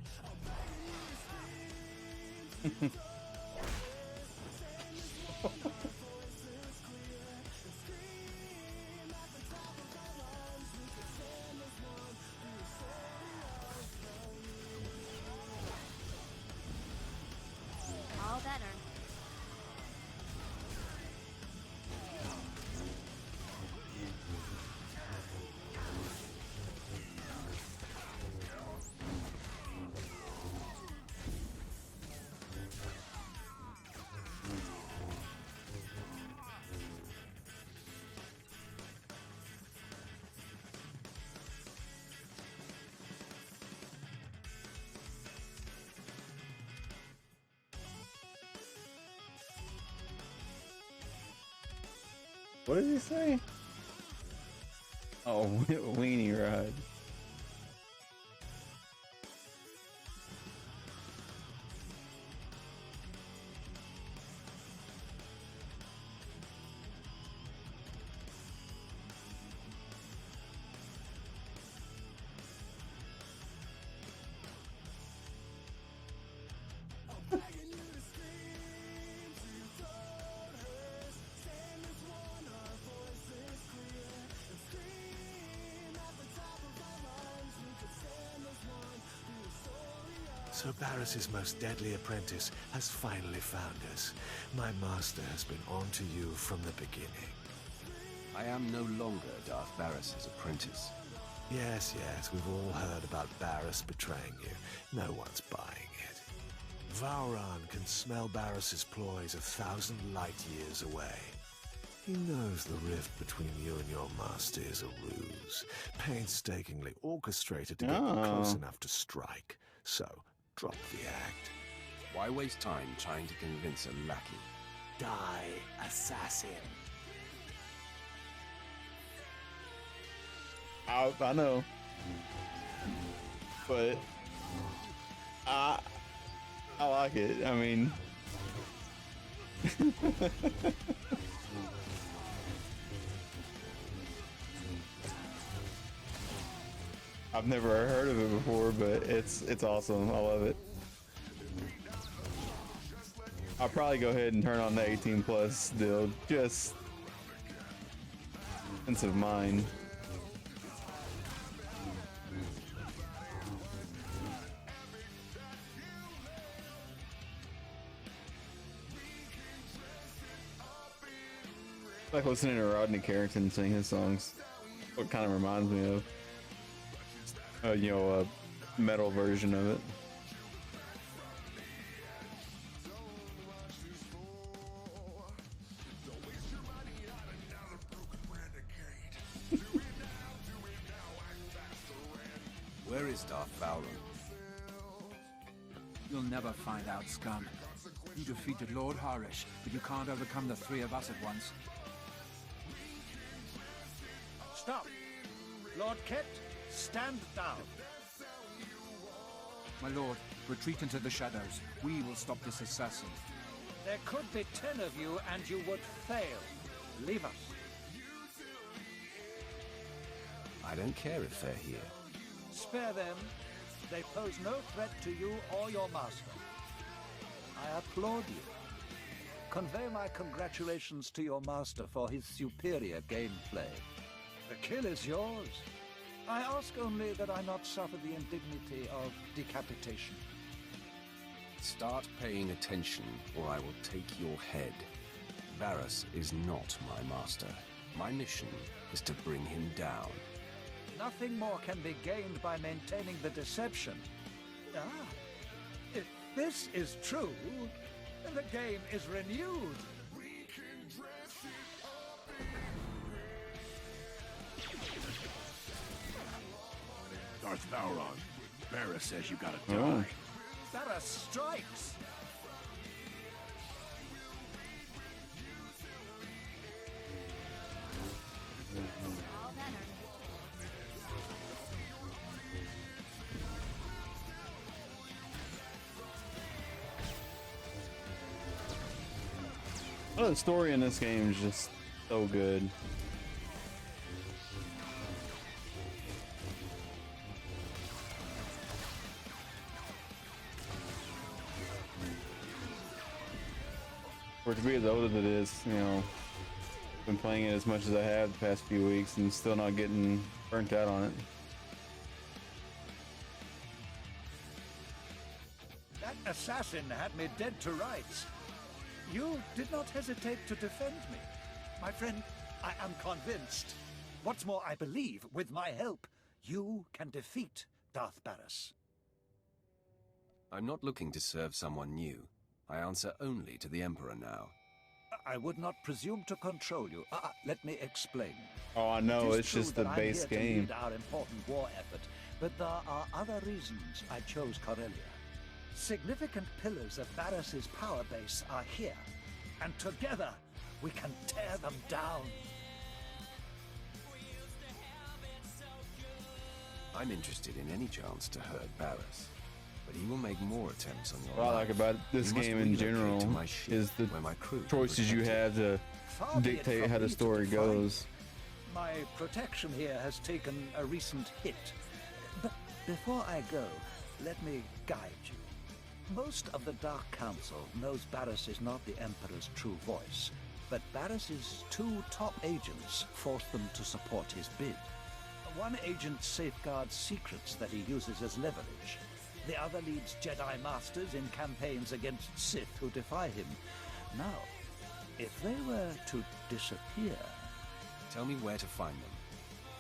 All better. What did he say? Oh, weenie ride. So Barris's most deadly apprentice has finally found us. My master has been on to you from the beginning. I am no longer Darth Barris's apprentice. Yes, we've all heard about Barris betraying you. No one's buying it. Vowran can smell Barris's ploys 1,000 light years away. He knows the rift between you and your master is a ruse, painstakingly orchestrated to get you close enough to strike. So, drop the act. Why waste time trying to convince a lackey? Die, assassin. I know, but I like it. I mean, I've never heard of it before, but it's awesome. I love it. I'll probably go ahead and turn on the 18 plus deal, just sense of mind. I like listening to Rodney Carrington sing his songs. What kind of reminds me of, a metal version of it. is Darth Vowron? You'll never find out, scum. You defeated Lord Harish, but you can't overcome the three of us at once. Stop! Lord Ket, stand down. My lord, retreat into the shadows. We will stop this assassin. There could be 10 of you, and you would fail. Leave us. I don't care if they're here. Spare them. They pose no threat to you or your master. I applaud you. Convey my congratulations to your master for his superior gameplay. The kill is yours. I ask only that I not suffer the indignity of decapitation. Start paying attention, or I will take your head. Varus is not my master. My mission is to bring him down. Nothing more can be gained by maintaining the deception. Ah, if this is true, then the game is renewed. Darth Vowron, Barris says you gotta die. Oh. Varus strikes! Oh, the story in this game is just so good. For it to be as old as it is, you know, been playing it as much as I have the past few weeks and still not getting burnt out on it. That assassin had me dead to rights. You did not hesitate to defend me. My friend, I am convinced. What's more, I believe, with my help, you can defeat Darth Barris. I'm not looking to serve someone new. I answer only to the Emperor now. I would not presume to control you. Let me explain. Oh, I know, it's true just the that base I'm here game. to lead our important war effort, but there are other reasons I chose Corellia. Significant pillars of Barris's power base are here, and together we can tear them down. I'm interested in any chance to hurt Barris, but he will make more attempts on your What I life. like about this You must game in relocate general to my ship, is the where my crew choices you have to Far be it dictate from how me the to story define. goes. My protection here has taken a recent hit. But before I go, let me guide you. Most of the Dark Council knows Barris is not the Emperor's true voice, but Barris's two top agents forced them to support his bid. One agent safeguards secrets that he uses as leverage. The other leads Jedi Masters in campaigns against Sith who defy him. Now, if they were to disappear... Tell me where to find them.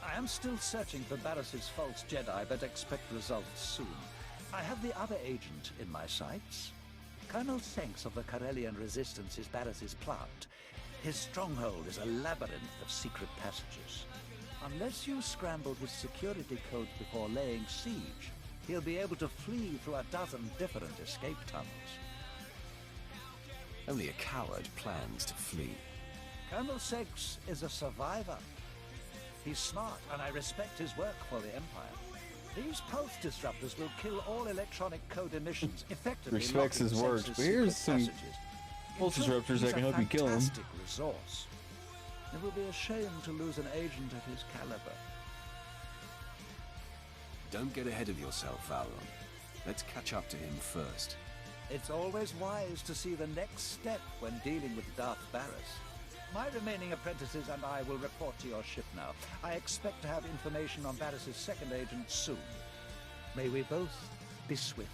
I am still searching for Barris's false Jedi, but expect results soon. I have the other agent in my sights. Colonel Senks of the Corellian Resistance is Barris's plant. His stronghold is a labyrinth of secret passages. Unless you scramble his security codes before laying siege, he'll be able to flee through a dozen different escape tunnels. Only a coward plans to flee. Colonel Senks is a survivor. He's smart, and I respect his work for the Empire. These pulse disruptors will kill all electronic code emissions, effectively Respects locking his work, Senks's but here's secret some passages. pulse In truth, disruptors that he's can a help you kill him. fantastic resource. It will be a shame to lose an agent of his caliber. Don't get ahead of yourself, Vowron. Let's catch up to him first. It's always wise to see the next step when dealing with Darth Barris. My remaining apprentices and I will report to your ship now. I expect to have information on Barris's second agent soon. May we both be swift.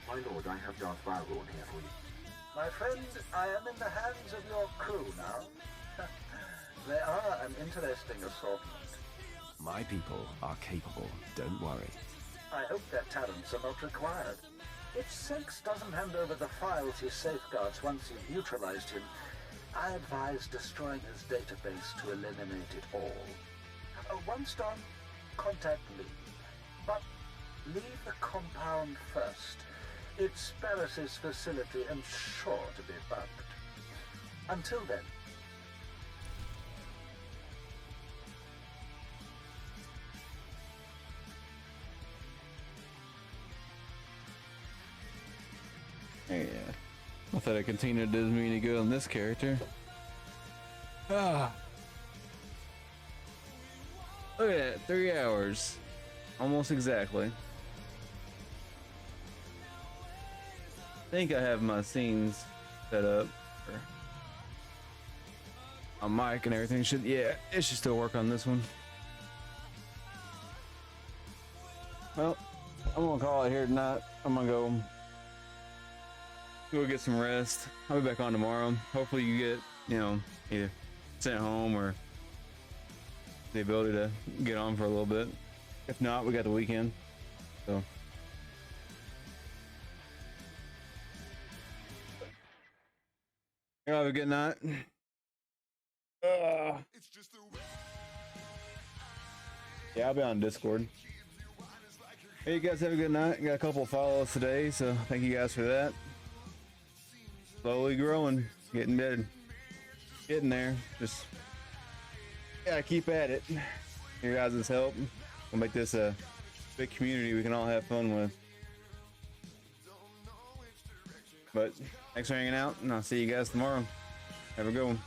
My lord, I have Darth Vowron here for you. My friend, I am in the hands of your crew now. They are an interesting assortment. My people are capable, don't worry. I hope their talents are not required. If Sykes doesn't hand over the files he safeguards once you've neutralized him, I advise destroying his database to eliminate it all. Once done, contact me. But leave the compound first. It's Barris's facility and sure to be bugged. Until then. Yeah. I thought a container does me any good on this character. Ah. Look at that, 3 hours. Almost exactly. I think I have my scenes set up. On mic and everything it should still work on this one. Well, I'm gonna call it here tonight. I'm gonna go get some rest. I'll be back on tomorrow. Hopefully you get, either sent home or the ability to get on for a little bit. If not, we got the weekend. So y'all have a good night. Yeah, I'll be on Discord. Hey, you guys have a good night. Got a couple of follows today, so thank you guys for that. Slowly growing, getting better, getting there. Just gotta keep at it. Your guys' help will make this a big community we can all have fun with. But thanks for hanging out, and I'll see you guys tomorrow. Have a good one.